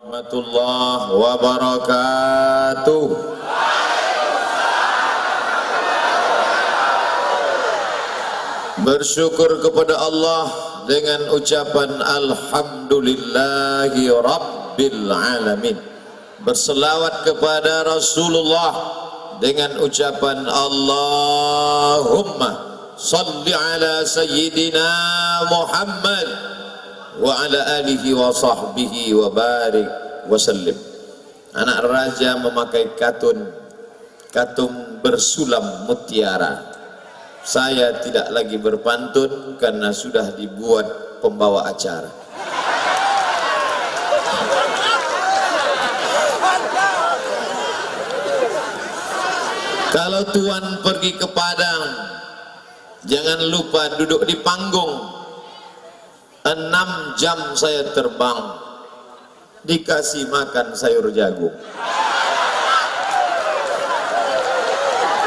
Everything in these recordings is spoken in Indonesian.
warahmatullahi wabarakatuh. Bersyukur kepada Allah dengan ucapan alhamdulillahi rabbil alamin. Berselawat kepada Rasulullah dengan ucapan Allahumma salli ala sayyidina Muhammad wa ala alihi wa sahbihi wa barik wa sallim. Anak raja memakai katung bersulam mutiara. Saya tidak lagi berpantun karena sudah dibuat pembawa acara. Kalau tuan pergi ke Padang, jangan lupa duduk di panggung. 6 jam saya terbang, dikasih makan sayur jagung.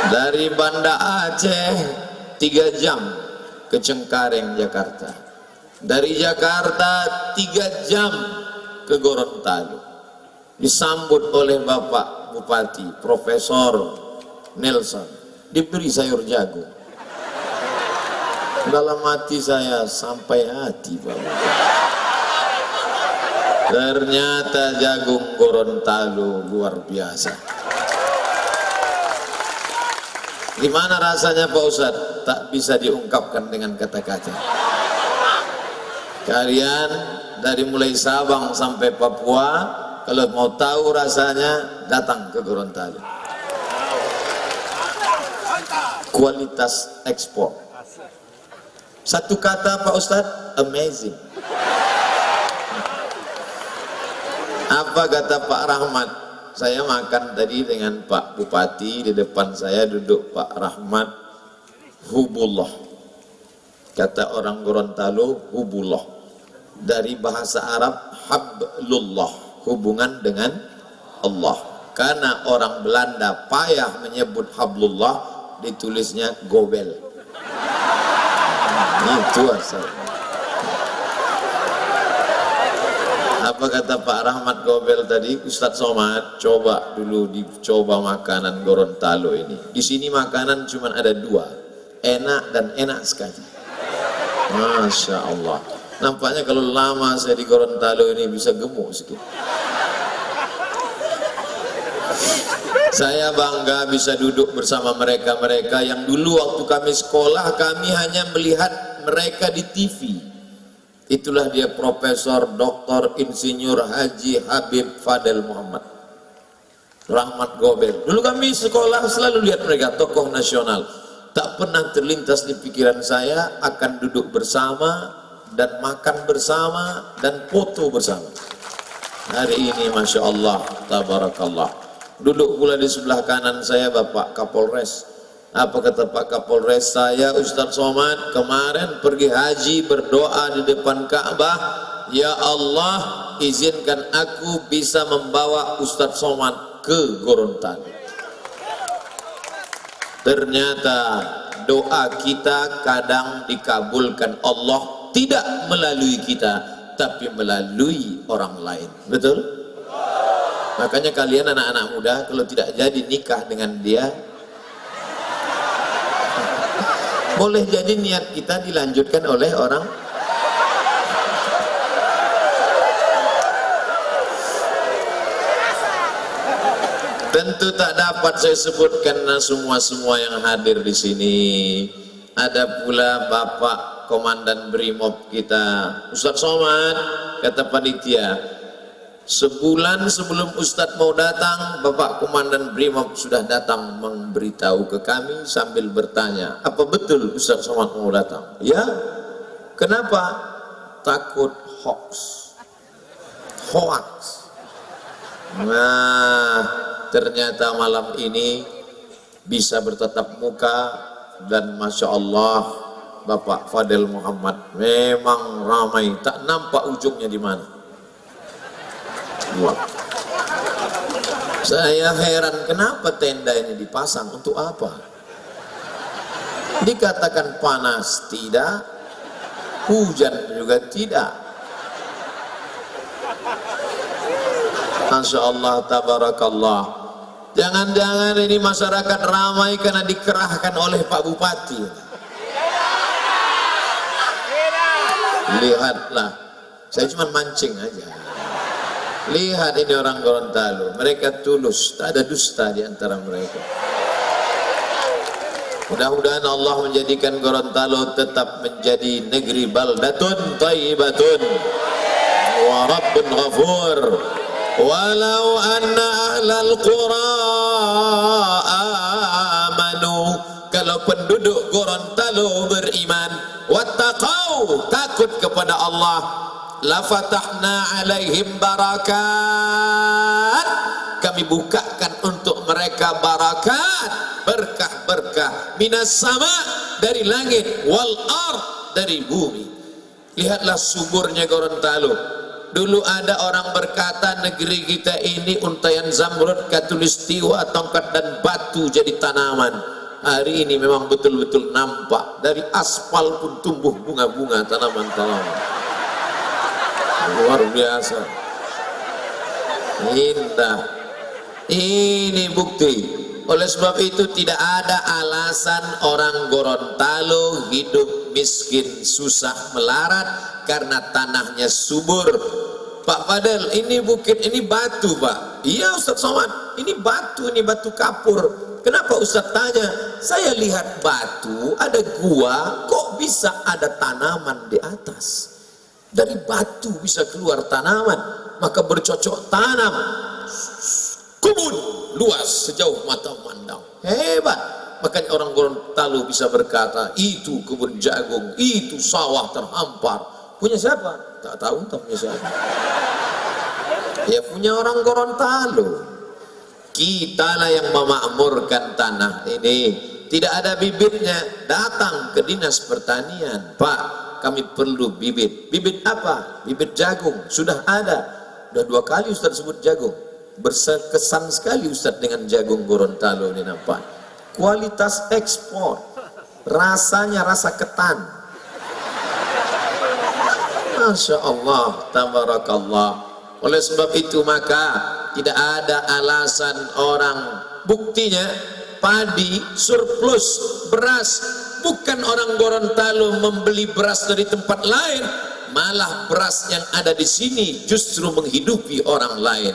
Dari Banda Aceh 3 jam ke Cengkareng, Jakarta. Dari Jakarta 3 jam ke Gorontalo. Disambut oleh Bapak Bupati Profesor Nelson, diberi sayur jagung. Dalam hati saya, sampai hati Bapak. Ternyata jagung Gorontalo luar biasa. Gimana rasanya Pak Ustadz? Tak bisa diungkapkan dengan kata-kata. Kalian dari mulai Sabang sampai Papua, kalau mau tahu rasanya, datang ke Gorontalo. Kualitas ekspor. Satu kata Pak Ustadz, amazing. Apa kata Pak Rahmat? Saya makan tadi dengan Pak Bupati, di depan saya duduk Pak Rahmat. Hubullah, kata orang Gorontalo, hubullah dari bahasa Arab hablullah, hubungan dengan Allah. Karena orang Belanda payah menyebut hablullah, ditulisnya gobel. Itu asalnya. Apa kata Pak Rahmat Gobel tadi? Ustadz Somad, coba dulu dicoba makanan Gorontalo ini. Di sini makanan cuma ada 2, enak dan enak sekali. Masya Allah. Nampaknya kalau lama saya di Gorontalo ini bisa gemuk sedikit. Saya bangga bisa duduk bersama mereka-mereka yang dulu waktu kami sekolah, kami hanya melihat mereka di TV. Itulah dia Profesor Dr. Insinyur Haji Habib Fadel Muhammad Rahmat Gobel. Dulu kami sekolah selalu lihat mereka, tokoh nasional. Tak pernah terlintas di pikiran saya akan duduk bersama dan makan bersama dan foto bersama. Hari ini Masya Allah, Tabarakallah. Duduk pula di sebelah kanan saya Bapak Kapolres. Apa kata Pak Kapolres? Saya Ustadz Somad kemarin pergi haji, berdoa di depan Ka'bah, ya Allah izinkan aku bisa membawa Ustadz Somad ke Gorontalo. Ternyata doa kita kadang dikabulkan Allah, tidak melalui kita tapi melalui orang lain. Betul? Makanya kalian anak-anak muda kalau tidak jadi nikah dengan dia, boleh jadi niat kita dilanjutkan oleh orang. Tentu tak dapat saya sebutkan semua yang hadir di sini. Ada pula Bapak Komandan Brimob kita, Ustadz Somad, kata panitia, sebulan sebelum Ustadz mau datang, Bapak Komandan Brimob sudah datang memberitahu ke kami sambil bertanya, apa betul Ustadz Somad mau datang? Ya. Kenapa? Takut hoax. Nah, ternyata malam ini bisa bertatap muka dan Masya Allah Bapak Fadel Muhammad memang ramai, tak nampak ujungnya di mana. Wah. Saya heran kenapa tenda ini dipasang, untuk apa? Dikatakan panas tidak, hujan juga tidak. Masya Allah, tabarakallah. Jangan-jangan ini masyarakat ramai karena dikerahkan oleh Pak Bupati. Lihatlah, saya cuma mancing aja. Lihat ini orang Gorontalo, mereka tulus, tak ada dusta di antara mereka. Mudah-mudahan Allah menjadikan Gorontalo tetap menjadi negeri baldatun thayyibatun wa rabbun ghafur. Walau anna ahlal qura amanu, kalau penduduk Gorontalo beriman, wattaqau, takut kepada Allah, la fatahna alaihim barakat, kami bukakan untuk mereka barakat, berkah-berkah, minas sama, dari langit, wal ard, dari bumi. Lihatlah suburnya Gorontalo. Dulu ada orang berkata negeri kita ini untayan zamrud, katulistiwa, tongkat dan batu jadi tanaman. Hari ini memang betul-betul nampak, dari aspal pun tumbuh bunga-bunga, tanaman-tanaman. Luar biasa, indah. Ini bukti. Oleh sebab itu tidak ada alasan orang Gorontalo hidup miskin, susah, melarat karena tanahnya subur. Pak Fadel, ini bukit, ini batu Pak. Iya Ustaz Somad, ini batu kapur. Kenapa Ustaz tanya? Saya lihat batu, ada gua, kok bisa ada tanaman di atas? Dari batu bisa keluar tanaman, maka bercocok tanam. Kebun luas sejauh mata memandang, hebat. Makanya orang Gorontalo bisa berkata, itu kebun jagung, itu sawah terhampar. Punya siapa? Tak tahu, tak punya siapa. Ya punya orang Gorontalo. Kitalah yang memakmurkan tanah ini. Tidak ada bibitnya, datang ke dinas pertanian. Pak, kami perlu bibit. Bibit apa? Bibit jagung. Sudah ada. Sudah 2 kali Ustaz sebut jagung. Berkesan sekali Ustaz dengan jagung Gorontalo ini nampak. Kualitas ekspor, rasanya rasa ketan. Masya Allah, tabarakallah. Oleh sebab itu maka tidak ada alasan orang, buktinya padi surplus beras, bukan orang Gorontalo membeli beras dari tempat lain, malah beras yang ada di sini justru menghidupi orang lain.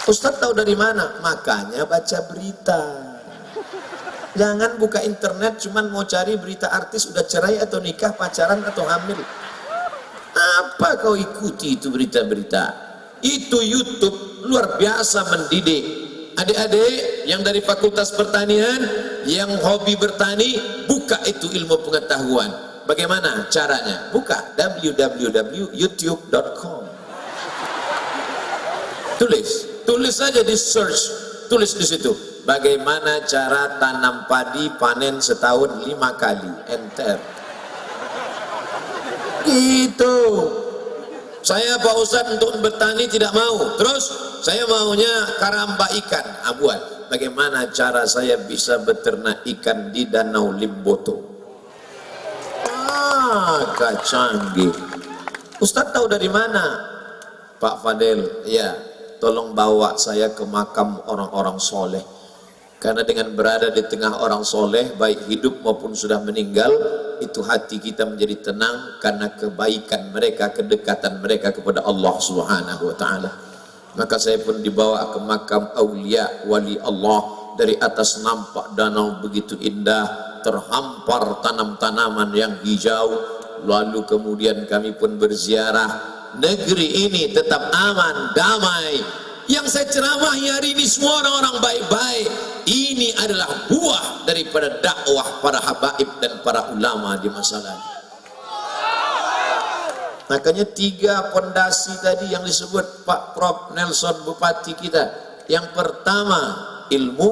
Ustaz tahu dari mana? Makanya baca berita. Jangan buka internet cuman mau cari berita artis udah cerai atau nikah, pacaran atau hamil. Apa kau ikuti itu berita-berita? Itu YouTube luar biasa mendidik. Adik-adik yang dari Fakultas Pertanian, yang hobi bertani, buka itu ilmu pengetahuan. Bagaimana caranya? Buka www.youtube.com. Tulis saja di search, tulis di situ. Bagaimana cara tanam padi panen setahun 5 kali, enter. Gitu. Saya Pak Ustadz untuk bertani tidak mau. Terus saya maunya karamba ikan. Buat. Bagaimana cara saya bisa beternak ikan di Danau Limboto? Canggih. Ustadz tahu dari mana? Pak Fadel, ya. Tolong bawa saya ke makam orang-orang soleh. Karena dengan berada di tengah orang soleh, baik hidup maupun sudah meninggal, itu hati kita menjadi tenang karena kebaikan mereka, kedekatan mereka kepada Allah Subhanahu wa Ta'ala. Maka saya pun dibawa ke makam aulia wali Allah. Dari atas nampak danau begitu indah, terhampar tanam-tanaman yang hijau. Lalu kemudian kami pun berziarah. Negeri ini tetap aman, damai. Yang saya ceramahi hari ini semua orang-orang baik-baik. Ini adalah buah daripada dakwah para habaib dan para ulama di masa lalu. Makanya 3 pondasi tadi yang disebut Pak Prof Nelson Bupati kita. Yang pertama ilmu,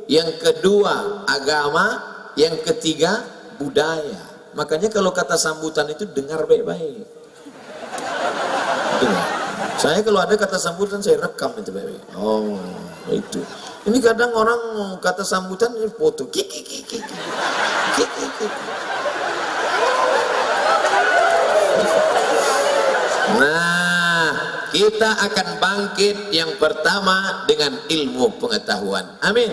yang kedua agama, yang ketiga budaya. Makanya kalau kata sambutan itu dengar baik-baik. Saya kalau ada kata sambutan saya rekam itu baik-baik. Oh, itu. Ini kadang orang kata sambutan ini foto. Nah, kita akan bangkit yang pertama dengan ilmu pengetahuan. Amin.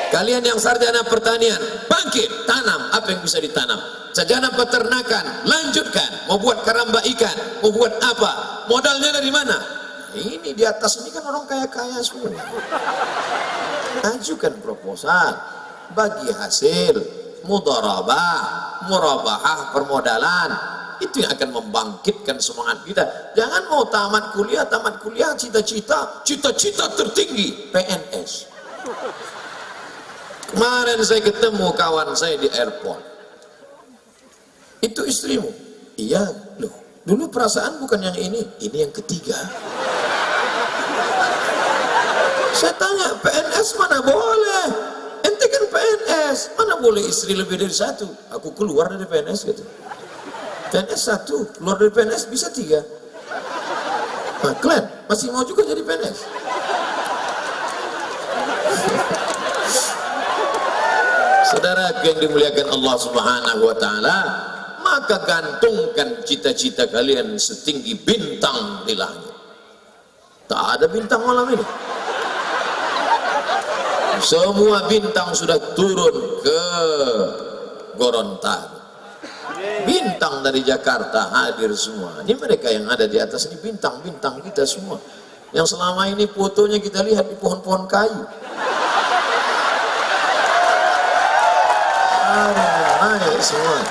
Kalian yang sarjana pertanian, bangkit, tanam apa yang bisa ditanam. Sarjana peternakan, lanjutkan. Mau buat karamba ikan, mau buat apa? Modalnya dari mana? Ini di atas ini kan orang kaya-kaya semua. Ajukan proposal, bagi hasil, mudharabah, murabahah, permodalan. Itu yang akan membangkitkan semangat kita. Jangan mau tamat kuliah, cita-cita tertinggi PNS. Kemarin saya ketemu kawan saya di airport. Itu istrimu? Iya, loh. Dulu perasaan bukan yang ini yang ketiga. Saya tanya, PNS mana boleh? Ente kan PNS, mana boleh istri lebih dari satu? Aku keluar dari PNS gitu. PNS satu, keluar dari PNS bisa 3. Nah, kalian masih mau juga jadi PNS? Saudara yang dimuliakan Allah Subhanahu wa taala, maka gantungkan cita-cita kalian setinggi bintang di langit. Tak ada bintang malam ini. Semua bintang sudah turun ke Gorontalo. Bintang dari Jakarta hadir semua. Ini mereka yang ada di atas ini bintang-bintang kita semua. Yang selama ini fotonya kita lihat di pohon-pohon kayu. Naik semua.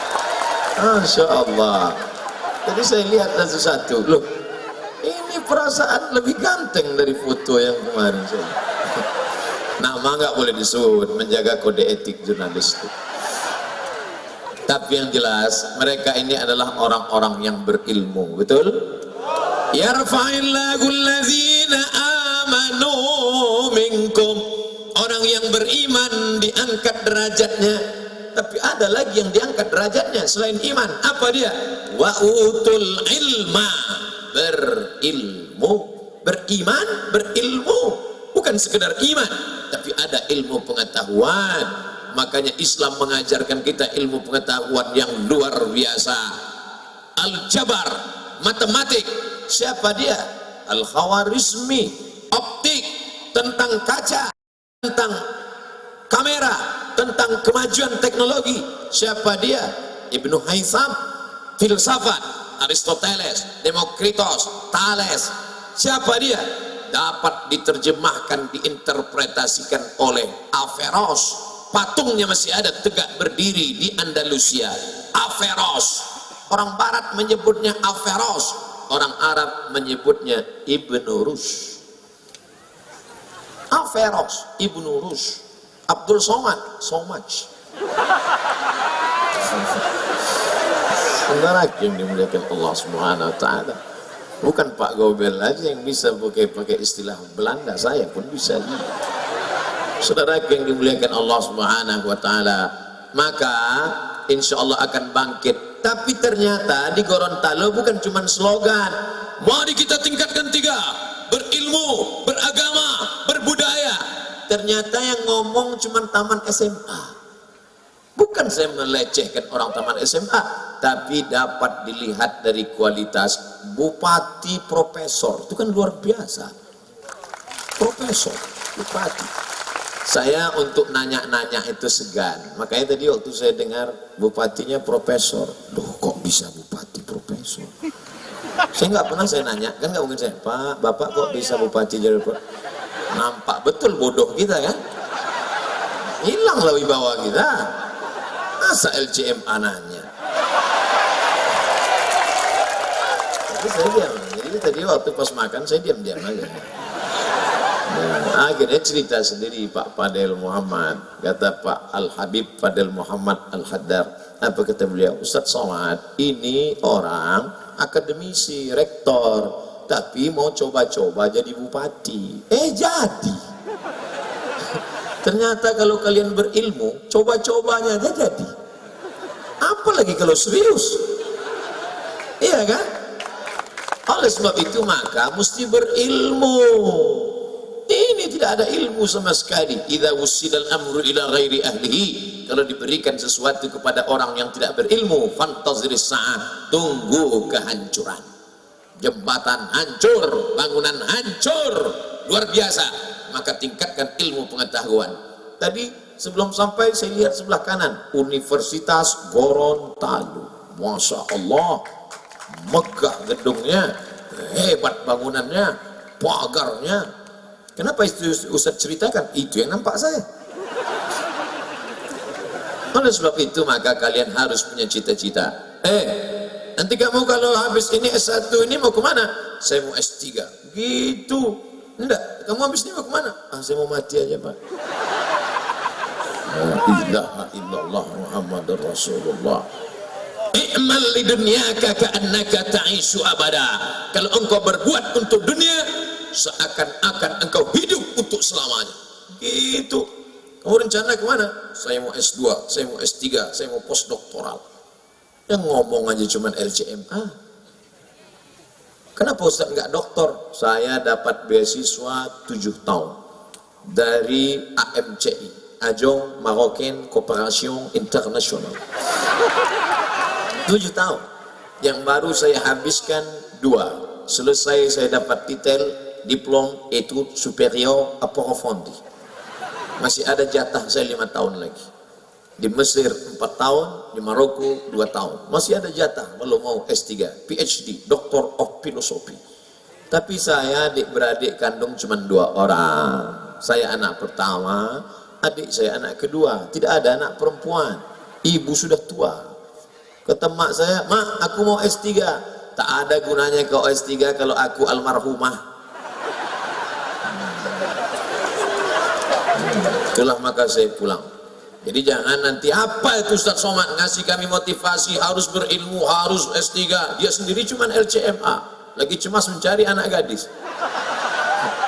Masya Allah. Jadi saya lihat satu-satu. Loh, ini perasaan lebih ganteng dari foto yang kemarin saya. Nama nggak boleh disebut, menjaga kode etik jurnalistik. Tapi yang jelas, mereka ini adalah orang-orang yang berilmu, betul? Yarfa'illahu allazina amanu minkum. Orang yang beriman diangkat derajatnya. Tapi ada lagi yang diangkat derajatnya selain iman. Apa dia? Wa utul ilma. Berilmu. Beriman, berilmu. Bukan sekedar iman, tapi ada ilmu pengetahuan. Makanya Islam mengajarkan kita ilmu pengetahuan yang luar biasa. Al-Jabar, matematik. Siapa dia? Al-Khawarizmi, optik, tentang kaca, tentang kamera, tentang kemajuan teknologi. Siapa dia? Ibnu Haytham, filsafat, Aristoteles, Demokritos, Thales. Siapa dia? Dapat diterjemahkan, diinterpretasikan oleh Averroes. Patungnya masih ada tegak berdiri di Andalusia. Averroes. Orang Barat menyebutnya Averroes, orang Arab menyebutnya Ibnu Rushd. Averroes, Ibnu Rushd, Abdul Somad, so much. Saudara yang dimuliakan Allah Subhanahu wa taala. Bukan Pak Gobel aja yang bisa pakai istilah Belanda, saya pun bisa. Saudara yang dimuliakan Allah Subhanahu wa taala, maka insya Allah akan bangkit. Tapi ternyata di Gorontalo bukan cuma slogan. Mari kita tingkatkan 3, berilmu, beragama, berbudaya. Ternyata yang ngomong cuma taman SMA. Bukan saya melecehkan orang taman SMA, tapi dapat dilihat dari kualitas bupati profesor. Itu kan luar biasa. Profesor, bupati. Saya untuk nanya-nanya itu segan. Makanya tadi waktu saya dengar bupatinya profesor. Loh, kok bisa bupati profesor? Saya nggak pernah saya nanya, kan nggak mungkin saya, Pak, Bapak kok bisa bupati jadi profesor? Nampak betul bodoh kita kan? Hilanglah wibawa kita. Masa LCMA nanya? Tapi saya diam. Jadi tadi waktu pas makan saya diam-diam aja. Nah, akhirnya cerita sendiri Pak Fadel Muhammad. Kata Pak Al-Habib Fadel Muhammad Al-Haddar. Apa kata beliau? Ustadz Somad, ini orang akademisi, rektor, tapi mau coba-coba jadi bupati. Jadi. Ternyata kalau kalian berilmu, coba-cobanya aja jadi. Apalagi kalau serius. Iya kan? Oleh sebab itu maka mesti berilmu. Ini tidak ada ilmu sama sekali. Idza wussidal amru ila ghairi ahlihi. Kalau diberikan sesuatu kepada orang yang tidak berilmu, fantaziris sa'ah, tunggu kehancuran. jembatan hancur, bangunan hancur, luar biasa. Maka tingkatkan ilmu pengetahuan. Tadi sebelum sampai saya lihat sebelah kanan, Universitas Gorontalo. Masya Allah, megah gedungnya, hebat bangunannya, pagarnya. Kenapa itu Ustaz ceritakan? Itu yang nampak saya. Oleh sebab itu maka kalian harus punya cita-cita. Nanti kamu kalau habis ini S1 ini mau kemana? Saya mau S3. Gitu. Enggak, kamu habis ini mau kemana? Saya mau mati aja, Pak. La ilaha illallah Muhammadur Rasulullah. I'mal li dunyaka ka'annaka ta'ishu abada. Kalau engkau berbuat untuk dunia, seakan-akan engkau hidup untuk selamanya. Gitu. Kamu rencana kemana? Saya mau S2, saya mau S3, saya mau postdoktoral. Yang ngomong aja cuman LCMA. Kenapa Ustaz enggak doktor? Saya dapat beasiswa 7 tahun dari AMCI, Agence Marocaine Coopération Internationale. 7 tahun. Yang baru saya habiskan 2. Selesai saya dapat titel Diplôme Études Supérieures Approfondies. Masih ada jatah saya 5 tahun lagi. Di Mesir 4 tahun, di Maroko 2 tahun. Masih ada jatah, belum mau S3, PhD, Doctor of Philosophy. Tapi saya adik-beradik kandung cuma 2 orang. Saya anak pertama, adik saya anak kedua. Tidak ada anak perempuan. Ibu sudah tua. Kata mak saya, "Mak, aku mau S3. Tak ada gunanya kau S3 kalau aku almarhumah. Itulah maka saya pulang. Jadi jangan nanti apa itu Ustaz Somad ngasih kami motivasi harus berilmu, harus S3. Dia sendiri cuma LCMA, lagi cemas mencari anak gadis.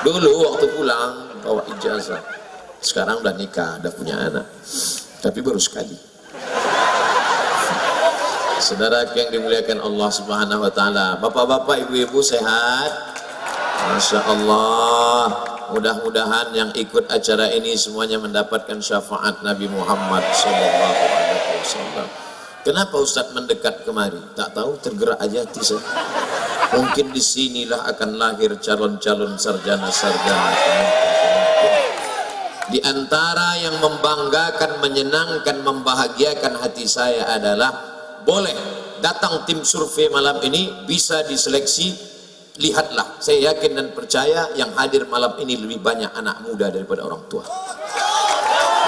Dulu waktu pulang bawa ijazah. Sekarang udah nikah, udah punya anak. Tapi baru sekali. Saudara yang dimuliakan Allah Subhanahu wa taala, bapak-bapak, ibu-ibu sehat? Masya Allah. Mudah-mudahan yang ikut acara ini semuanya mendapatkan syafaat Nabi Muhammad SAW. Kenapa Ustadz mendekat kemari? Tak tahu, tergerak aja hati saya. Mungkin disinilah akan lahir calon-calon sarjana-sarjana. Di antara yang membanggakan, menyenangkan, membahagiakan hati saya adalah boleh datang tim survei malam ini, bisa diseleksi. Lihatlah, saya yakin dan percaya yang hadir malam ini lebih banyak anak muda daripada orang tua.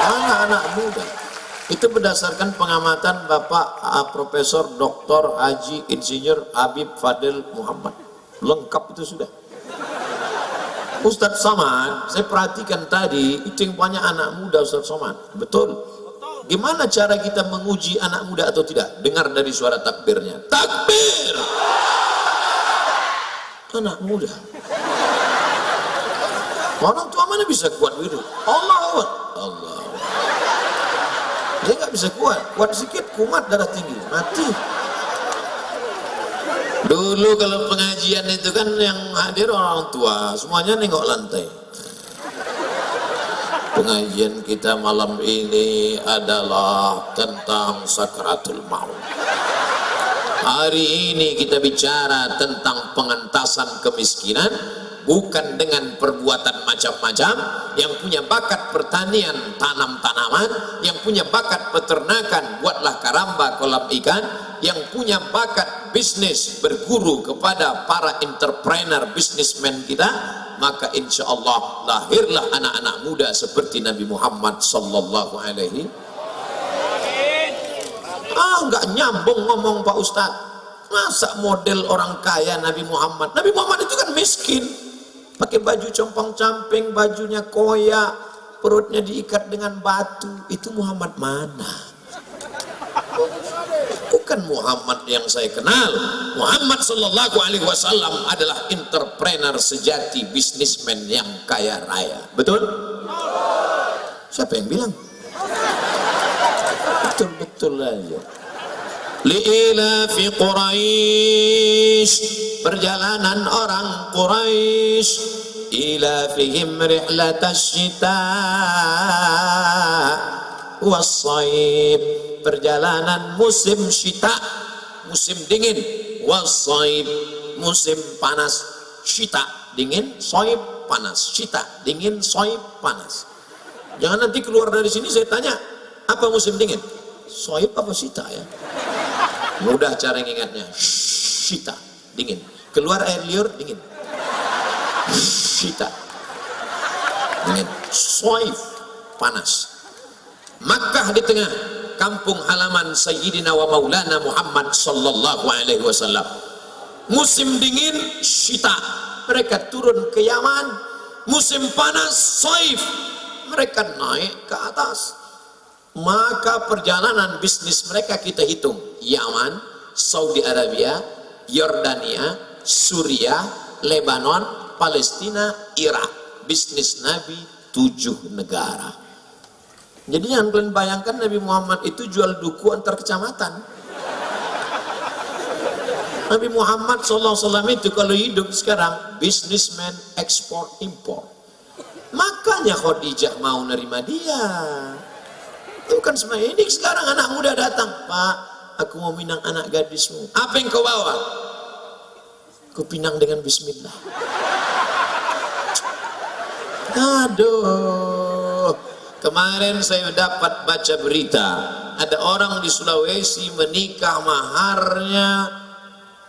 Anak muda. Itu berdasarkan pengamatan Bapak Profesor Dr. Haji Insinyur Habib Fadil Muhammad. Lengkap itu sudah. Ustadz Somad, saya perhatikan tadi, itu yang banyak anak muda Ustadz Somad. Betul. Gimana cara kita menguji anak muda atau tidak? Dengar dari suara takbirnya. Takbir! Anak muda. Orang tua mana bisa kuat begitu? Allah. Dia nggak bisa kuat sedikit kumat, darah tinggi, mati. Dulu kalau pengajian itu kan yang hadir orang tua, semuanya nengok lantai. Pengajian kita malam ini adalah tentang sakratul maut. Hari ini kita bicara tentang pengentasan kemiskinan, bukan dengan perbuatan macam-macam. Yang punya bakat pertanian, tanam tanaman. Yang punya bakat peternakan, buatlah karamba kolam ikan. Yang punya bakat bisnis, berguru kepada para entrepreneur, businessman kita. Maka insya Allah lahirlah anak-anak muda seperti Nabi Muhammad sallallahu alaihi. Nggak nyambung ngomong Pak Ustadz. Masa model orang kaya Nabi Muhammad? Nabi Muhammad itu kan miskin, pakai baju compang-camping, bajunya koyak, perutnya diikat dengan batu. Itu Muhammad mana? Bukan Muhammad yang saya kenal. Muhammad sallallahu alaihi wasallam adalah entrepreneur sejati, bisnismen yang kaya raya. Betul? Siapa yang bilang? Betul-betul aja. Li'ilafi Quraisy, perjalanan orang Quraisy, ilafihim rihlatas syita was-shaib, perjalanan musim syita, musim dingin, was-shaib, musim panas, syita, dingin, soib, panas, syita, dingin, soib, panas. Jangan nanti keluar dari sini saya tanya, apa musim dingin? Soib apa syita ya? Mudah cara ingatnya, syita, dingin. Keluar air liur, dingin. Syita, dingin. Soib, panas. Makkah di tengah kampung halaman Sayyidina wa Maulana Muhammad sallallahu alaihi wasallam. Musim dingin syita, mereka turun ke Yaman. Musim panas saif, mereka naik ke atas. Maka perjalanan bisnis mereka kita hitung: Yaman, Saudi Arabia, Yordania, Suriah, Lebanon, Palestina, Irak. Bisnis Nabi 7 negara. Jadi jangan kalian bayangkan Nabi Muhammad itu jual duku antar kecamatan. Nabi Muhammad SAW itu kalau hidup sekarang businessman ekspor impor. Makanya Khadijah mau nerima dia. Itu kan semua ini sekarang anak muda datang, Pak, aku mau minang anak gadismu. Apa yang kau bawa? Ku pinang dengan bismillah. Aduh. Kemarin saya dapat baca berita, ada orang di Sulawesi menikah maharnya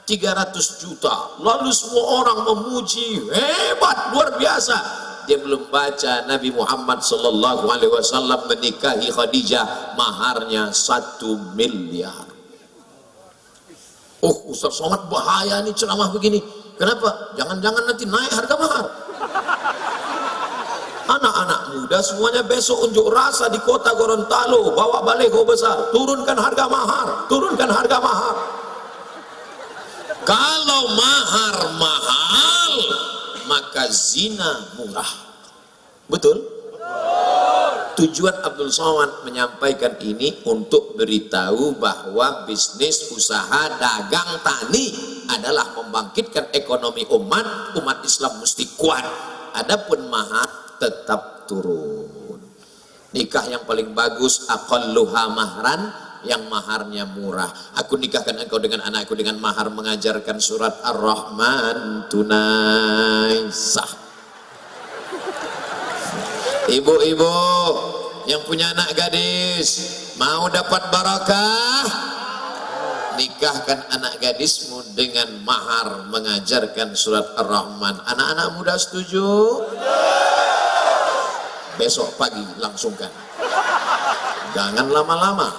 300 juta. Lalu semua orang memuji, hebat, luar biasa. Dia belum baca Nabi Muhammad sallallahu alaihi wasallam menikahi Khadijah maharnya 1 miliar. Oh, Ustaz Somad bahaya nih ceramah begini. Kenapa? Jangan-jangan nanti naik harga mahar. Anak-anak muda semuanya besok unjuk rasa di kota Gorontalo, bawa baliho besar, turunkan harga mahar, turunkan harga mahar. Kalau mahar mahal, maka zina murah. Betul? Tujuan Abdul Somad menyampaikan ini untuk beritahu bahwa bisnis, usaha, dagang, tani adalah membangkitkan ekonomi umat Islam mesti kuat. Adapun mahar tetap turun. Nikah yang paling bagus aqalluha mahran, yang maharnya murah. Aku nikahkan engkau dengan anakku dengan mahar mengajarkan surat Ar-Rahman tunai sah. Ibu-ibu yang punya anak gadis mau dapat barakah, nikahkan anak gadismu dengan mahar mengajarkan surat Ar-Rahman. Anak-anak muda setuju? Besok pagi langsungkan, jangan lama-lama.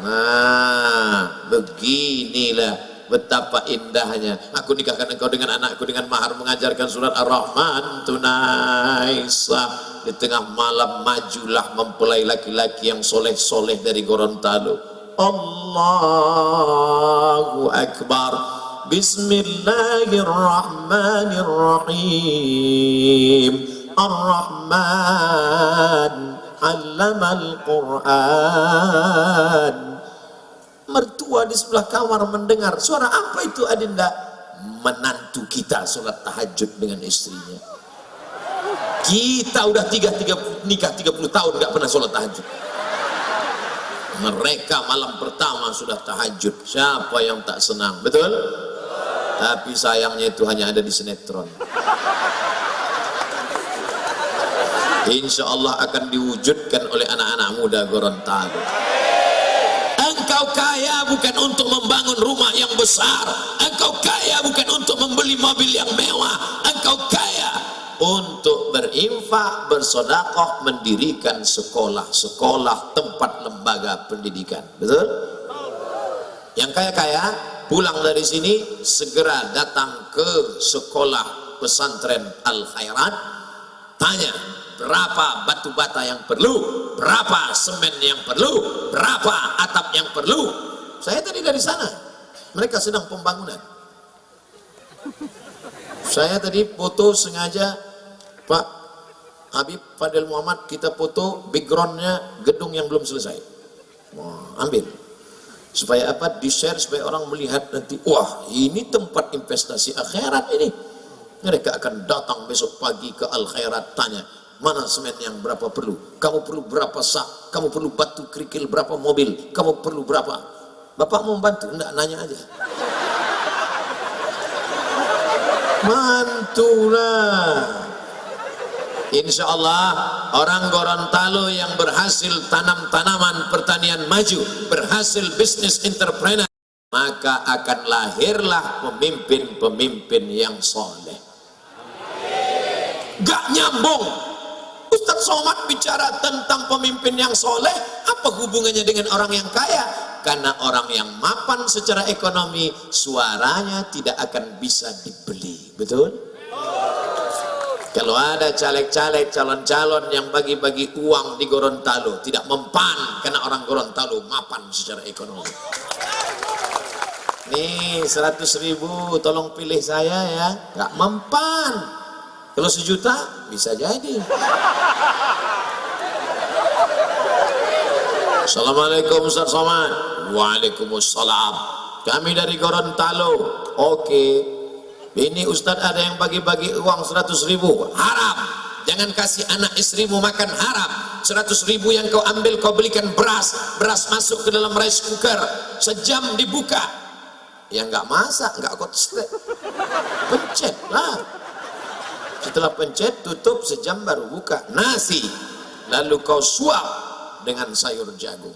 Nah, beginilah betapa indahnya. Aku nikahkan engkau dengan anakku dengan mahar mengajarkan surat Ar-Rahman tunai sah. Di tengah malam majulah mempelai laki-laki yang soleh-soleh dari Gorontalo. Allahu Akbar. Bismillahirrahmanirrahim. Ar-Rahman Allamal Quran. Mertua di sebelah kamar mendengar suara apa itu Adinda? Menantu kita sholat tahajud dengan istrinya. Kita udah nikah 30 tahun gak pernah sholat tahajud. Mereka malam pertama sudah tahajud. Siapa yang tak senang? Betul? Tapi sayangnya itu hanya ada di sinetron. Insya Allah akan diwujudkan oleh anak-anak muda Gorontalo. Engkau kaya bukan untuk membangun rumah yang besar. Engkau kaya bukan untuk membeli mobil yang mewah. Engkau kaya untuk berinfak, bersedekah, mendirikan sekolah-sekolah, tempat lembaga pendidikan. Betul? Yang kaya-kaya pulang dari sini segera datang ke sekolah pesantren Al Khairat, tanya berapa batu bata yang perlu, berapa semen yang perlu, berapa atap yang perlu. Saya tadi dari sana, mereka sedang pembangunan. Saya tadi foto sengaja, Pak Habib Fadil Muhammad, kita foto backgroundnya gedung yang belum selesai. Wah, ambil supaya apa? Di share supaya orang melihat nanti, wah ini tempat investasi akhirat ini. Mereka akan datang besok pagi ke Al Khairat, tanya mana semen yang berapa perlu, kamu perlu berapa sak, kamu perlu batu kerikil berapa mobil, kamu perlu berapa. Bapak mau membantu? Enggak, nanya aja. Mantulah. Insya Allah orang Gorontalo yang berhasil tanam tanaman pertanian maju, berhasil bisnis entrepreneur, maka akan lahirlah pemimpin-pemimpin yang soleh. Gak nyambung. Ustadz Somad bicara tentang pemimpin yang soleh, apa hubungannya dengan orang yang kaya? Karena orang yang mapan secara ekonomi, suaranya tidak akan bisa dibeli. Betul? Kalau ada caleg-caleg, calon-calon yang bagi-bagi uang di Gorontalo, tidak mempan karena orang Gorontalo mapan secara ekonomi. Nih 100.000 tolong pilih saya ya, gak mempan. Kalau 1 juta bisa jadi. Assalamualaikum Ustaz Somad. Waalaikumsalam. Kami dari Gorontalo. Oke. Ini Ustadz ada yang bagi-bagi uang 100.000, haram. Jangan kasih anak istrimu makan haram. 100.000 yang kau ambil kau belikan beras, beras masuk ke dalam rice cooker, sejam dibuka. Ya nggak masak, nggak kotslet, pencet lah. Setelah pencet tutup, sejam baru buka. Nasi, lalu kau suap dengan sayur jagung.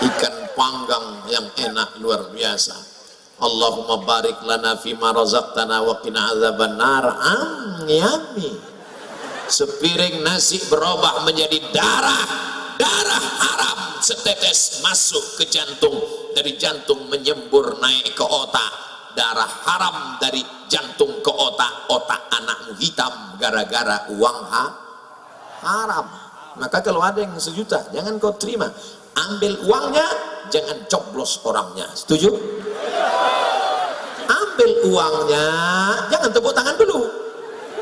Ikan panggang yang enak luar biasa. Allahumma barik lana fima razaqtana wa qina azabannar. Yummy. Sepiring nasi berubah menjadi darah, darah haram setetes masuk ke jantung, dari jantung menyembur naik ke otak. Darah haram dari jantung ke otak, otak anakmu hitam gara-gara uang haram. Maka kalau ada yang 1 juta, jangan kau terima. Ambil uangnya, jangan coblos orangnya. Setuju? Ambil uangnya, jangan tepuk tangan dulu.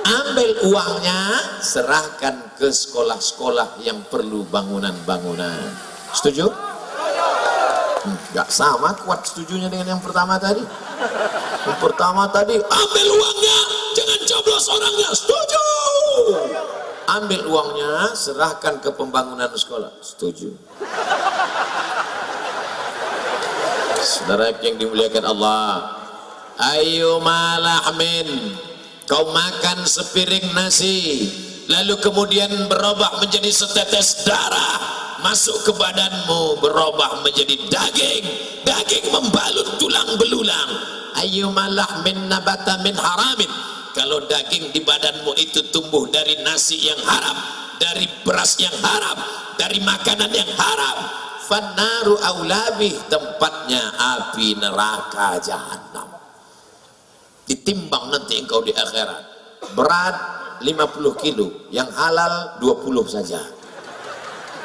Ambil uangnya, serahkan ke sekolah-sekolah yang perlu bangunan-bangunan. Setuju? Gak sama kuat setujunya dengan yang pertama tadi. Yang pertama tadi, ambil uangnya, jangan coblos orangnya. Setuju? Ambil uangnya, serahkan ke pembangunan sekolah. Setuju? Saudara yang dimuliakan Allah, ayyuma lahmin, kau makan sepiring nasi, lalu kemudian berubah menjadi setetes darah, masuk ke badanmu, berubah menjadi daging, daging membalut tulang belulang. Ayyuma lahmin nabata min haramin, kalau daging di badanmu itu tumbuh dari nasi yang haram, dari beras yang haram, dari makanan yang haram, fannaru aulabih, tempatnya api neraka jahanam. Ditimbang nanti engkau di akhirat, berat 50 kilo, yang halal 20 saja,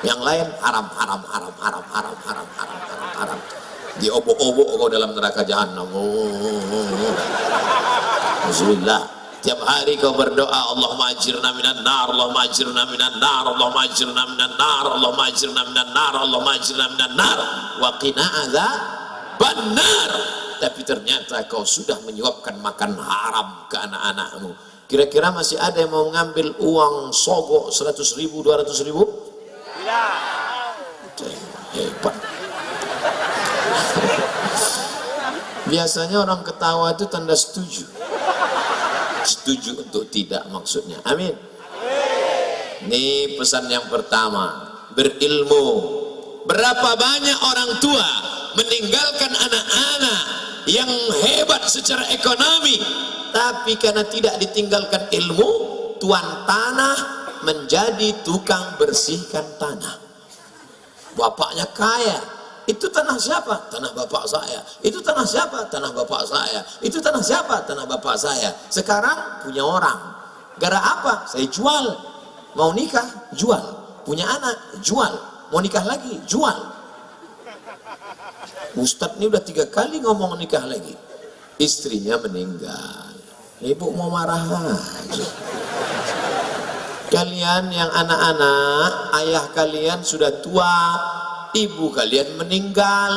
yang lain haram, haram, haram, haram, haram, haram, haram, haram, haram. Diobok-obok kau dalam neraka jahanam. Bismillah. Tiap hari kau berdoa, Allahumma ajirna minan nar, Allahumma ajirna minan nar, Allahumma ajirna minan nar, Allahumma ajirna minan nar, Allahumma ajirna minan nar, wa qina adzaban nar. Tapi ternyata kau sudah menyuapkan makan haram ke anak-anakmu. Kira-kira masih ada yang mau ngambil uang sogok 100.000, 200.000? Tidak. Hebat. Biasanya orang ketawa itu tanda setuju. Setuju untuk tidak maksudnya. Amin. Ini pesan yang pertama, berilmu. Berapa banyak orang tua meninggalkan anak-anak yang hebat secara ekonomi, tapi karena tidak ditinggalkan ilmu, tuan tanah menjadi tukang bersihkan tanah. Bapaknya kaya, itu tanah siapa? Tanah bapak saya. Itu tanah siapa? Tanah bapak saya. Itu tanah siapa? Tanah bapak saya. Sekarang punya orang. Gara apa? Saya jual. Mau nikah? Jual. Punya anak? Jual. Mau nikah lagi? Jual. Ustadz ini udah 3 kali ngomong nikah lagi. Istrinya meninggal. Ibu mau marah aja. Kalian yang anak-anak, ayah kalian sudah tua, ibu kalian meninggal,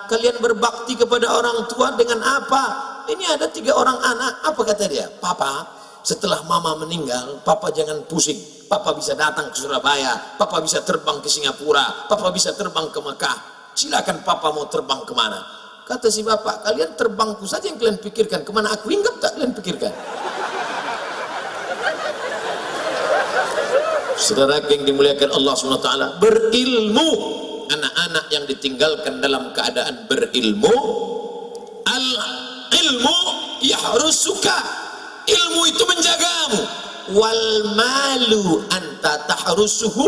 kalian berbakti kepada orang tua dengan apa? Ini ada 3 orang anak, apa kata dia? Papa, setelah mama meninggal, papa jangan pusing, papa bisa datang ke Surabaya, papa bisa terbang ke Singapura, papa bisa terbang ke Mekah, silakan papa mau terbang kemana. kata si bapak, kalian terbangku saja yang kalian pikirkan, kemana aku hinggap tak kalian pikirkan. Saudara yang dimuliakan Allah SWT, berilmu. Anak-anak yang ditinggalkan dalam keadaan berilmu, al-ilmu yahrusuka, ilmu itu menjagamu, wal malu anta tahrusuhu,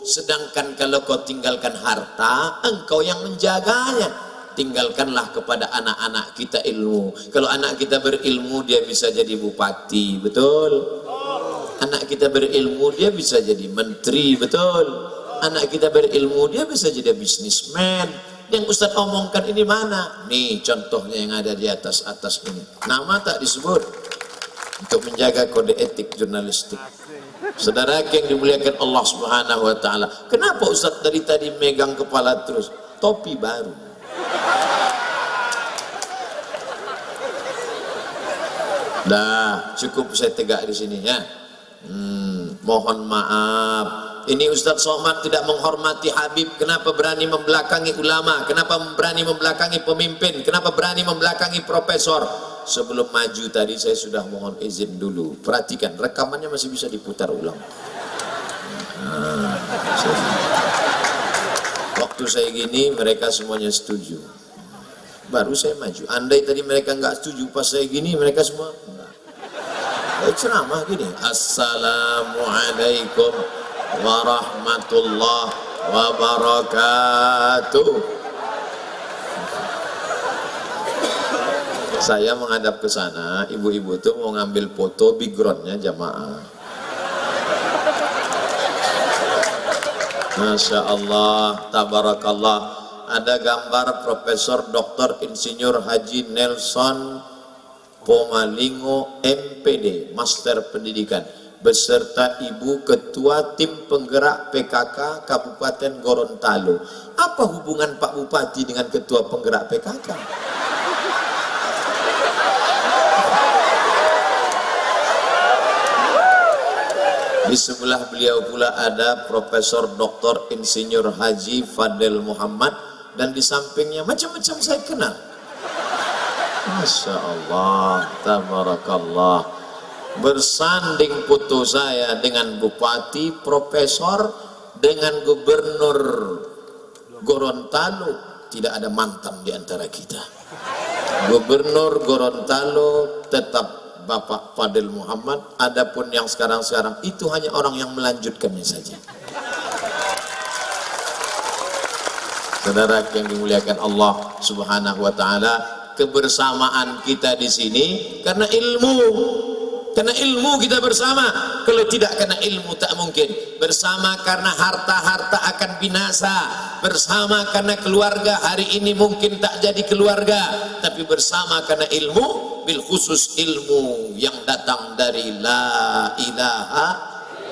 sedangkan kalau kau tinggalkan harta, engkau yang menjaganya. Tinggalkanlah kepada anak-anak kita ilmu. Kalau anak kita berilmu, dia bisa jadi bupati, betul? Anak kita berilmu, dia bisa jadi menteri, betul? Anak kita berilmu, dia bisa jadi bisnismen. Yang Ustaz omongkan ini mana? Nih contohnya yang ada di atas ini. Nama tak disebut, untuk menjaga kode etik jurnalistik. Saudara yang dimuliakan Allah Subhanahu wa taala, kenapa Ustaz dari tadi megang kepala terus? Topi baru. Dah, cukup saya tegak di sini ya. Mohon maaf. Ini Ustadz Somad tidak menghormati Habib. Kenapa berani membelakangi ulama? Kenapa berani membelakangi pemimpin? Kenapa berani membelakangi profesor? Sebelum maju tadi saya sudah mohon izin dulu. Perhatikan, rekamannya masih bisa diputar ulang. Waktu saya gini mereka semuanya setuju, baru saya maju. Andai tadi mereka nggak setuju, pas saya gini mereka semua enggak. Ceramah gini, assalamualaikum warahmatullahi wabarakatuh. Saya menghadap ke sana, ibu-ibu tuh mau ngambil foto backgroundnya jamaah. Masya Allah, tabarakallah. Ada gambar Profesor Dr. Insinyur Haji Nelson Pomalingo MPD, Master Pendidikan, beserta Ibu Ketua Tim Penggerak PKK Kabupaten Gorontalo. Apa hubungan Pak Bupati dengan Ketua Penggerak PKK? Di sebelah beliau pula ada Profesor Dr. Insinyur Haji Fadel Muhammad, dan di sampingnya macam-macam saya kenal. Masya Allah, tabarakallah. Bersanding foto saya dengan bupati, profesor, dengan gubernur Gorontalo. Tidak ada mantan di antara kita. Gubernur Gorontalo tetap Bapak Fadel Muhammad. Adapun yang sekarang-sekarang itu hanya orang yang melanjutkannya saja. Saudara yang dimuliakan Allah Subhanahu wa taala, kebersamaan kita di sini karena ilmu. Karena ilmu kita bersama. Kalau tidak karena ilmu tak mungkin. Bersama karena harta-harta akan binasa. Bersama karena keluarga hari ini mungkin tak jadi keluarga. Tapi bersama karena ilmu, bil khusus ilmu yang datang dari la ilaha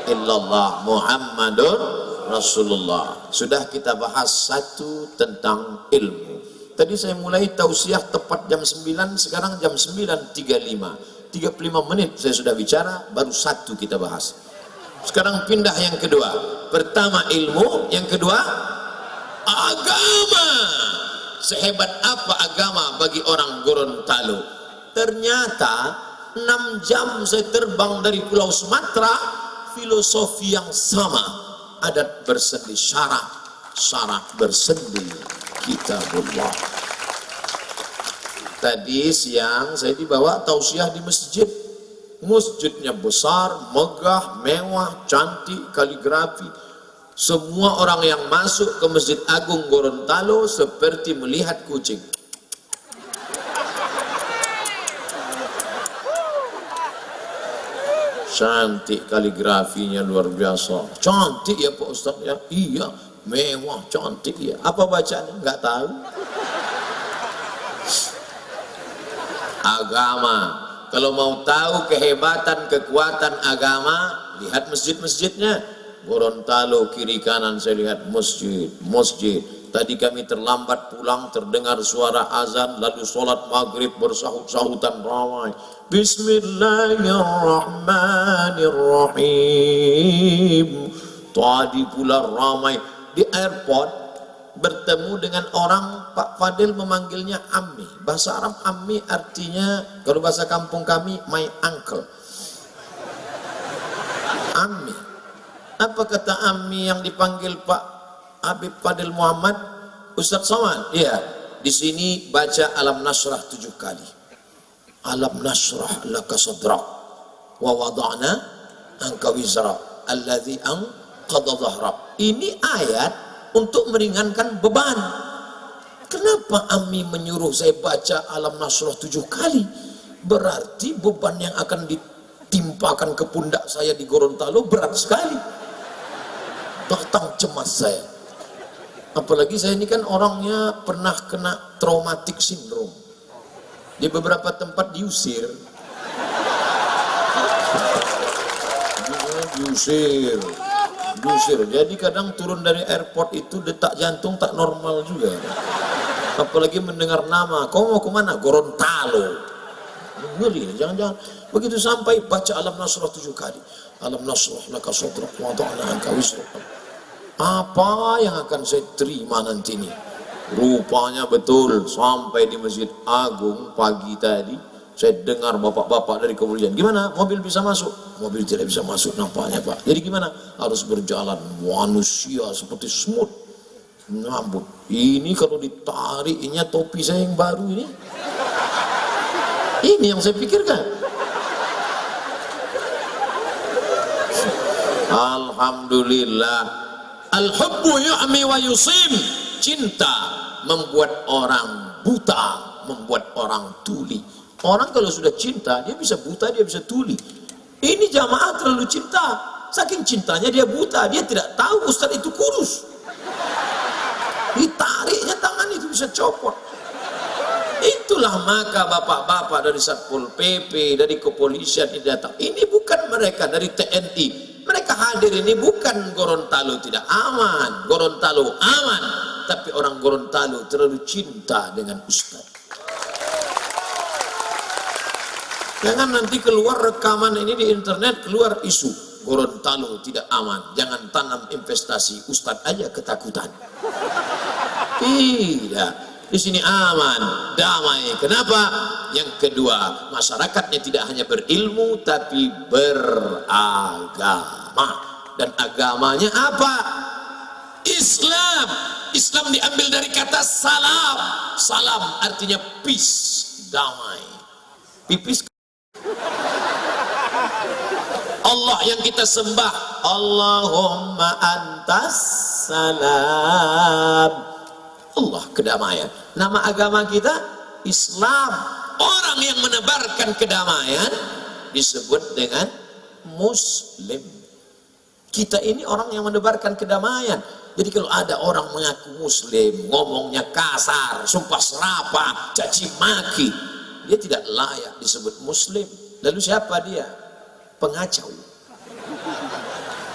illallah Muhammadur Rasulullah. Sudah kita bahas satu tentang ilmu. Tadi saya mulai tausiah tepat jam 9, sekarang jam 9.35. 35 menit saya sudah bicara, baru satu kita bahas. Sekarang pindah yang kedua. Pertama ilmu, yang kedua agama. Sehebat apa agama bagi orang Gorontalo? Ternyata 6 jam saya terbang dari Pulau Sumatera, filosofi yang sama. Adat bersendi syarak, syarak bersendi kitabullah. Tadi siang saya dibawa tausiah di masjid. Masjidnya besar, megah, mewah, cantik, kaligrafi. Semua orang yang masuk ke Masjid Agung Gorontalo seperti melihat kucing. Cantik kaligrafinya, luar biasa. Cantik ya Pak Ustaz ya? Iya, mewah, cantik ya. Apa bacanya? Nggak tahu. Agama. Kalau mau tahu kehebatan, kekuatan agama, lihat masjid-masjidnya. Gorontalo kiri kanan saya lihat masjid, masjid. Tadi kami terlambat pulang, terdengar suara azan, lalu sholat maghrib bersahut-sahutan ramai. Bismillahirrahmanirrahim. Tadi pula ramai di airport, bertemu dengan orang Pak Fadil memanggilnya Ammi. Bahasa Arab Ammi artinya, kalau bahasa kampung kami, my uncle. Ammi. Apa kata Ammi yang dipanggil Pak Habib Fadil Muhammad? Ustadz Somad? Iya. Di sini baca Alam Nasrah 7 kali. Alam Nasrah laka sadrak wa wada'na anka wizrak alladzi anqadha dhahrak. Ini ayat untuk meringankan beban. Kenapa Ami menyuruh saya baca Alam Nasrah 7 kali? Berarti beban yang akan ditimpakan ke pundak saya di Gorontalo berat sekali. Datang cemas saya. Apalagi saya ini kan orangnya pernah kena traumatic syndrome. Di beberapa tempat diusir. Diusir. Jadi kadang turun dari airport itu detak jantung tak normal juga. Apalagi mendengar nama, kau mau kemana? Gorontalo. Ngeri, jangan-jangan. Begitu sampai baca Alam Nasrah 7 kali. Alam Nasrah laka sadrak wa wada'na anka wizrak. Apa yang akan saya terima nanti ini? Rupanya betul, sampai di Masjid Agung pagi tadi saya dengar bapak-bapak dari kepolisian, gimana mobil bisa masuk? Mobil tidak bisa masuk nampaknya Pak. Jadi gimana? Harus berjalan manusia seperti semut nyambut. Ini kalau ditariknya topi saya yang baru ini yang saya pikirkan. Alhamdulillah. Al-hubbu yu'mi wa yusim. Cinta membuat orang buta, membuat orang tuli. Orang kalau sudah cinta, dia bisa buta, dia bisa tuli. Ini jamaah terlalu cinta. Saking cintanya dia buta, dia tidak tahu Ustadz itu kurus. Ditariknya tangan itu bisa copot. Itulah maka bapak-bapak dari Satpol PP, dari kepolisian ini datang. Ini bukan mereka dari TNI. Mereka hadir ini bukan Gorontalo tidak aman, Gorontalo aman, tapi orang Gorontalo terlalu cinta dengan Ustaz. Jangan nanti keluar rekaman ini di internet, keluar isu Gorontalo tidak aman, jangan tanam investasi, Ustaz aja ketakutan. Tidak, di sini aman, damai. Kenapa? Yang kedua, masyarakatnya tidak hanya berilmu tapi beragama. Dan agamanya apa? Islam. Islam diambil dari kata salam. Salam artinya peace, damai. Pipis. Allah yang kita sembah, Allahumma antas salam. Allah kedamaian. Nama agama kita Islam. Orang yang menebarkan kedamaian disebut dengan Muslim. Kita ini orang yang menebarkan kedamaian. Jadi kalau ada orang mengaku Muslim, ngomongnya kasar, sumpah serapah, caci maki, dia tidak layak disebut Muslim. Lalu siapa dia? Pengacau.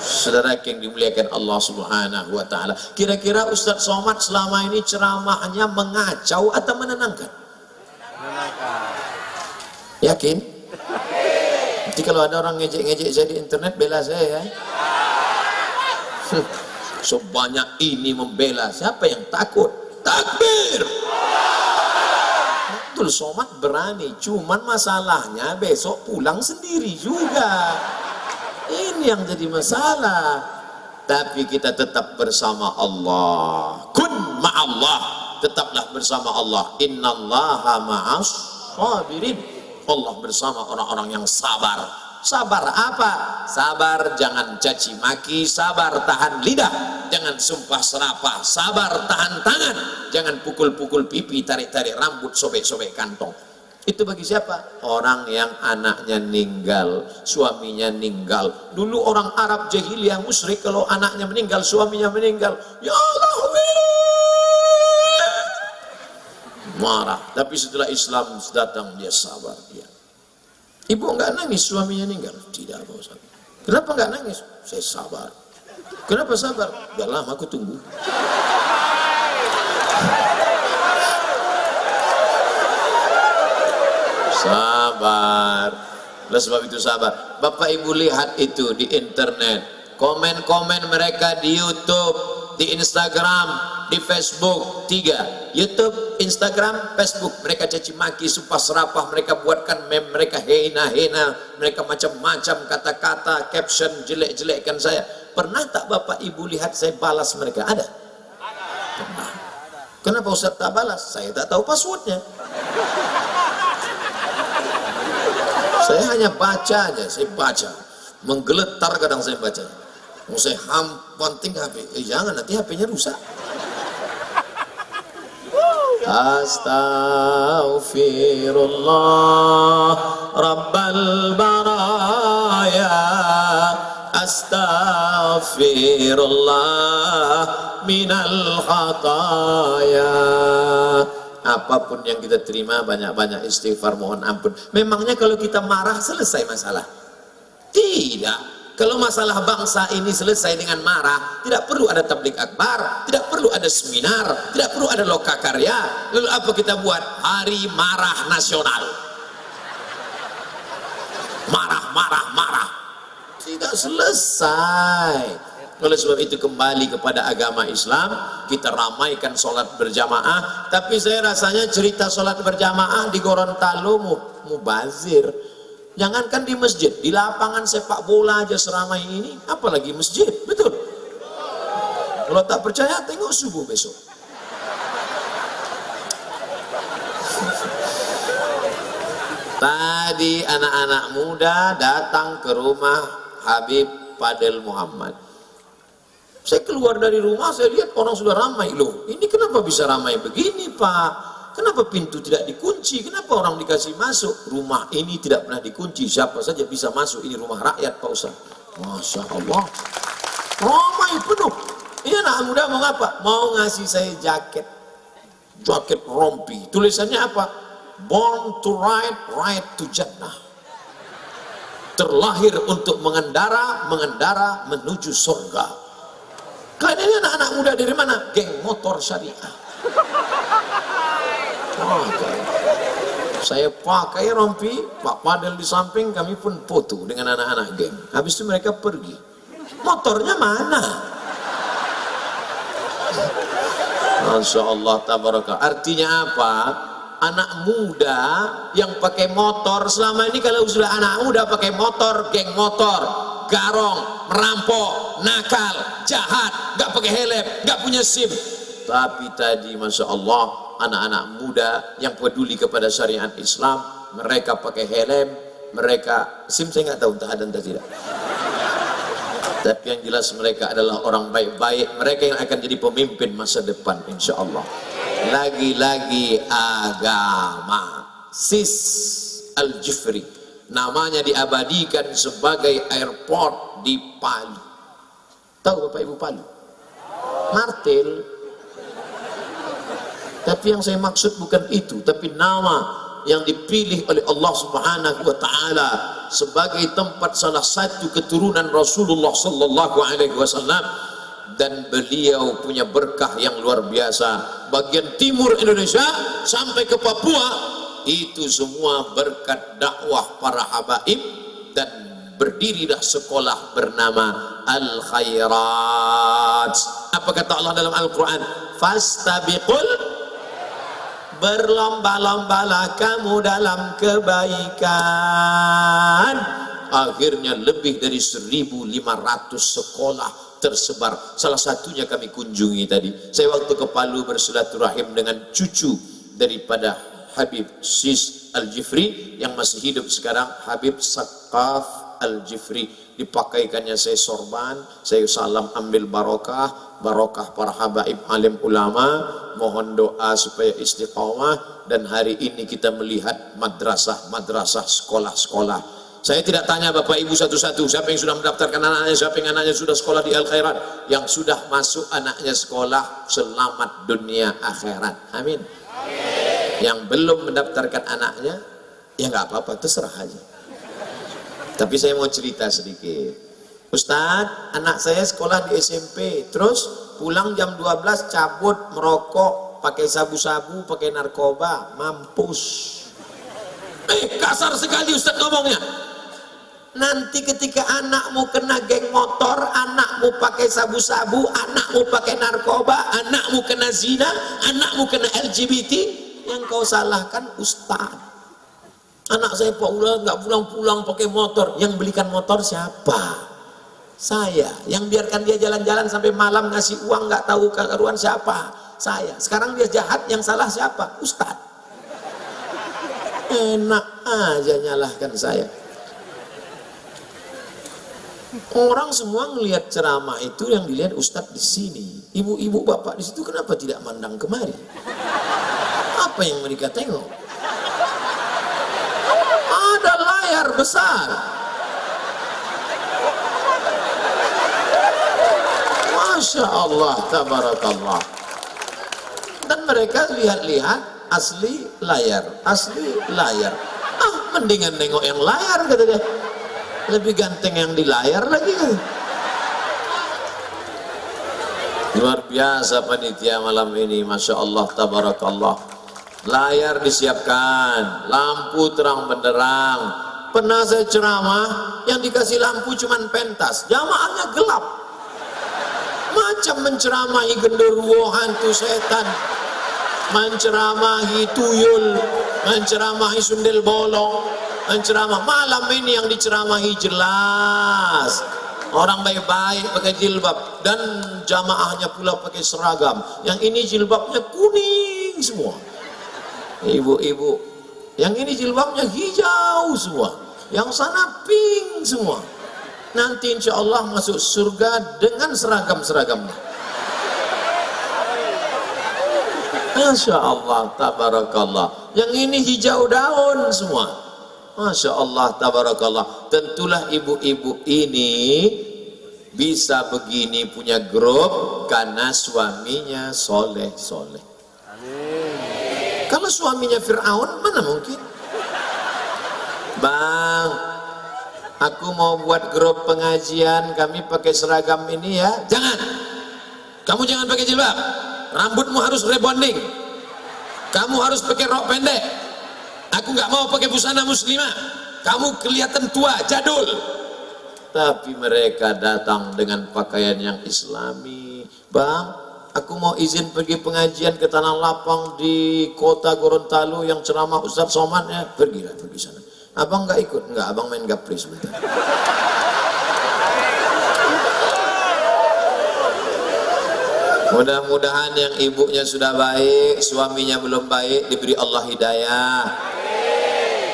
Saudara yang dimuliakan Allah Subhanahu wa taala. Kira-kira Ustadz Somad selama ini ceramahnya mengacau atau menenangkan? Yakin? Jadi kalau ada orang ngejek-ngejek saya di internet, bela saya ya. Sebanyak ini membela, siapa yang takut? Takbir. Betul, Somad berani, cuman masalahnya besok pulang sendiri juga. Ini yang jadi masalah. Tapi kita tetap bersama Allah. Kun ma'allah, tetaplah bersama Allah. Innallaha ma'as sabirin. Allah bersama orang-orang yang sabar. Sabar apa? Sabar jangan caci maki, sabar tahan lidah, jangan sumpah serapah, sabar tahan tangan, jangan pukul-pukul pipi, tarik-tarik rambut, sobek-sobek kantong. Itu bagi siapa? Orang yang anaknya meninggal, suaminya meninggal. Dulu orang Arab jahiliyah musyrik, kalau anaknya meninggal, suaminya meninggal, ya Allah, marah. Tapi setelah Islam datang, dia sabar. Dia. Ibu enggak nangis suaminya meninggal? Tidak, Pak Ustaz. Kenapa enggak nangis? Saya sabar. Kenapa sabar? Udah lama aku tunggu. Sabar. Oleh sebab itu sabar. Bapak Ibu lihat itu di internet, komen-komen mereka di YouTube, di Instagram, di Facebook. 3, YouTube, Instagram, Facebook. Mereka caci maki, sumpah serapah, mereka buatkan meme, mereka hina-hina, mereka macam-macam kata-kata, caption jelek-jelekkan saya. Pernah tak Bapak Ibu lihat saya balas mereka? Ada? Pernah. Kenapa Ustaz tak balas? Saya tak tahu passwordnya. Saya hanya baca aja, saya baca. Menggeletar kadang saya baca. Mau saya hampanting HP. Jangan, nanti HP-nya rusak. Astaghfirullah Rabbal baraya. Astaghfirullah minal khataya. Apapun yang kita terima, banyak-banyak istighfar, mohon ampun. Memangnya kalau kita marah selesai masalah? Tidak. Kalau masalah bangsa ini selesai dengan marah, tidak perlu ada tabligh akbar, tidak perlu ada seminar, tidak perlu ada lokakarya. Lalu apa kita buat? Hari marah nasional. Marah, marah, marah. Tidak selesai. Oleh sebab itu kembali kepada agama Islam, kita ramaikan sholat berjamaah. Tapi saya rasanya cerita sholat berjamaah di Gorontalo mubazir. Jangankan di masjid, di lapangan sepak bola aja seramai ini, apalagi masjid, betul? Kalau tak percaya tengok subuh besok. Tadi anak-anak muda datang ke rumah Habib Fadel Muhammad. Saya keluar dari rumah, saya lihat orang sudah ramai. Loh, ini kenapa bisa ramai begini, Pak? Kenapa pintu tidak dikunci? Kenapa orang dikasih masuk? Rumah ini tidak pernah dikunci, siapa saja bisa masuk. Ini rumah rakyat, Pak Ustaz. Masya Allah, ramai penuh. Ini anak muda mau ngapa? Mau ngasih saya jaket rompi. Tulisannya apa? Born to ride, ride to Jannah. Terlahir untuk mengendara menuju surga. Kalian ini anak-anak muda dari mana? Geng motor syariah. Saya pakai rompi, Pak Fadel di samping, kami pun foto dengan anak-anak geng. Habis itu mereka pergi. Motornya mana? Masya Allah tabaraka. Artinya apa? Anak muda yang pakai motor selama ini, kalau sudah anak muda pakai motor, geng motor, garong, merampok, nakal, jahat, gak pakai helm, gak punya SIM. Tapi tadi Masya Allah, anak-anak muda yang peduli kepada syariat Islam, mereka pakai helm, mereka SIM saya nggak tahu entah ada entah tidak. Tapi yang jelas mereka adalah orang baik-baik, mereka yang akan jadi pemimpin masa depan insya Allah. Lagi-lagi agama. Sis Al-Jifri, namanya diabadikan sebagai airport di Palu. Tahu Bapak Ibu Palu? Martil. Tapi yang saya maksud bukan itu, tapi nama yang dipilih oleh Allah Subhanahu wa taala sebagai tempat salah satu keturunan Rasulullah sallallahu alaihi wasallam, dan beliau punya berkah yang luar biasa. Bagian timur Indonesia sampai ke Papua itu semua berkat dakwah para habaib, dan berdirilah sekolah bernama Al-Khairat. Apa kata Allah dalam Al-Quran? Fastabiqul, berlomba-lombalah kamu dalam kebaikan. Akhirnya lebih dari 1.500 sekolah tersebar. Salah satunya kami kunjungi tadi. Saya waktu ke Palu bersilaturahim dengan cucu daripada Habib Sis Al-Jifri yang masih hidup sekarang, Habib Sakaf Al-Jifri. Dipakaikannya saya sorban, saya salam ambil barokah, barokah para habaib alim ulama, mohon doa supaya istiqamah. Dan hari ini kita melihat madrasah-madrasah, sekolah-sekolah. Saya tidak tanya Bapak Ibu satu-satu, siapa yang sudah mendaftarkan anaknya, siapa yang anaknya sudah sekolah di Al-Khairat. Yang sudah masuk anaknya sekolah, selamat dunia akhirat. Amin. Yang belum mendaftarkan anaknya, ya nggak apa-apa, terserah aja. Tapi saya mau cerita sedikit. Ustadz, anak saya sekolah di SMP, terus pulang jam 12 cabut, merokok, pakai sabu-sabu, pakai narkoba, mampus. Kasar sekali Ustadz ngomongnya. Nanti ketika anakmu kena geng motor, anakmu pakai sabu-sabu, anakmu pakai narkoba, anakmu kena zina, anakmu kena LGBT, yang kau salahkan ustaz. Anak saya Pak Ula nggak pulang-pulang pakai motor, yang belikan motor siapa? Saya. Yang biarkan dia jalan-jalan sampai malam ngasih uang nggak tahu karuan siapa? Saya. Sekarang dia jahat, yang salah siapa? Ustaz. Enak aja nyalahkan saya. Orang semua ngelihat ceramah itu, yang dilihat ustadz di sini, ibu-ibu bapak di situ, kenapa tidak mandang kemari? Apa yang mereka tengok? Ada layar besar. Masya Allah, tabarakallah. Dan mereka lihat-lihat asli layar, asli layar. Ah, mendingan nengok yang layar, kata dia. Lebih ganteng yang di layar lagi. Luar biasa panitia malam ini, Masya Allah, tabarakallah. Layar disiapkan, lampu terang benderang. Pernah saya ceramah, yang dikasih lampu cuman pentas, jamaahnya gelap. Macam menceramahi genderuwo, hantu setan, menceramahi tuyul, menceramahi sundel bolong, menceramah. Malam ini yang diceramahi jelas, orang baik-baik pakai jilbab, dan jamaahnya pula pakai seragam. Yang ini jilbabnya kuning semua, ibu-ibu. Yang ini jilbabnya hijau semua, yang sana pink semua. Nanti insya Allah masuk surga dengan seragam-seragamnya. Masya Allah, tabarakallah. Yang ini hijau daun semua. Masya Allah, tabarakallah. Tentulah ibu-ibu ini bisa begini, punya grup, karena suaminya soleh-soleh. Kalau suaminya Fir'aun, mana mungkin? Bang, aku mau buat grup pengajian, kami pakai seragam ini ya. Jangan, kamu jangan pakai jilbab, rambutmu harus rebonding, kamu harus pakai rok pendek, aku nggak mau pakai busana muslimah, kamu kelihatan tua, jadul. Tapi mereka datang dengan pakaian yang islami. Bang, aku mau izin pergi pengajian ke Tanah Lapang di kota Gorontalo yang ceramah Ustaz Somad ya. Pergilah, pergi sana. Abang nggak ikut? Nggak, abang main gapri sebentar. Mudah-mudahan yang ibunya sudah baik, suaminya belum baik, diberi Allah hidayah.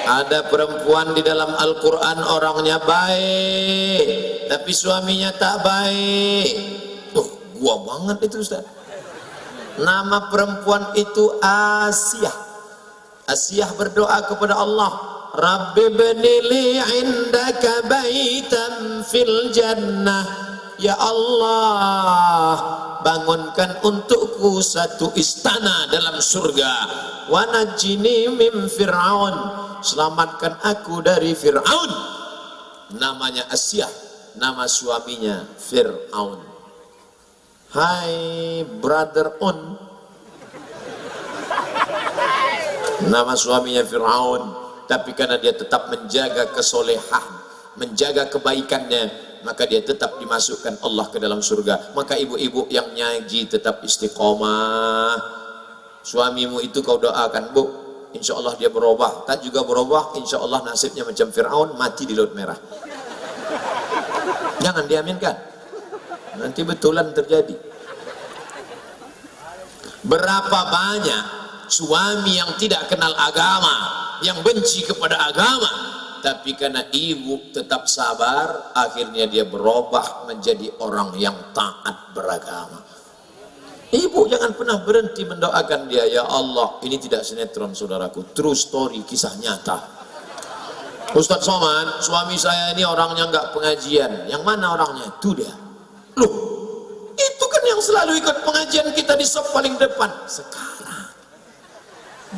Ada perempuan di dalam Al-Quran orangnya baik, tapi suaminya tak baik. Tuh, gua banget itu Ustaz. Nama perempuan itu Asiyah. Asiyah berdoa kepada Allah, Rabbi benili indaka baitan fil jannah. Ya Allah, bangunkan untukku satu istana dalam surga. Wa najini min Fir'aun, selamatkan aku dari Fir'aun. Namanya Asiyah, nama suaminya Fir'aun. Hai brother on, nama suaminya Fir'aun, tapi karena dia tetap menjaga kesolehan, menjaga kebaikannya, maka dia tetap dimasukkan Allah ke dalam surga. Maka ibu-ibu yang nyaji tetap istiqomah. Suamimu itu kau doakan, Bu, insya Allah dia berubah. Tak juga berubah, insya Allah nasibnya macam Fir'aun, mati di Laut Merah. Jangan diaminkan, nanti betulan terjadi. Berapa banyak suami yang tidak kenal agama, yang benci kepada agama, tapi karena ibu tetap sabar, akhirnya dia berubah menjadi orang yang taat beragama. Ibu jangan pernah berhenti mendoakan dia. Ya Allah, ini tidak sinetron saudaraku, true story, kisah nyata. Ustaz Somad, suami saya ini orangnya nggak pengajian. Yang mana orangnya? Itu dia. Loh, itu kan yang selalu ikut pengajian kita di sop paling depan. Sekarang,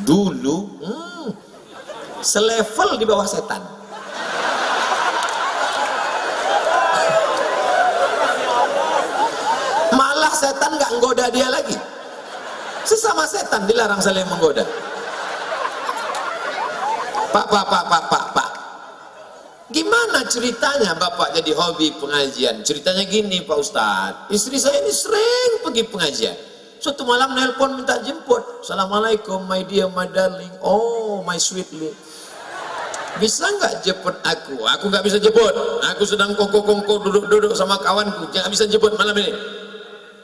dulu selevel di bawah setan. Malah setan nggak nggoda dia lagi. Sesama setan dilarang saling menggoda. Pak. Gimana ceritanya Bapak jadi hobi pengajian? Ceritanya gini Pak Ustadz, istri saya ini sering pergi pengajian. Suatu malam nelpon minta jemput. Assalamualaikum my dear, my darling, oh my sweetly, bisa nggak jemput aku? Aku nggak bisa jemput, aku sedang kongko-kongko duduk-duduk sama kawanku, jangan bisa jemput malam ini.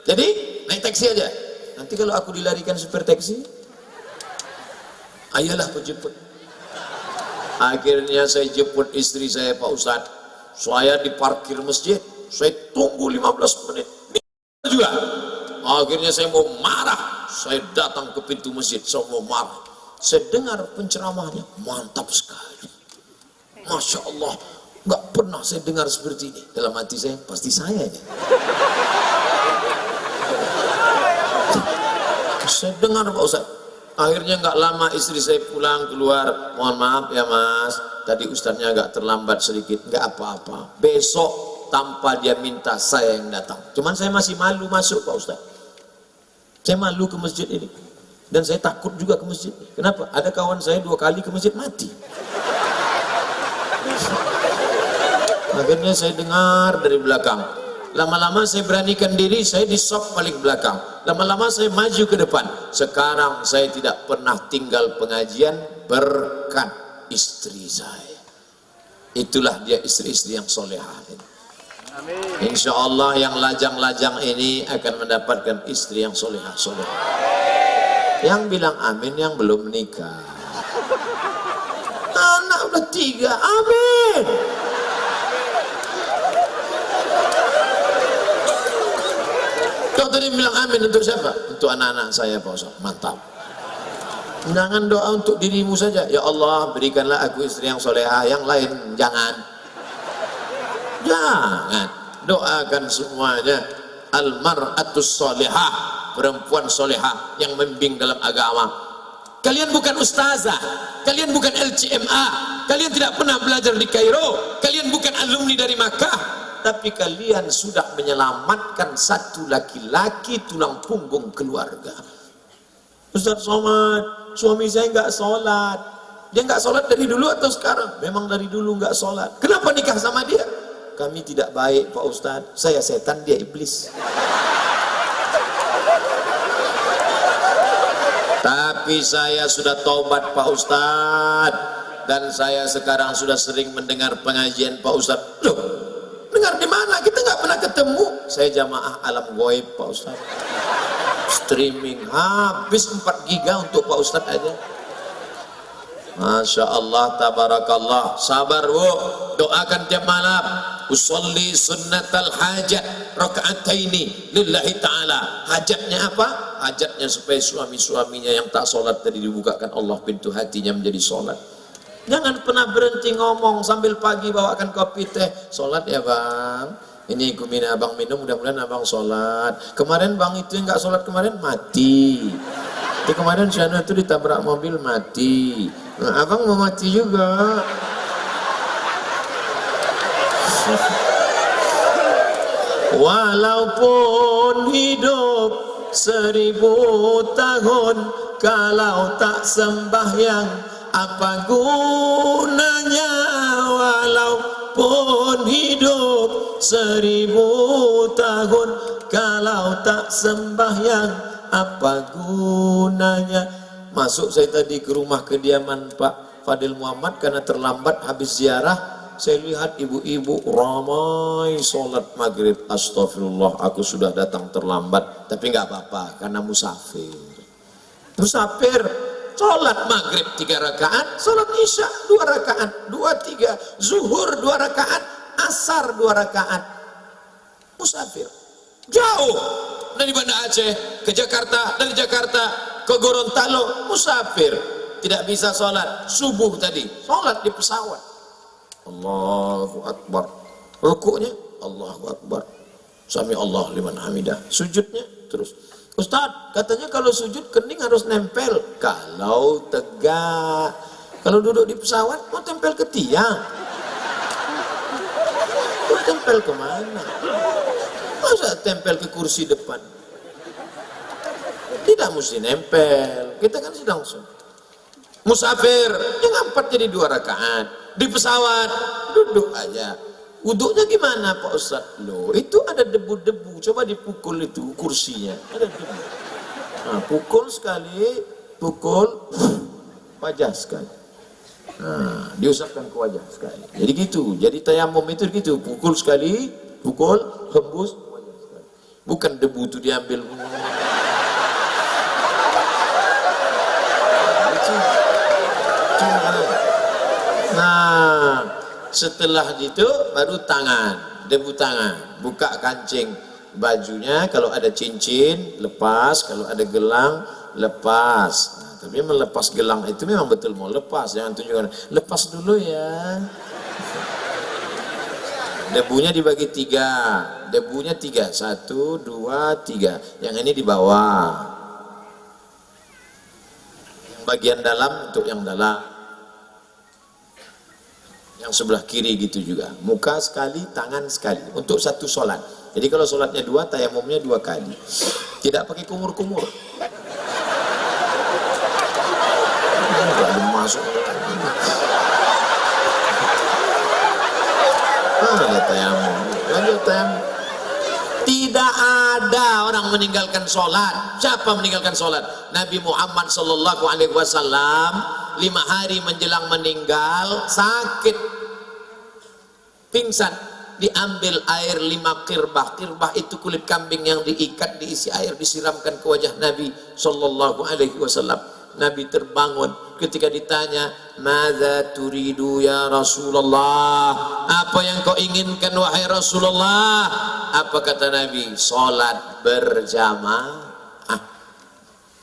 Jadi naik taksi aja. Nanti kalau aku dilarikan supir taksi, ayolah aku jemput. Akhirnya saya jemput istri saya Pak Ustadz. Saya di parkir masjid, saya tunggu 15 menit juga. Akhirnya saya mau marah, saya datang ke pintu masjid, saya mau marah. Saya dengar penceramahnya, mantap sekali, Masya Allah, nggak pernah saya dengar seperti ini. Dalam hati saya, pasti saya ya. Saya dengar Pak Ustadz. Akhirnya nggak lama istri saya pulang keluar, mohon maaf ya Mas, tadi Ustadznya agak terlambat sedikit. Nggak apa-apa, besok tanpa dia minta saya yang datang. Cuman saya masih malu masuk Pak Ustadz. Saya malu ke masjid ini, dan saya takut juga ke masjid. Kenapa? Ada kawan saya 2 kali ke masjid mati. Akhirnya saya dengar dari belakang. Lama-lama saya beranikan diri, saya di sop paling belakang. Lama-lama saya maju ke depan. Sekarang saya tidak pernah tinggal pengajian berkat istri saya. Itulah dia istri-istri yang solehah. Insya Allah yang lajang-lajang ini akan mendapatkan istri yang solehah. Yang bilang amin yang belum menikah. Anak udah 3, amin. Kau tadi bilang amin untuk siapa? Untuk anak-anak saya Pak Ustaz. Mantap. Jangan doa untuk dirimu saja. Ya Allah berikanlah aku istri yang solehah, yang lain jangan. Jangan. Doakan semuanya. Al-mar'atus solehah, perempuan solehah yang membimbing dalam agama. Kalian bukan ustazah, kalian bukan LCMA, kalian tidak pernah belajar di Kairo, kalian bukan alumni dari Makkah, tapi kalian sudah menyelamatkan satu laki-laki tulang punggung keluarga. Ustaz Somad, suami saya nggak sholat. Dia nggak sholat dari dulu atau sekarang? Memang dari dulu nggak sholat. Kenapa nikah sama dia? Kami tidak baik Pak Ustaz. Saya setan, dia iblis. Tapi saya sudah taubat Pak Ustaz, dan saya sekarang sudah sering mendengar pengajian Pak Ustaz. Loh, dengar di mana? Kita nggak pernah ketemu. Saya jamaah alam goib Pak Ustaz. Streaming habis 4 giga untuk Pak Ustaz aja. Masya Allah, tabarakallah. Sabar Bu, doakan tiap malam. Usolli sunnatal hajat rakaataini lillahi ta'ala. Hajatnya apa? Hajatnya supaya suami-suaminya yang tak sholat tadi dibukakan Allah pintu hatinya menjadi sholat. Jangan pernah berhenti ngomong sambil pagi bawakan kopi teh. Sholat ya bang, ini kumina abang minum, mudah-mudahan abang sholat. Kemarin bang itu yang nggak sholat kemarin mati. Itu kemarin sana itu ditabrak mobil mati. Nah, abang mau mati juga. Walaupun hidup 1000 tahun, kalau tak sembahyang apa gunanya? Walaupun hidup 1000 tahun, kalau tak sembahyang apa gunanya? Masuk saya tadi ke rumah kediaman Pak Fadil Muhammad karena terlambat habis ziarah. Saya lihat ibu-ibu ramai sholat maghrib. Astagfirullah, aku sudah datang terlambat. Tapi nggak apa-apa, karena musafir. Musafir, sholat maghrib 3 rakaat, sholat isya 2 rakaat, 2-3, zuhur 2 rakaat, asar 2 rakaat. Musafir, jauh dari Banda Aceh ke Jakarta, dari Jakarta ke Gorontalo, musafir. Tidak bisa sholat subuh tadi, sholat di pesawat. Allahu Akbar. Rukuknya Allahu Akbar. Sami Allah liman hamidah. Sujudnya terus. Ustaz, katanya kalau sujud kening harus nempel. Kalau tegak. Kalau duduk di pesawat mau tempel ke tiang. Mau tempel kemana? Masa tempel ke kursi depan? Tidak mesti nempel. Kita kan sedang sholat. Musafir, yang 4 jadi 2 rakaat. Di pesawat, duduk aja. Wuduknya gimana Pak Ustaz? Loh, itu ada debu-debu. Coba dipukul itu kursinya. Ada debu. Nah, pukul sekali, pukul wajah sekali. Nah, diusapkan ke wajah sekali. Jadi gitu. Jadi tayamum itu gitu. Pukul sekali, pukul, hembus, wajah sekali. Bukan debu itu diambil. Nah, setelah itu baru tangan, debu tangan, buka kancing bajunya, kalau ada cincin lepas, kalau ada gelang lepas. Nah, tapi melepas gelang itu memang betul mau lepas, jangan tunjukkan lepas dulu ya. Debunya dibagi 3, debunya 3, 1, 2, 3, yang ini di bawah, yang bagian dalam untuk yang dalam, yang sebelah kiri gitu juga, muka sekali, tangan sekali, untuk satu sholat. Jadi kalau sholatnya 2, tayamumnya 2 kali, tidak pakai kumur-kumur. Masuk tayamum, lanjut tayamum. Tidak ada orang meninggalkan sholat. Siapa meninggalkan sholat? Nabi Muhammad sallallahu alaihi wasallam 5 hari menjelang meninggal sakit, pingsan, diambil air 5 kirbah. Kirbah itu kulit kambing yang diikat, diisi air, disiramkan ke wajah Nabi sallallahu alaihi wasallam. Nabi terbangun ketika ditanya, "Madza turidu ya Rasulullah?" Apa yang kau inginkan wahai Rasulullah? Apa kata Nabi? Salat berjamaah.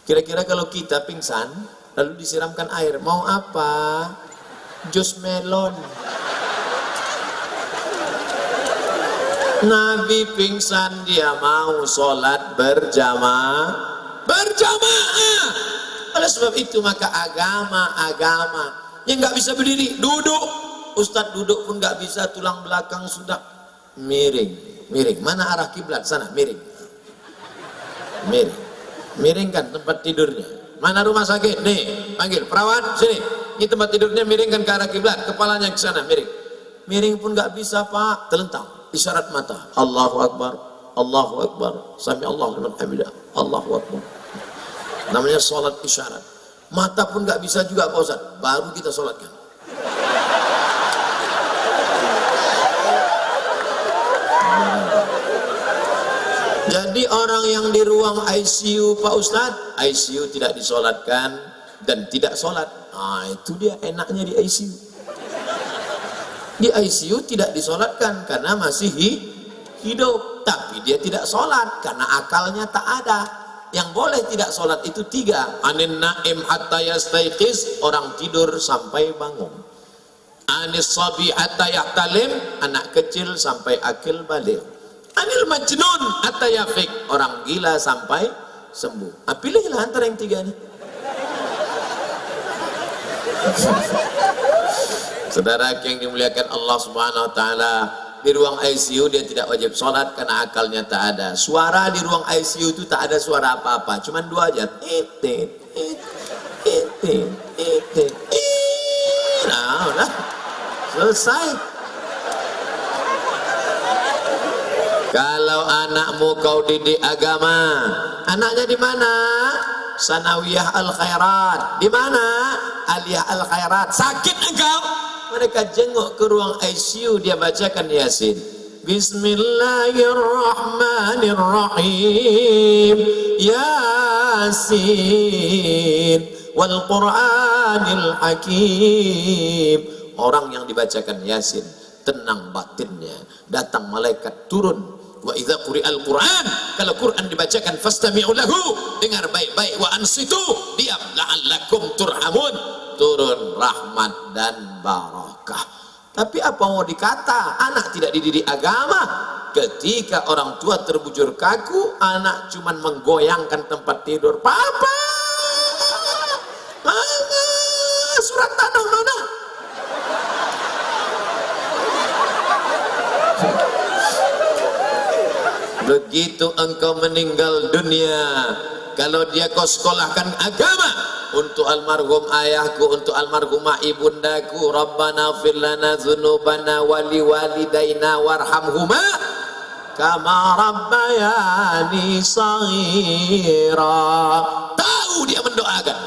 Kira-kira kalau kita pingsan lalu disiramkan air, mau apa? Jus melon. Nabi pingsan, dia mau salat berjamaah. Oleh sebab itu maka agama yang nggak bisa berdiri, duduk. Ustadz duduk pun nggak bisa, tulang belakang sudah miring. Mana arah kiblat? Sana, miring. Miringkan tempat tidurnya. Mana rumah sakit? Nih, panggil perawat sini. Ini tempat tidurnya, miringkan ke arah kiblat, kepalanya ke sana, miring. Miring pun nggak bisa Pak, telentang. Isyarat mata. Allahu Akbar, Allahu Akbar. Sami Allahu liman hamidah. Allahu Akbar. Namanya sholat isyarat. Mata pun nggak bisa juga Pak Ustaz, baru kita sholatkan. Jadi orang yang di ruang ICU Pak Ustaz, ICU tidak disolatkan dan tidak sholat. Nah itu dia enaknya di ICU. Di ICU tidak disolatkan karena masih hidup, tapi dia tidak sholat karena akalnya tak ada. Yang boleh tidak sholat itu 3. Anin naim hatta yastaiqiz, orang tidur sampai bangun. Anis sabi hatta yahtalim, anak kecil sampai akil balik. Anil majnun hatta yafiq, orang gila sampai sembuh. Pilihlah antara yang 3 ini. Saudara yang dimuliakan Allah Subhanahu wa taala, di ruang ICU dia tidak wajib sholat karena akalnya tak ada. Suara di ruang ICU itu tak ada suara apa-apa, cuman 2 aja. Nah, udah selesai. Kalau anakmu kau didik agama, anaknya di mana? Sanawiyah Al Khairat. Di mana? Aliyah Al Khairat. Sakit engkau? Mereka jenguk ke ruang ICU, dia bacakan Yasin. Bismillahirrahmanirrahim. Yasin wal Qur'anil Hakim. Orang yang dibacakan Yasin tenang batinnya, datang malaikat turun. Wa idza quri'al Qur'an, kalau Quran dibacakan fastami'u lahu, dengar baik-baik, wa ansitu, diam, la'allakum turhamun, turun rahmat dan barakah. Tapi apa mau dikata, anak tidak dididik agama. Ketika orang tua terbujur kaku, anak cuman menggoyangkan tempat tidur. Papa, mama, surat tanah mana? Begitu engkau meninggal dunia, kalau dia kau sekolahkan agama, untuk almarhum ayahku, untuk almarhumah ibundaku. Rabbana fir lana dzunubana wali walidaina warhamhuma kama rabbayani shaghira. Tahu dia mendoakan.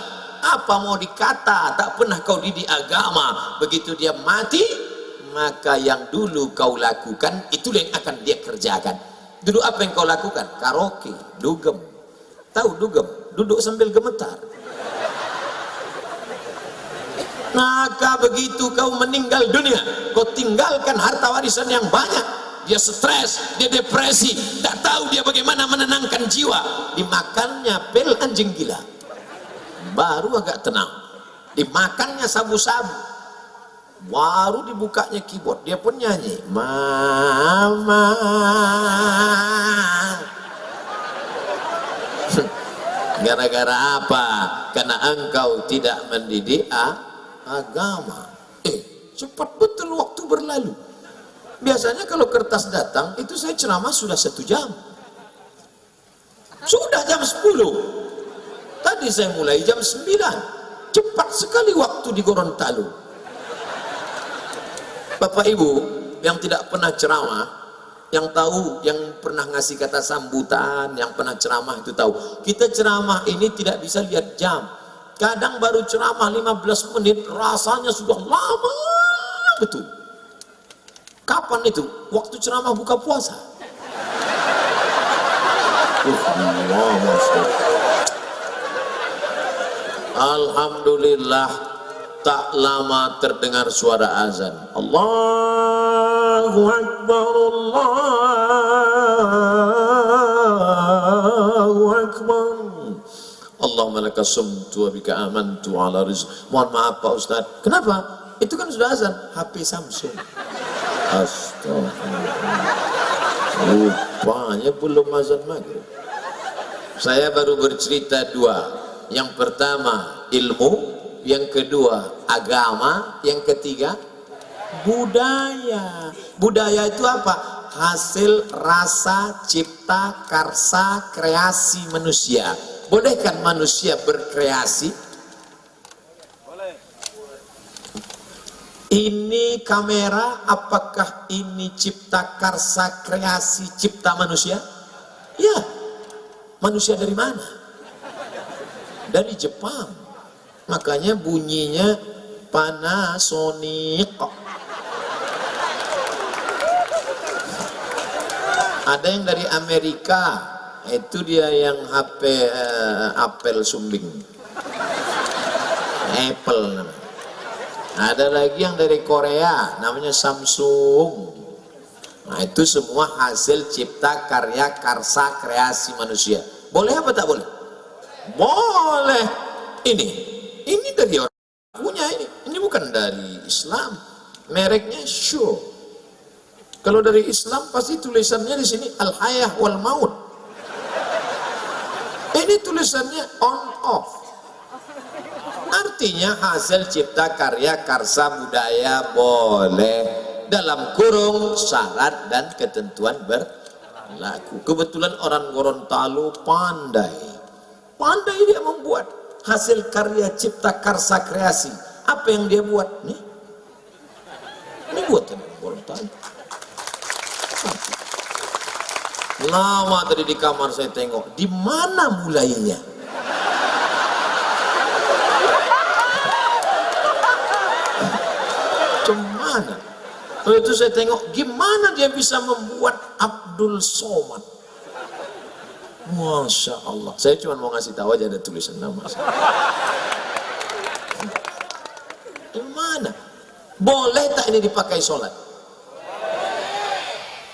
Apa mau dikata, tak pernah kau didik agama. Begitu dia mati, maka yang dulu kau lakukan itulah yang akan dia kerjakan. Dulu apa yang kau lakukan? Karaoke, dugem. Tahu dugem? Duduk sambil gemetar. Maka begitu kau meninggal dunia, kau tinggalkan harta warisan yang banyak. Dia stres, dia depresi, tak tahu dia bagaimana menenangkan jiwa. Dimakannya pil anjing gila, baru agak tenang. Dimakannya sabu-sabu, baru dibukanya keyboard, dia pun nyanyi mama. Gara-gara apa? Karena engkau tidak mendidik agama. Cepat betul waktu berlalu. Biasanya kalau kertas datang itu saya ceramah sudah 1 jam, sudah jam 10. Tadi saya mulai jam 9. Cepat sekali waktu di Gorontalo. Bapak Ibu yang tidak pernah ceramah, yang tahu, yang pernah ngasih kata sambutan, yang pernah ceramah itu tahu. Kita ceramah ini tidak bisa lihat jam. Kadang baru ceramah 15 menit, rasanya sudah lama betul. Kapan itu? Waktu ceramah buka puasa. Alhamdulillah, tak lama terdengar suara azan. Allahu Akbar, Allahu Akbar. Allahumma laka sumtu wa bika amantu ala rizq. Mohon maaf Pak Ustaz. Kenapa? Itu kan sudah azan. HP Samsung. Astagfirullah. Rupanya belum azan maghrib. Saya baru bercerita 2. Yang pertama ilmu, yang kedua agama, yang ketiga budaya. Budaya itu apa? Hasil rasa cipta karsa kreasi manusia. Bolehkan manusia berkreasi? Boleh. Ini kamera, apakah ini cipta karsa kreasi cipta manusia? Ya. Manusia dari mana? Dari Jepang. Makanya bunyinya Panasonic. Ada yang dari Amerika, itu dia yang HP Apple sumbing, Apple namanya. Ada lagi yang dari Korea, namanya Samsung. Nah itu semua hasil cipta karya karsa kreasi manusia. Boleh apa tak boleh? Boleh. Ini dari orang punya ini bukan dari Islam. Mereknya Show. Kalau dari Islam pasti tulisannya di sini Al-Hayah wal Maut. Ini tulisannya on off. Artinya hasil cipta karya karsa budaya boleh, dalam kurung syarat dan ketentuan berlaku. Kebetulan orang Gorontalo pandai dia membuat hasil karya cipta karsa kreasi. Apa yang dia buat nih? Ini buatan Gorontalo. Lama tadi di kamar saya tengok, di mana mulainya? Cemana? Lalu itu saya tengok, gimana dia bisa membuat Abdul Somad? Masya Allah. Saya cuma mau ngasih tahu aja ada tulisan nama saya. Gimana? Boleh tak ini dipakai sholat?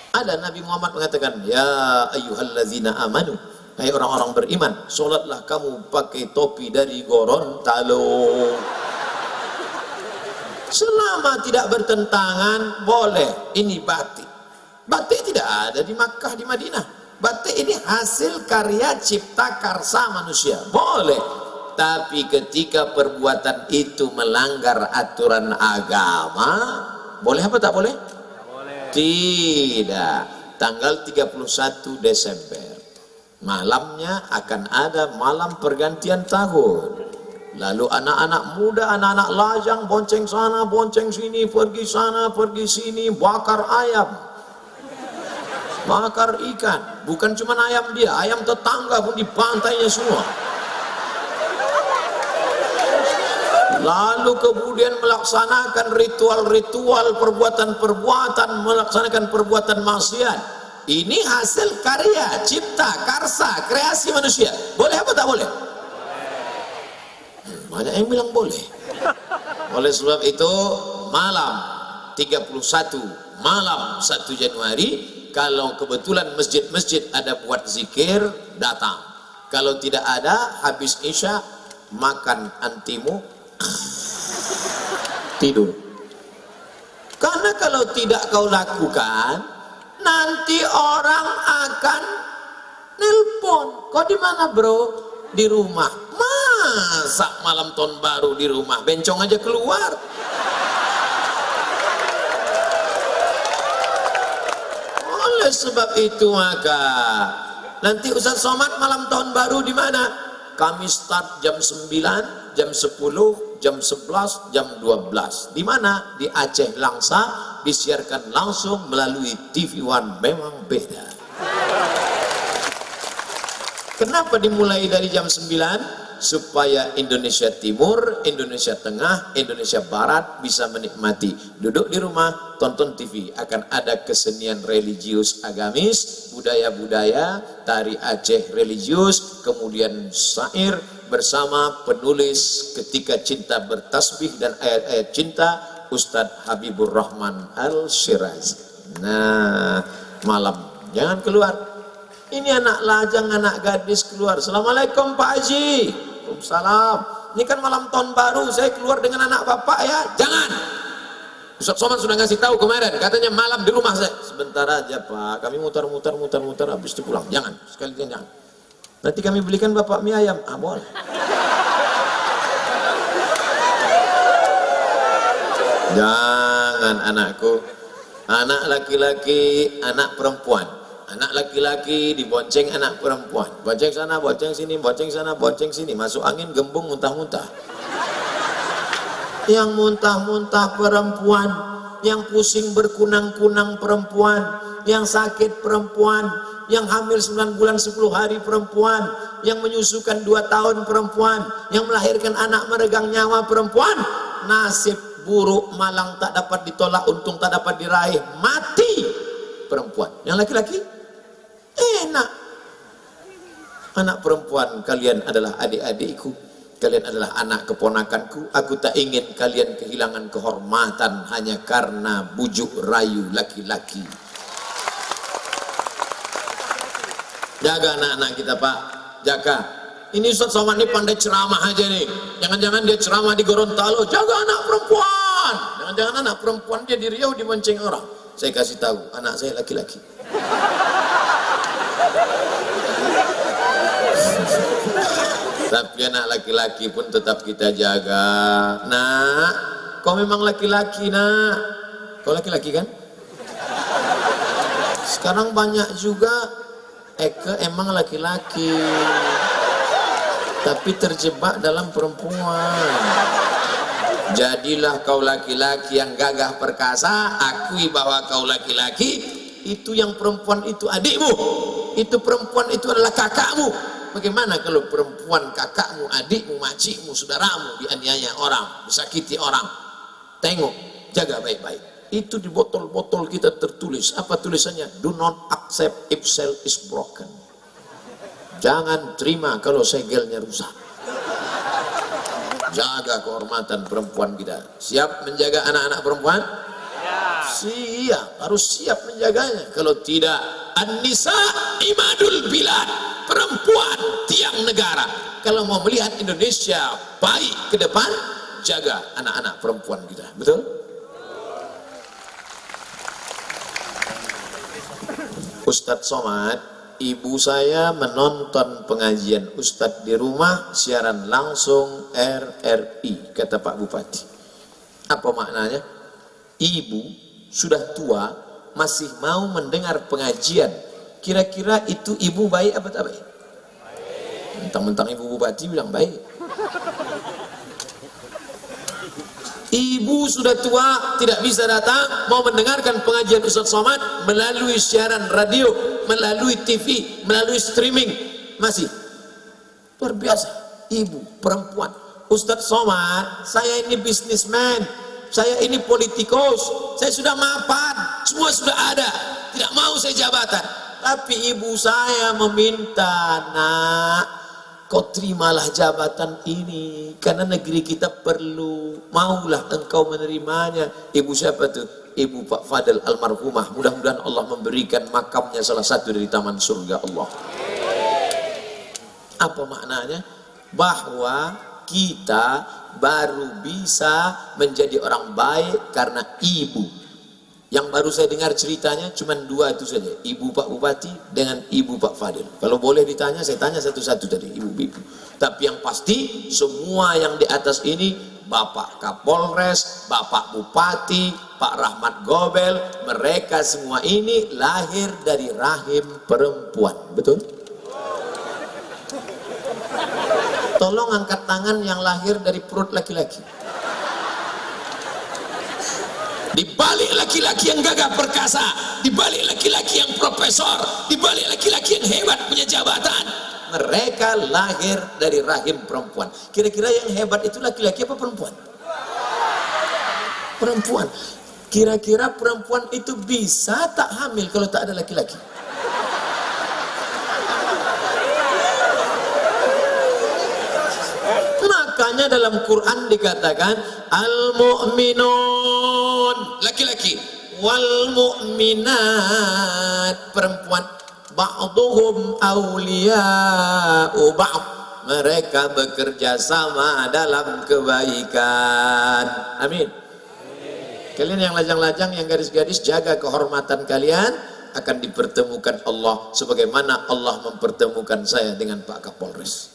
Ada Nabi Muhammad mengatakan, ya ayyuhallazina amanu, hai orang-orang beriman, sholatlah kamu pakai topi dari Gorontalo. Selama tidak bertentangan, boleh. Ini batik. Batik tidak ada di Makkah, di Madinah. Batik ini hasil karya cipta karsa manusia. Boleh. Tapi ketika perbuatan itu melanggar aturan agama, boleh apa tak boleh? Tidak. Tanggal 31 Desember malamnya akan ada malam pergantian tahun. Lalu anak-anak muda, anak-anak lajang, bonceng sana, bonceng sini, pergi sana, pergi sini, bakar ayam, bakar ikan. Bukan cuma ayam dia, ayam tetangga pun dibantainya semua. Lalu kemudian melaksanakan ritual-ritual, perbuatan-perbuatan, melaksanakan perbuatan maksiat. Ini hasil karya, cipta, karsa, kreasi manusia. Boleh apa tak boleh? Banyak yang bilang boleh. Oleh sebab itu, malam 31 malam 1 Januari, kalau kebetulan masjid-masjid ada buat zikir, datang. Kalau tidak ada, habis isya makan antimu, tidur. Karena kalau tidak kau lakukan, nanti orang akan nelpon. Kau di mana bro? Di rumah. Masa malam tahun baru di rumah? Bencong aja keluar. Oleh sebab itu maka nanti Ustaz Somad malam tahun baru di mana? Kami start jam 9, jam 10, jam 11, jam 12. Di mana? Di Aceh Langsa, disiarkan langsung melalui TV One. Memang beda. Kenapa dimulai dari jam 9? Supaya Indonesia Timur, Indonesia Tengah, Indonesia Barat bisa menikmati. Duduk di rumah, tonton TV. Akan ada kesenian religius agamis, budaya-budaya, tari Aceh religius, kemudian syair bersama penulis Ketika Cinta Bertasbih dan ayat-ayat cinta, Ustadz Habibur Rahman Al-Shirazi. Nah, malam jangan keluar. Ini anak lajang, anak gadis keluar. Assalamualaikum Pak Haji. Waalaikumsalam. Ini kan malam tahun baru, saya keluar dengan anak bapak ya. Jangan. Ustaz Somad sudah ngasih tahu kemarin, katanya malam di rumah saya. Sebentar aja Pak, kami mutar-mutar, habis itu pulang. Jangan, sekalian jangan. Nanti kami belikan bapak mie ayam. Ah boleh. Jangan anakku. Anak laki-laki, anak perempuan. Anak laki-laki dibonceng anak perempuan. Bonceng sana, bonceng sini, bonceng sana, bonceng sini. Masuk angin, gembung, muntah-muntah. Yang muntah-muntah perempuan, yang pusing berkunang-kunang perempuan, yang sakit perempuan, yang hamil 9 bulan 10 hari perempuan, yang menyusukan 2 tahun perempuan, yang melahirkan anak meregang nyawa perempuan. Nasib buruk malang tak dapat ditolak, untung tak dapat diraih, mati perempuan. Yang laki-laki enak. Anak perempuan, kalian adalah adik-adikku, kalian adalah anak keponakanku. Aku tak ingin kalian kehilangan kehormatan hanya karena bujuk rayu laki-laki. Jaga anak-anak kita Pak, jaga. Ini Ustaz Somad ini pandai ceramah aja nih. Jangan-jangan dia ceramah di Gorontalo, jaga anak perempuan. Jangan-jangan anak perempuan dia di Riau dibonceng orang. Saya kasih tahu, anak saya laki-laki. Tapi anak laki-laki pun tetap kita jaga. Nak, kau memang laki-laki nak. Kau laki-laki kan? Sekarang banyak juga Eke emang laki-laki, tapi terjebak dalam perempuan. Jadilah kau laki-laki yang gagah perkasa, akui bahwa kau laki-laki. Itu yang perempuan itu adikmu, itu perempuan itu adalah kakakmu. Bagaimana kalau perempuan kakakmu, adikmu, makcikmu, saudaramu dianiaya orang, disakiti orang? Tengok, jaga baik-baik. Itu di botol-botol kita tertulis. Apa tulisannya? Do not accept if cell is broken. Jangan terima kalau segelnya rusak. Jaga kehormatan perempuan kita. Siap menjaga anak-anak perempuan? Siap, harus siap menjaganya. Kalau tidak, An-Nisa imadul bilad, perempuan tiang negara. Kalau mau melihat Indonesia baik ke depan, jaga anak-anak perempuan kita. Betul? Ustadz Somad, ibu saya menonton pengajian Ustadz di rumah, siaran langsung RRI, kata Pak Bupati. Apa maknanya? Ibu sudah tua masih mau mendengar pengajian. Kira-kira itu ibu baik apa tak baik? Mentang-mentang ibu bupati bilang baik. Ibu sudah tua, tidak bisa datang, mau mendengarkan pengajian Ustaz Somad melalui siaran radio, melalui TV, melalui streaming. Masih luar biasa. Ibu, perempuan, Ustaz Somad, saya ini bisnismen, saya ini politikus, saya sudah mapan, semua sudah ada, tidak mau saya jabatan. Tapi ibu saya meminta, nak, kau terimalah jabatan ini karena negeri kita perlu, maulah engkau menerimanya. Ibu siapa tuh? Ibu Pak Fadel almarhumah, mudah-mudahan Allah memberikan makamnya salah satu dari taman surga Allah. Apa maknanya? Bahwa kita baru bisa menjadi orang baik karena ibu. Yang baru saya dengar ceritanya cuma dua itu saja, ibu Pak Bupati dengan ibu Pak Fadil. Kalau boleh ditanya, saya tanya satu-satu tadi, ibu-ibu. Tapi yang pasti semua yang di atas ini, Bapak Kapolres, Bapak Bupati, Pak Rahmat Gobel, mereka semua ini lahir dari rahim perempuan, betul? Tolong angkat tangan yang lahir dari perut laki-laki. Di balik laki-laki yang gagah perkasa, di balik laki-laki yang profesor, di balik laki-laki yang hebat punya jabatan, mereka lahir dari rahim perempuan. Kira-kira yang hebat itu laki-laki apa perempuan? Perempuan. Kira-kira perempuan itu bisa tak hamil kalau tak ada laki-laki? Makanya dalam Quran dikatakan al-mu'minun laki-laki, wal mu'minat perempuan, ba'duhum awliya'u ba'd, mereka bekerja sama dalam kebaikan. Amin. Kalian yang lajang-lajang, yang gadis-gadis, jaga kehormatan kalian, akan dipertemukan Allah sebagaimana Allah mempertemukan saya dengan Pak Kapolres.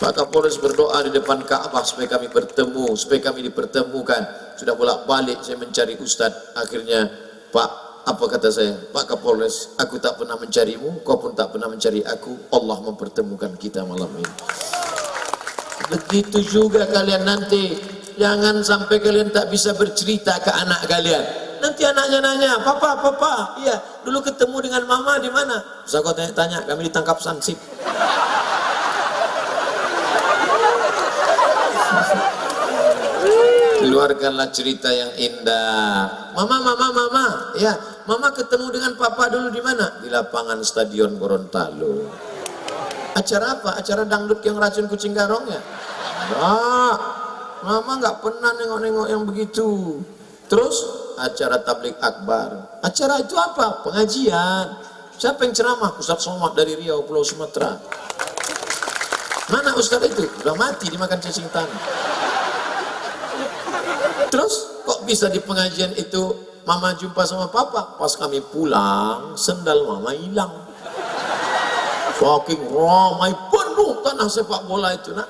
Pak Kapolres berdoa di depan Ka'bah supaya kami bertemu, supaya kami dipertemukan. Sudah bolak-balik saya mencari Ustadz. Akhirnya, Pak, apa kata saya? Pak Kapolres, aku tak pernah mencarimu, kau pun tak pernah mencari aku. Allah mempertemukan kita malam ini. Begitu juga kalian nanti. Jangan sampai kalian tak bisa bercerita ke anak kalian. Nanti anaknya nanya, papa, iya, dulu ketemu dengan mama di mana? Bisa kau tanya, kami ditangkap Sansip. Keluarkanlah cerita yang indah. Mama, ya, mama ketemu dengan papa dulu di mana? Di lapangan Stadion Gorontalo. Acara apa? Acara dangdut yang racun kucing garong ya? Enggak, mama nggak pernah nengok-nengok yang begitu. Terus acara tablik akbar. Acara itu apa? Pengajian. Siapa yang ceramah? Ustaz Somad dari Riau, Pulau Sumatera. Mana Ustaz itu? Udah mati dimakan cacing tanah. Terus kok bisa di pengajian itu mama jumpa sama papa? Pas kami pulang, sendal mama hilang. Saking ramai, penuh tanah sepak bola itu, nak.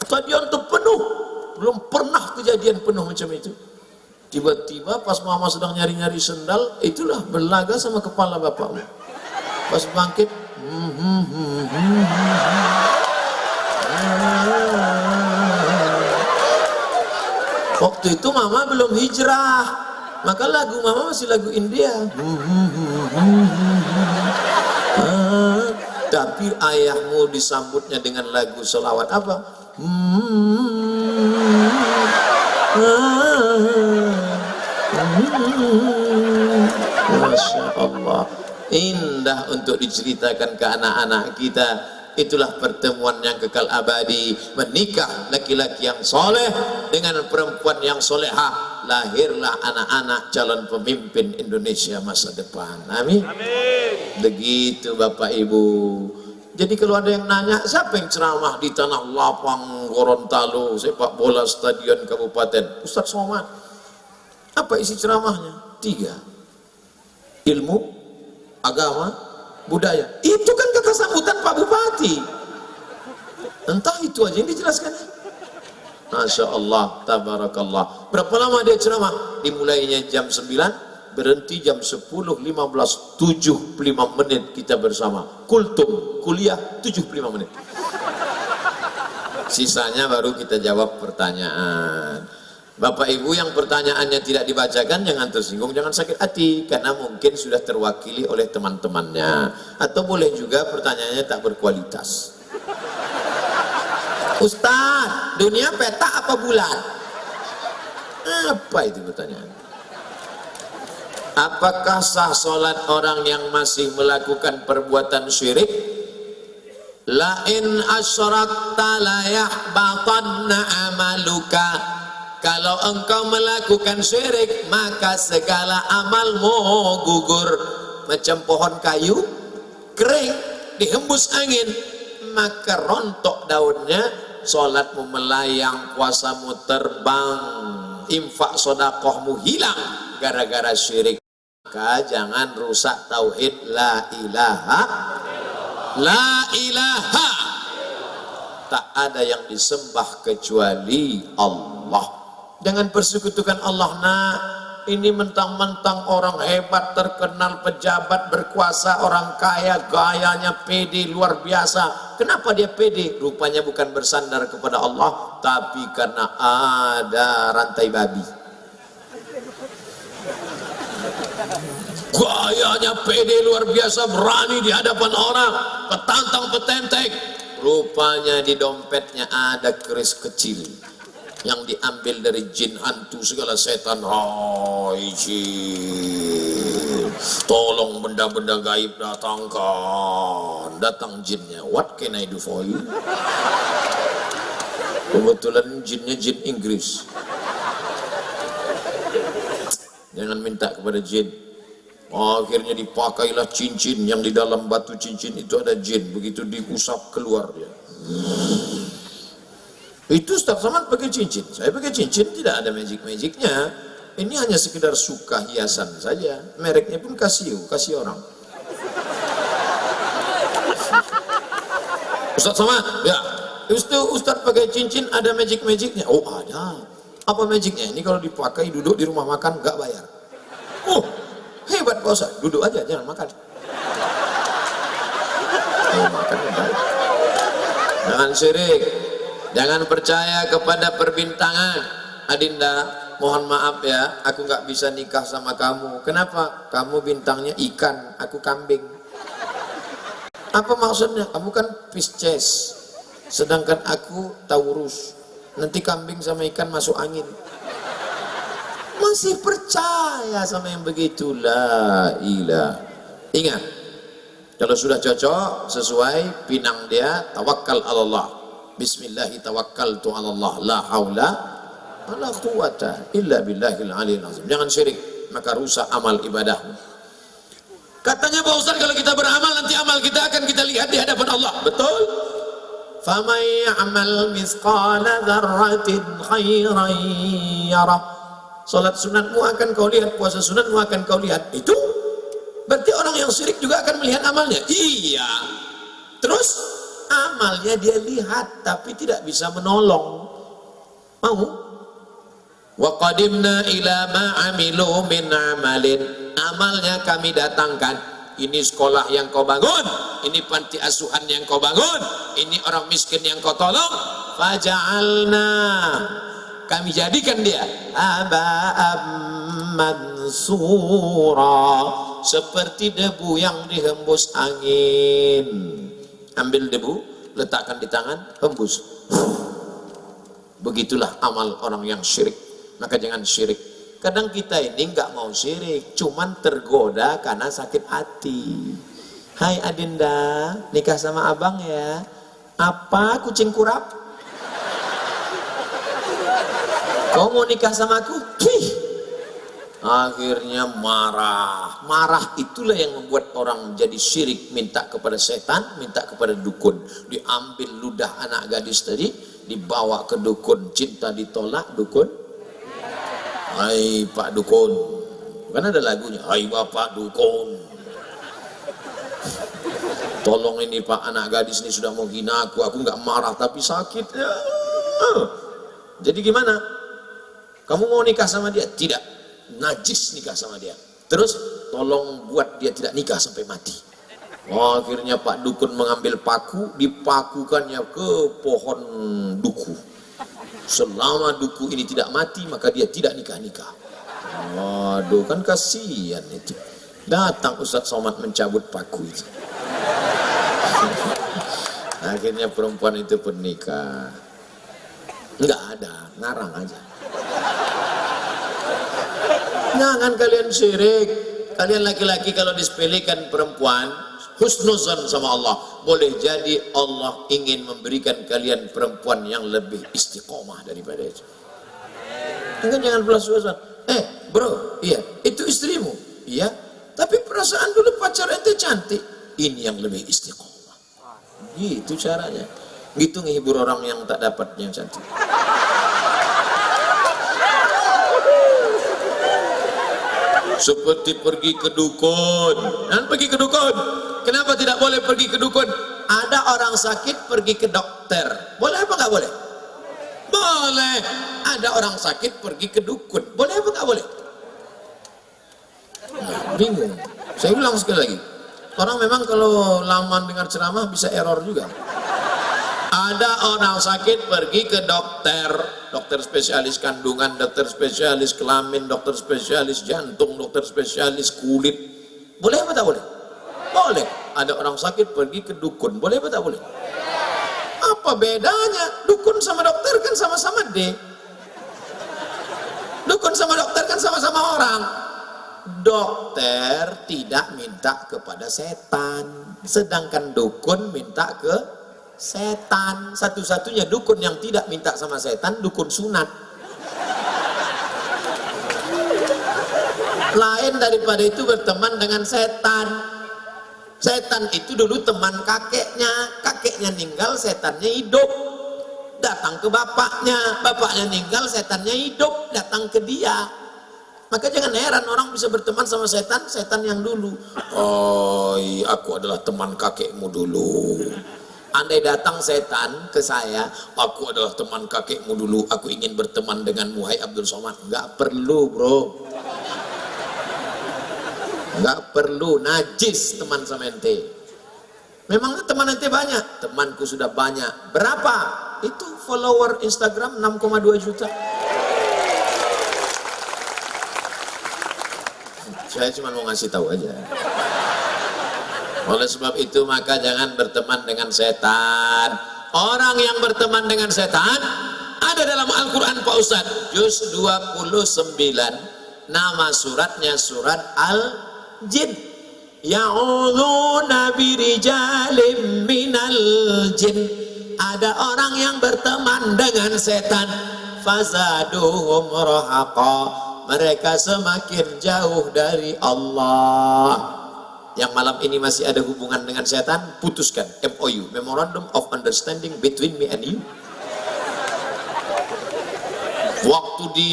Stadion itu penuh. Belum pernah kejadian penuh macam itu. Tiba-tiba pas mama sedang nyari-nyari sendal, itulah berlaga sama kepala bapakmu. Pas bangkit, waktu itu mama belum hijrah, maka lagu mama masih lagu India. Tapi ayahmu disambutnya dengan lagu selawat apa? Masya Allah, indah untuk diceritakan ke anak-anak kita. Itulah pertemuan yang kekal abadi. Menikah laki-laki yang soleh dengan perempuan yang solehah, lahirlah anak-anak calon pemimpin Indonesia masa depan. Amin. Begitu Bapak Ibu. Jadi kalau ada yang nanya, siapa yang ceramah di tanah lapang Gorontalo, sepak bola stadion kabupaten? Ustaz Somad. Apa isi ceramahnya? 3. Ilmu, agama, budaya. Itu kan kata sambutan Pak Bupati. Entah itu aja yang dijelaskan. Masya Allah, tabarakallah. Berapa lama dia ceramah? Dimulainya jam 9, berhenti jam 10.15, 75 menit kita bersama. Kultum, kuliah 75 menit. Sisanya baru kita jawab pertanyaan. Bapak Ibu yang pertanyaannya tidak dibacakan jangan tersinggung, jangan sakit hati, karena mungkin sudah terwakili oleh teman-temannya, atau boleh juga pertanyaannya tak berkualitas. Ustaz, dunia peta apa bulan? Apa itu pertanyaan? Apakah sah sholat orang yang masih melakukan perbuatan syirik? La in asyrakta la yahbatanna amaluka. Kalau engkau melakukan syirik, maka segala amalmu gugur. Macam pohon kayu kering dihembus angin, maka rontok daunnya, sholatmu melayang, puasamu terbang, infak sodakohmu hilang gara-gara syirik. Maka jangan rusak tauhid la ilaha, la ilaha, tak ada yang disembah kecuali Allah. Jangan persekutukan Allah. Nah, ini mentang-mentang orang hebat, terkenal, pejabat, berkuasa, orang kaya, gayanya pede luar biasa. Kenapa dia pede? Rupanya bukan bersandar kepada Allah, tapi karena ada rantai babi. Gayanya pede luar biasa, berani di hadapan orang, petantang petenteng. Rupanya di dompetnya ada keris kecil yang diambil dari jin, hantu, segala setan. Hai jin, tolong benda-benda gaib datangkan. Datang jinnya, what can I do for you? Kebetulan jinnya jin Inggris. Jangan minta kepada jin. Akhirnya dipakailah cincin yang di dalam batu cincin itu ada jin. Begitu diusap keluar dia. Itu Ustaz Somad pakai cincin, saya pakai cincin, tidak ada magic-magicnya. Ini hanya sekedar suka hiasan saja. Mereknya pun kasih orang. Ustaz Somad, ya, Ustaz pakai cincin ada magic-magicnya? Oh ada. Apa magicnya? Ini kalau dipakai duduk di rumah makan nggak bayar. Oh hebat Pak Ustaz, duduk aja jangan makan. Makan baik. Jangan syirik. Jangan percaya kepada perbintangan. Adinda, mohon maaf ya, aku nggak bisa nikah sama kamu. Kenapa? Kamu bintangnya ikan, aku kambing. Apa maksudnya? Kamu kan Pisces, sedangkan aku Taurus. Nanti kambing sama ikan masuk angin. Masih percaya sama yang begitulah. Ilah. Ingat, kalau sudah cocok, sesuai pinang dia, tawakal Allah. Bismillahi tawakkaltu ala Allah, la haula wala quwata illa billahil aliyil azim. Jangan syirik, maka rusak amal ibadahmu. Katanya Pak Ustaz, kalau kita beramal nanti amal kita akan kita lihat di hadapan Allah. Betul? Faman ya'mal mithqala dzarratin khairan yarah. Salat sunatmu akan kau lihat, puasa sunatmu akan kau lihat. Itu berarti orang yang syirik juga akan melihat amalnya. Iya. Terus amalnya dia lihat tapi tidak bisa menolong. Mau? Wa qadimna ila ma amilu min amalin. Amalnya kami datangkan. Ini sekolah yang kau bangun, ini panti asuhan yang kau bangun, ini orang miskin yang kau tolong. Faja'alna, kami jadikan dia haba'am mansura, seperti debu yang dihembus angin. Ambil debu, letakkan di tangan, hembus. Begitulah amal orang yang syirik. Maka jangan syirik. Kadang kita ini nggak mau syirik, cuman tergoda karena sakit hati. Hai Adinda, nikah sama abang ya. Apa kucing kurap? Kau mau nikah sama aku? Wih. Akhirnya marah itulah yang membuat orang jadi syirik, minta kepada setan, minta kepada dukun. Diambil ludah anak gadis tadi, dibawa ke dukun, cinta ditolak dukun. Hai Pak Dukun, kan ada lagunya, hai Bapak Dukun, tolong ini Pak, anak gadis ini sudah mau hina aku nggak marah tapi sakit ya. Jadi gimana? Kamu mau nikah sama dia? Tidak. Najis nikah sama dia. Terus tolong buat dia tidak nikah sampai mati. Akhirnya Pak Dukun mengambil paku, dipakukannya ke pohon duku. Selama duku ini tidak mati, maka dia tidak nikah-nikah. Waduh, kan kasihan itu. Datang Ustadz Somad mencabut paku itu. Akhirnya perempuan itu pun nikah. Enggak ada, ngarang aja. Jangan kalian syirik. Kalian laki-laki kalau disepelekan perempuan, husnuzan sama Allah. Boleh jadi Allah ingin memberikan kalian perempuan yang lebih istiqomah daripada itu. Jangan belas-belasan. Bro, iya, itu istrimu. Iya, tapi perasaan dulu pacar ente cantik. Ini yang lebih istiqomah. Gitu caranya. Gitu ngehibur orang yang tak dapat yang cantik. Seperti pergi ke dukun. Dan pergi ke dukun. Kenapa tidak boleh pergi ke dukun? Ada orang sakit pergi ke dokter. Boleh apa nggak boleh? Boleh. Ada orang sakit pergi ke dukun. Boleh apa nggak boleh? Nah, bingung. Saya ulang sekali lagi. Orang memang kalau lama dengar ceramah bisa error juga. Ada orang sakit pergi ke dokter, dokter spesialis kandungan, dokter spesialis kelamin, dokter spesialis jantung, dokter spesialis kulit. Boleh apa tak boleh? Boleh. Ada orang sakit pergi ke dukun. Boleh apa tak boleh? Apa bedanya? Dukun sama dokter kan sama-sama D. Dukun sama dokter kan sama-sama orang. Dokter tidak minta kepada setan, sedangkan dukun minta ke setan. Satu-satunya dukun yang tidak minta sama setan, dukun sunat. Lain daripada itu berteman dengan setan. Setan itu dulu teman kakeknya. Kakeknya meninggal, setannya hidup. Datang ke bapaknya. Bapaknya meninggal, setannya hidup. Datang ke dia. Maka jangan heran orang bisa berteman sama setan, setan yang dulu. Oh, aku adalah teman kakekmu dulu. Andai datang setan ke saya, aku adalah teman kakekmu dulu, aku ingin berteman denganmu, hai Abdul Somad. Enggak perlu, bro. Enggak perlu, najis teman sama ente. Memangnya teman ente banyak? Temanku sudah banyak. Berapa? Itu follower Instagram 6,2 juta. Saya cuma mau ngasih tahu aja. Oleh sebab itu maka jangan berteman dengan setan. Orang yang berteman dengan setan ada dalam Al-Quran Pak Ustadz, juz 29, nama suratnya surat Al-Jin. Ya'udzuuna birijalim minal jin. Ada orang yang berteman dengan setan, fazaduhum rahaqa. Mereka semakin jauh dari Allah. Yang malam ini masih ada hubungan dengan setan, putuskan MOU, Memorandum of Understanding between me and you. Waktu di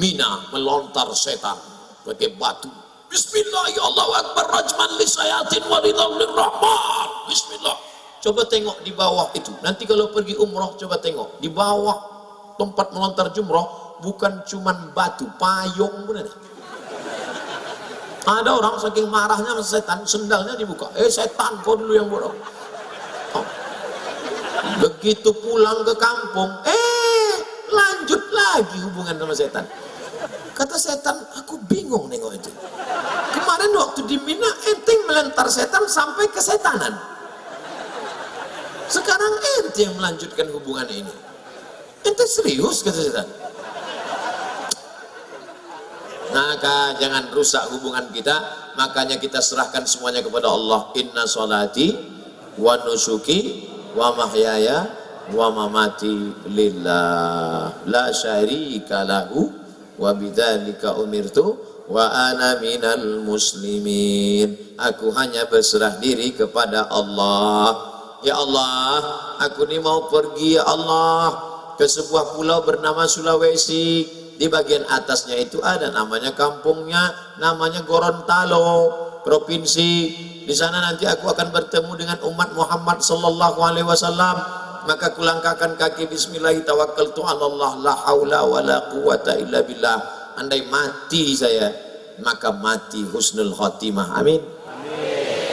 Mina melontar setan pakai batu. Bismillah, ya Allah Akbar, rajman li sayatin walidhawlir rahman. Bismillah. Coba tengok di bawah itu. Nanti kalau pergi umroh coba tengok di bawah tempat melontar jumroh. Bukan cuman batu, payung pun ada. Ada orang saking marahnya sama setan, sendalnya dibuka. Setan, kau dulu yang bodoh. Oh. Begitu pulang ke kampung, lanjut lagi hubungan sama setan. Kata setan, aku bingung nengok itu. Kemarin waktu di Mina, enteng melentar setan sampai ke setanan. Sekarang ente yang melanjutkan hubungan ini. Ente serius, kata setan. Maka jangan rusak hubungan kita, makanya kita serahkan semuanya kepada Allah. Inna sholati wa nusuki wa mahyaya wa mamati lillah la syarika lahu wa bidzalika umirtu wa ana minal muslimin. Aku hanya berserah diri kepada Allah. Ya Allah, aku ini mau pergi ya Allah ke sebuah pulau bernama Sulawesi. Di bagian atasnya itu ada namanya kampungnya, namanya Gorontalo, provinsi. Di sana nanti aku akan bertemu dengan umat Muhammad sallallahu alaihi wasallam. Maka kulangkakan kaki bismillah tawakkaltu 'alallah la haula wala quwata illa billah. Andai mati saya, maka mati husnul khotimah. Amin. Amin.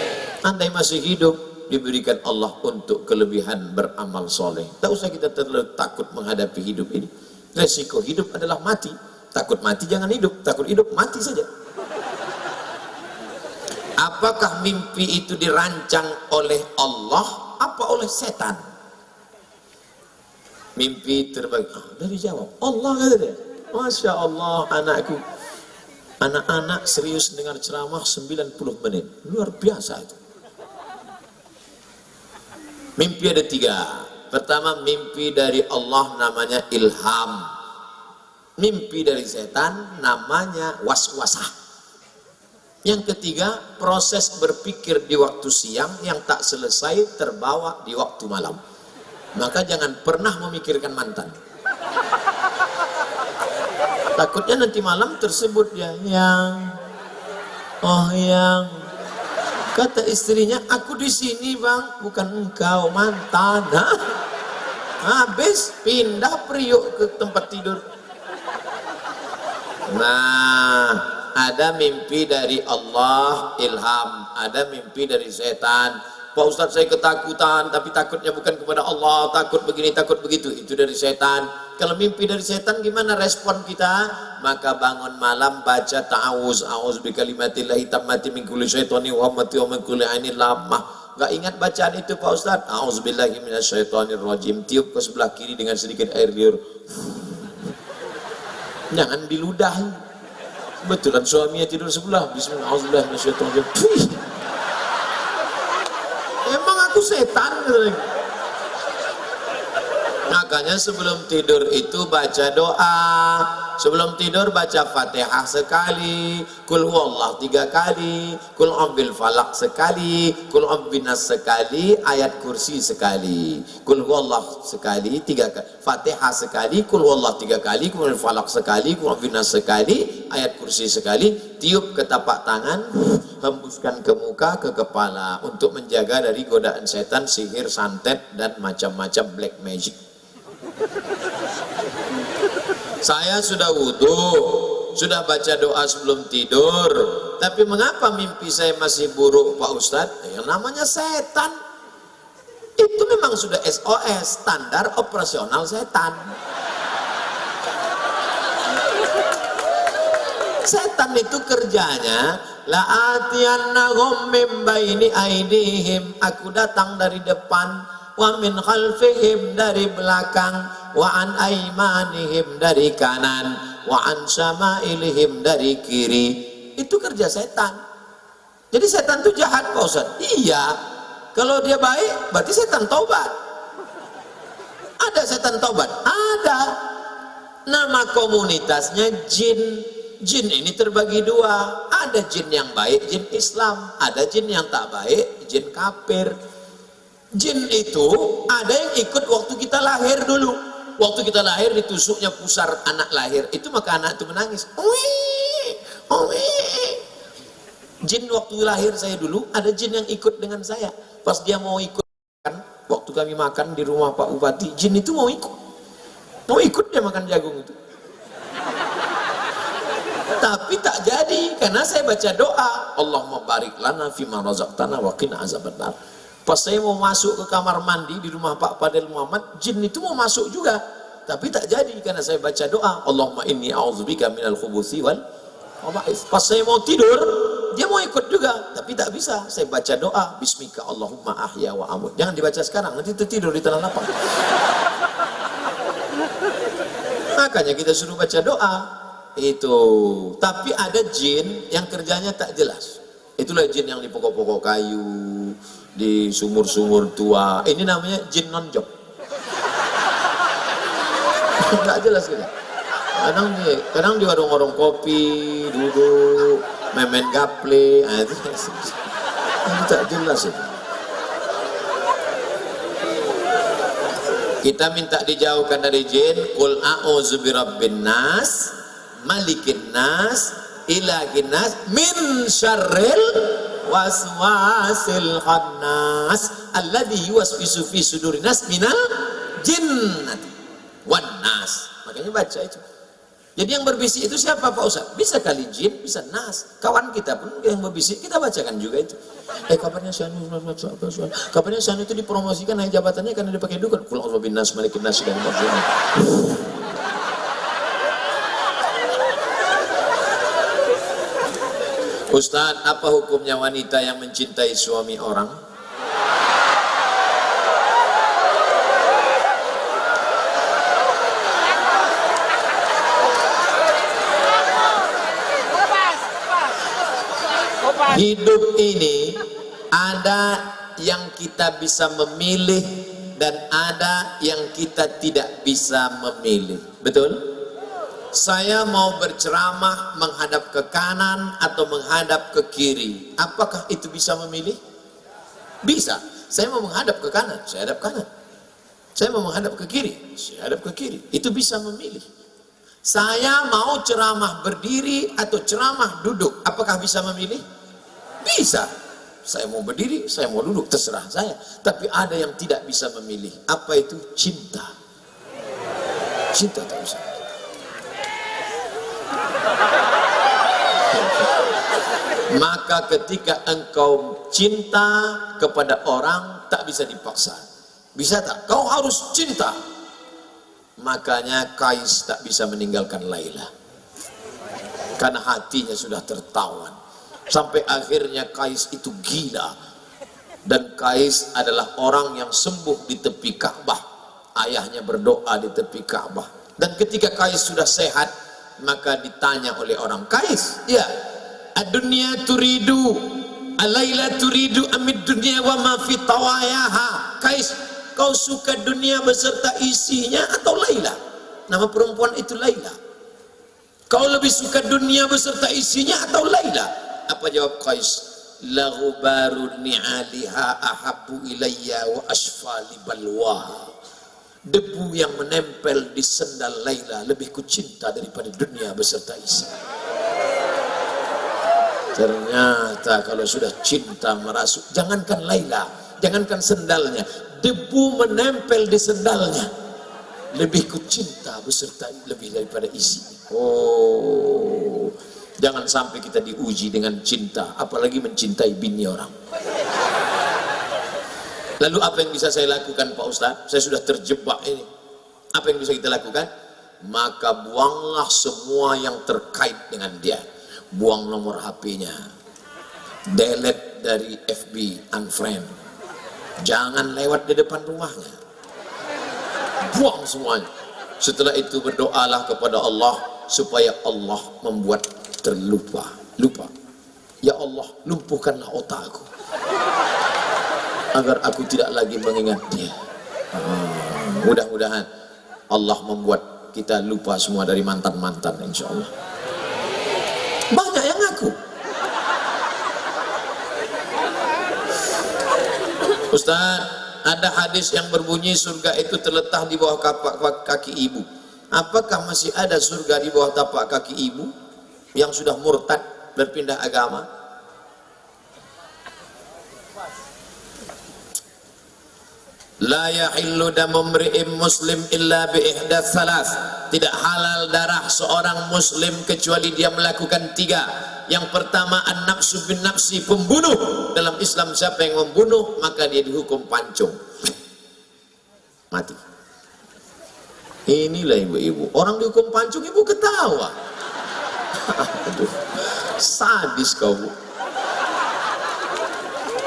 Andai masih hidup, diberikan Allah untuk kelebihan beramal soleh. Tak usah kita terlalu takut menghadapi hidup ini. Resiko hidup adalah mati. Takut mati jangan hidup, takut hidup mati saja. Apakah mimpi itu dirancang oleh Allah apa oleh setan? Mimpi terbaik. Dari jawab Allah, kata dia. Masya Allah, anakku. Anak-anak serius dengar ceramah 90 menit. Luar biasa itu. Mimpi ada 3. Pertama, mimpi dari Allah namanya ilham. Mimpi dari setan namanya waswasah. Yang ketiga, proses berpikir di waktu siang yang tak selesai terbawa di waktu malam. Maka jangan pernah memikirkan mantan. Takutnya nanti malam tersebut dia, yang kata istrinya, aku di sini bang, bukan engkau, mantan. Habis pindah priuk ke tempat tidur. Nah, ada mimpi dari Allah, ilham. Ada mimpi dari setan. Pak Ustadz, saya ketakutan, tapi takutnya bukan kepada Allah, takut begini, takut begitu. Itu dari setan. Kalau mimpi dari setan, gimana respon kita? Maka bangun malam baca ta'awuz, a'udzu bikalimatillahi tammati min kulli syaitani wa hammati wa min kulli ainin lamah. Gak ingat bacaan itu Pak Ustadz? A'udzubillahi minasyaitonirrajim. Tiup ke sebelah kiri dengan sedikit air liur. Jangan diludahi. Betulan suaminya tidur sebelah. Bismillahirrahmanirrahim. Emang aku setan? Makanya sebelum tidur itu baca doa. Sebelum tidur baca Fatihah sekali, Qul huwallah 3 kali, Qul a'udzu falaq sekali, Qul a'udzu binas sekali, ayat kursi sekali. Qul huwallah sekali 3 kali, Fatihah sekali, Qul huwallah 3 kali, Qul falaq sekali, Qul a'udzu binas sekali, ayat kursi sekali. Tiup ke tapak tangan, hembuskan ke muka, ke kepala untuk menjaga dari godaan setan, sihir, santet dan macam-macam black magic. Saya sudah wudhu, sudah baca doa sebelum tidur, tapi mengapa mimpi saya masih buruk Pak Ustadz? Yang namanya setan. Itu memang sudah SOS, standar operasional setan. Setan itu kerjanya la'atiyannahum min baini aidihim, aku datang dari depan, wa min khalfihim dari belakang, wa an aimanihim dari kanan, wa an syama'ilihim dari kiri. Itu kerja setan. Jadi setan itu jahat Pak Ustaz? Iya. Kalau dia baik berarti setan taubat. Ada setan taubat? Ada. Nama komunitasnya jin. Jin ini terbagi 2. Ada jin yang baik, jin Islam. Ada jin yang tak baik, jin kafir. Jin itu ada yang ikut waktu kita lahir dulu. Waktu kita lahir ditusuknya pusar anak lahir, itu maka anak itu menangis. Jin waktu lahir saya dulu, ada jin yang ikut dengan saya. Pas dia mau ikut, waktu kami makan di rumah Pak Bupati, jin itu mau ikut. Mau ikut dia makan jagung itu. Tapi tak jadi, karena saya baca doa, Allahumma barik lana fima razaqtana wa qina azabannar. Pas saya mau masuk ke kamar mandi di rumah Pak Fadil Muhammad, jin itu mau masuk juga, tapi tak jadi karena saya baca doa, Allahumma inni a'udzubika minal khubuthi wal khaba'ith. Pas saya mau tidur, dia mau ikut juga, tapi tak bisa. Saya baca doa, bismika Allahumma ahya wa amut. Jangan dibaca sekarang, nanti tertidur di tanah lapang. Makanya kita suruh baca doa itu. Tapi ada jin yang kerjanya tak jelas. Itulah jin yang di pokok-pokok kayu, di sumur-sumur tua. Ini namanya jin non-job. Nggak jelas gitu. Kadang di warung-warung kopi duduk main gaple. Itu tak jelas itu. Kita minta dijauhkan dari jin. Qul a'udzu birabbin nas, malikin nas, ilahin nas, min syarril waswasil khannas alladzi yuwaswisu fi sudurin nas minal jinnati wan nas. Makanya baca itu. Jadi yang berbisik itu siapa Pak Ustaz? Bisa kali jin, bisa nas. Kawan kita pun yang berbisik, kita bacakan juga itu. Kabarnya Syanu, kabarnya Syanu itu dipromosikan naik jabatannya karena dia pakai dukun. Kul a'udzu binnas, malikin nas dan maf'ul. Ustaz, apa hukumnya wanita yang mencintai suami orang? Hidup ini ada yang kita bisa memilih dan ada yang kita tidak bisa memilih. Betul? Saya mau berceramah menghadap ke kanan atau menghadap ke kiri. Apakah itu bisa memilih? Bisa. Saya mau menghadap ke kanan, saya hadap kanan. Saya mau menghadap ke kiri, saya hadap ke kiri. Itu bisa memilih. Saya mau ceramah berdiri atau ceramah duduk. Apakah bisa memilih? Bisa. Saya mau berdiri, saya mau duduk, terserah saya. Tapi ada yang tidak bisa memilih. Apa itu? Cinta. Cinta tak bisa. Maka ketika engkau cinta kepada orang, tak bisa dipaksa. Bisa tak? Kau harus cinta. Makanya Kais tak bisa meninggalkan Laila. Karena hatinya sudah tertawan. Sampai akhirnya Kais itu gila. Dan Kais adalah orang yang sembuh di tepi Ka'bah. Ayahnya berdoa di tepi Ka'bah. Dan ketika Kais sudah sehat, maka ditanya oleh orang, Kais, ya, ad-dunya turidu, Laila turidu amid dunya wa ma fi tawayaha. Kais, kau suka dunia beserta isinya atau Laila? Nama perempuan itu Laila. Kau lebih suka dunia beserta isinya atau Laila? Apa jawab Qais? La ghubaru ni'aliha ahabbu ilayya wa asfali balwa. Debu yang menempel di sendal Laila lebih kucinta daripada dunia beserta isi. Ternyata kalau sudah cinta merasuk, jangankan Laila, jangankan sendalnya, debu menempel di sendalnya lebih kucinta beserta lebih daripada isi. Oh, jangan sampai kita diuji dengan cinta, apalagi mencintai bini orang. Lalu apa yang bisa saya lakukan Pak Ustaz? Saya sudah terjebak ini. Apa yang bisa kita lakukan? Maka buanglah semua yang terkait dengan dia. Buang nomor HP-nya. Delete dari FB, unfriend. Jangan lewat di depan rumahnya. Buang semuanya. Setelah itu berdoalah kepada Allah supaya Allah membuat terlupa. Lupa. Ya Allah, lumpuhkanlah otakku agar aku tidak lagi mengingat dia. Mudah-mudahan Allah membuat kita lupa semua dari mantan-mantan, insya Allah. Banyak yang ngaku. Ustaz, ada hadis yang berbunyi surga itu terletak di bawah tapak kaki ibu. Apakah masih ada surga di bawah tapak kaki ibu yang sudah murtad, berpindah agama? La yahillu damu mri'in muslim illa bi ihdath salas. Tidak halal darah seorang muslim kecuali dia melakukan 3. Yang pertama, an-nafsu bin nafsi, pembunuh. Dalam Islam siapa yang membunuh maka dia dihukum pancung, mati. Inilah ibu-ibu, orang dihukum pancung ibu ketawa. Aduh, sadis kau Bu.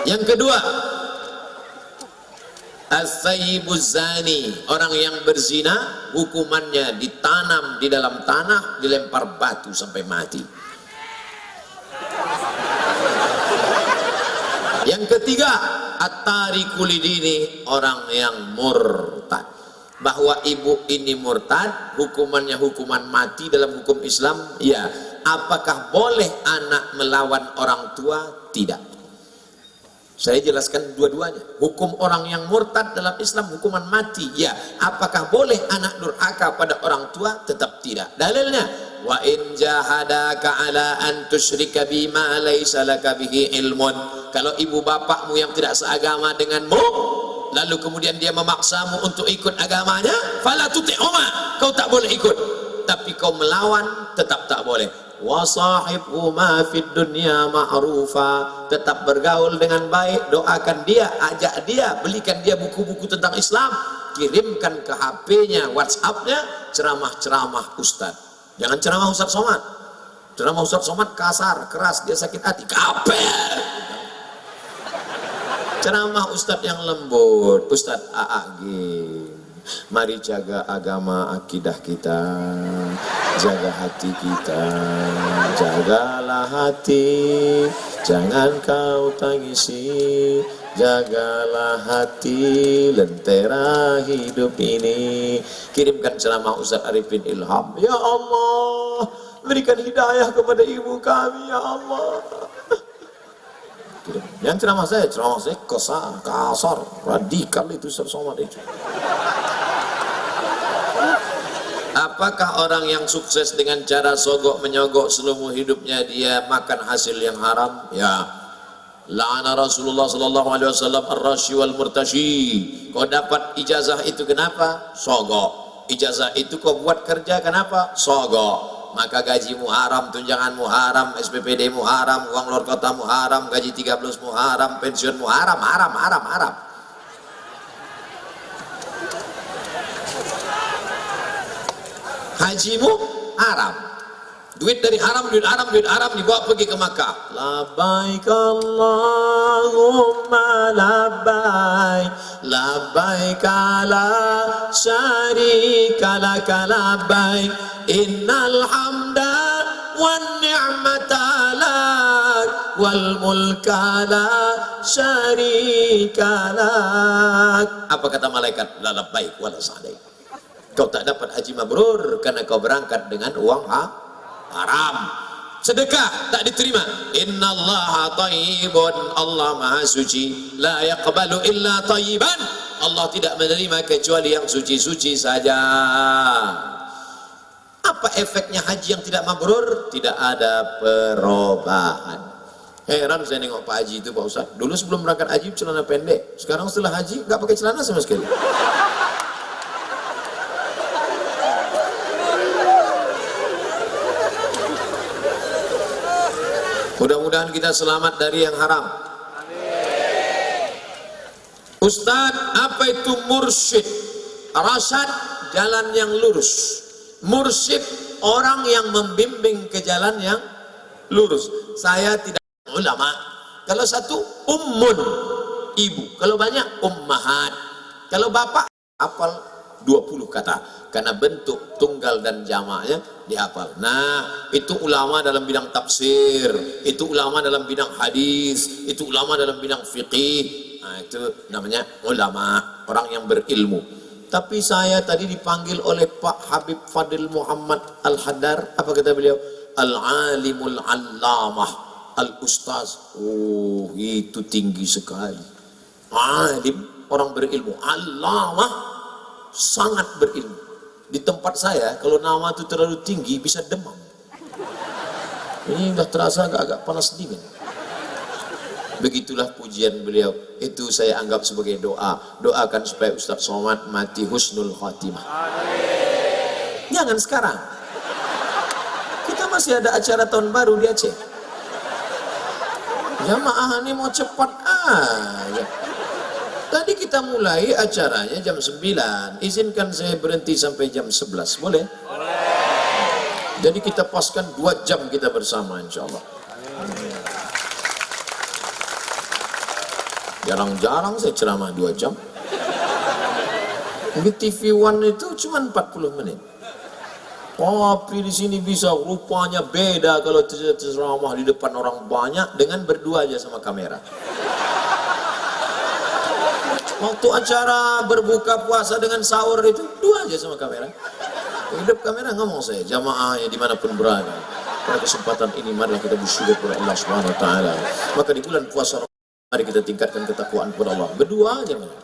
Yang kedua, as-sayyibuz zani, orang yang berzina hukumannya ditanam di dalam tanah, dilempar batu sampai mati. Yang ketiga, at-tariku lidini, orang yang murtad. Bahwa ibu ini murtad, hukumannya hukuman mati dalam hukum Islam. Ya, apakah boleh anak melawan orang tua? Tidak. Saya jelaskan dua-duanya. Hukum orang yang murtad dalam Islam hukuman mati. Ya, apakah boleh anak durhaka pada orang tua? Tetap tidak. Dalilnya, wa in jahadaka ala an tusyrika bima laysa laka bihi ilmun. Kalau ibu bapakmu yang tidak seagama denganmu, lalu kemudian dia memaksamu untuk ikut agamanya, fala tuti'huma, kau tak boleh ikut. tapi kau melawan tetap tak boleh. Wasahibhuma fid dunya ma'rufa, tetap bergaul dengan baik, doakan dia, ajak dia, belikan dia buku-buku tentang Islam, kirimkan ke HP-nya, WhatsApp-nya ceramah-ceramah Ustaz. Jangan ceramah Ustaz Somad. Ceramah Ustaz Somad kasar, keras, dia sakit hati, kapel. Ceramah Ustaz yang lembut, Ustaz AAG. Mari jaga agama akidah kita, jaga hati kita, jagalah hati, jangan kau tangisi, jagalah hati, lentera hidup ini. Kirimkan ceramah Ustaz Arifin Ilham. Ya Allah, berikan hidayah kepada ibu kami, ya Allah. Yang ceramah saya kasar, radikal itu Ustaz Somad itu. Apakah orang yang sukses dengan cara sogok menyogok seluruh hidupnya dia makan hasil yang haram? Ya. La'ana Rasulullah sallallahu alaihi wasallam ar-rashi wal murtashi. Kau dapat ijazah itu kenapa? Sogok. Ijazah itu kau buat kerja kenapa? Sogok. Maka gajimu haram, tunjanganmu haram, SPPD-mu haram, uang luar kotamu haram, gaji 13-mu haram, pensiunmu haram, haram, haram, haram. Hajimu haram. Duit dari haram, duit haram dibawa pergi ke Makkah. Labbaik Allahumma labbaik, labbaik la syarika laka labbaik, innal hamda wan ni'mata lak wal mulka la syarika lak. Apa kata malaikat? La labbaik wa la sa'daik. Kau tak dapat haji mabrur karena kau berangkat dengan uang haram. Sedekah tak diterima. Innallaha thayyibun, Allah maha suci, la yaqbalu illa thayyiban, Allah tidak menerima kecuali yang suci-suci saja. Apa efeknya haji yang tidak mabrur? Tidak ada perubahan. Heran saya nengok Pak Haji itu, Pak Ustaz. Dulu sebelum berangkat haji celana pendek, sekarang setelah haji nggak pakai celana sama sekali. Mudah-mudahan kita selamat dari yang haram. Ustadz, apa itu mursyid? Rasyad, jalan yang lurus. Mursyid, orang yang membimbing ke jalan yang lurus. Saya tidak ulama. Kalau satu, ummun, ibu. Kalau banyak, ummahat. Kalau bapak, hafal 20 kata. Karena bentuk tunggal dan jamaknya dihafal. Nah, itu ulama dalam bidang tafsir, itu ulama dalam bidang hadis, itu ulama dalam bidang fiqih. Nah, itu namanya ulama, orang yang berilmu. Tapi saya tadi dipanggil oleh Pak Habib Fadil Muhammad Al-Haddar. Apa kata beliau? Al-alimul allamah, al-ustaz. Oh, itu tinggi sekali. Alim, orang berilmu. Allamah, sangat berilmu. Di tempat saya, kalau nama itu terlalu tinggi, bisa demam. Ini sudah terasa agak panas dingin. Begitulah pujian beliau. Itu saya anggap sebagai doa. Doakan supaya Ustaz Somad mati husnul khatimah. Jangan sekarang. Kita masih ada acara tahun baru di Aceh. Jamaah ini mau cepat aja. Tadi kita mulai acaranya jam 9. Izinkan saya berhenti sampai jam 11. Boleh? Boleh. Jadi kita paskan 2 jam kita bersama insya Allah. Jarang-jarang saya ceramah 2 jam. Di TV One itu cuma 40 menit. Tapi di sini bisa rupanya beda kalau ceramah di depan orang banyak dengan berdua aja sama kamera. Waktu acara berbuka puasa dengan sahur itu 2 aja sama kamera. Hidup kamera ngomong saya, jamaahnya dimanapun berada. Pada kesempatan ini mari kita bersyukur kepada Allah Subhanahu Wa Taala. Maka di bulan puasa mari kita tingkatkan ketakwaan kepada Allah. Berdua aja mana.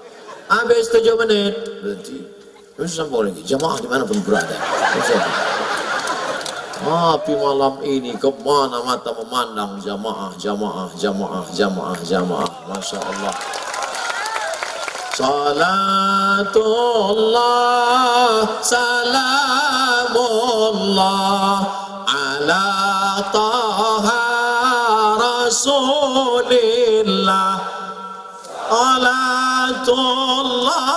Habis 7 menit berhenti. Terus sambung lagi, jamaah dimanapun berada. Tapi malam ini kemana mata memandang jamaah, jamaah, jamaah, jamaah, jamaah. Masya Allah. Salatullah salamullah ala taha rasulillah. Salatullah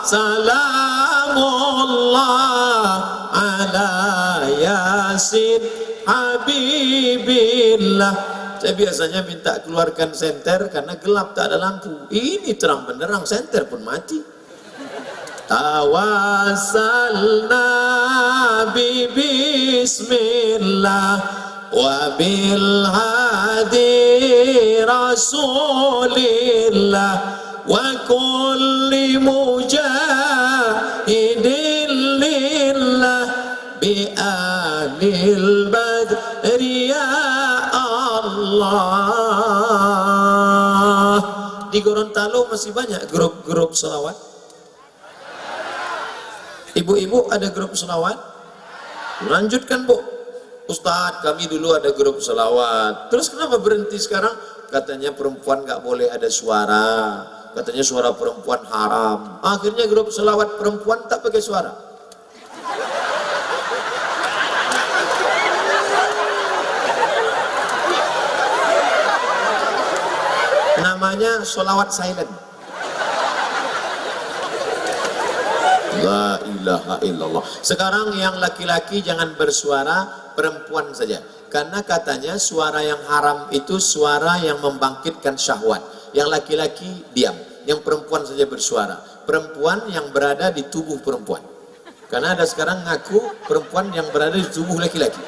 salamullah ala yasin habibillah. Saya biasanya minta keluarkan senter karena gelap, tak ada lampu. Ini terang benderang, senter pun mati. Tawassalna bi bismillah wa bil hadi rasulillah wa kulli mujahidin lillah bi ahlil badri ya Allah. Di Gorontalo masih banyak grup-grup selawat. Ibu-ibu ada grup selawat? Lanjutkan Bu. Ustadz, kami dulu ada grup selawat. Terus kenapa berhenti sekarang? Katanya perempuan nggak boleh ada suara. Katanya suara perempuan haram. Akhirnya grup selawat perempuan tak pakai suara. Namanya sholawat silent. La ilaha illallah. Sekarang yang laki-laki jangan bersuara, perempuan saja. Karena katanya suara yang haram itu suara yang membangkitkan syahwat. Yang laki-laki diam, yang perempuan saja bersuara. Perempuan yang berada di tubuh perempuan. Karena ada sekarang ngaku perempuan yang berada di tubuh laki-laki.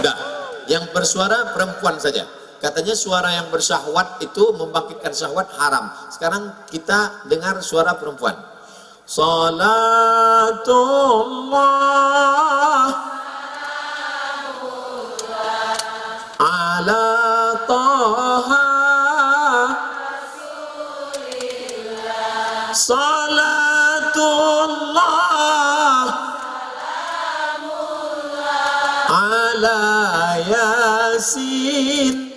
Enggak, yang bersuara perempuan saja. Katanya suara yang bersyahwat itu membangkitkan syahwat haram. Sekarang kita dengar suara perempuan. Salatullah ala taha salatullah ala yasin.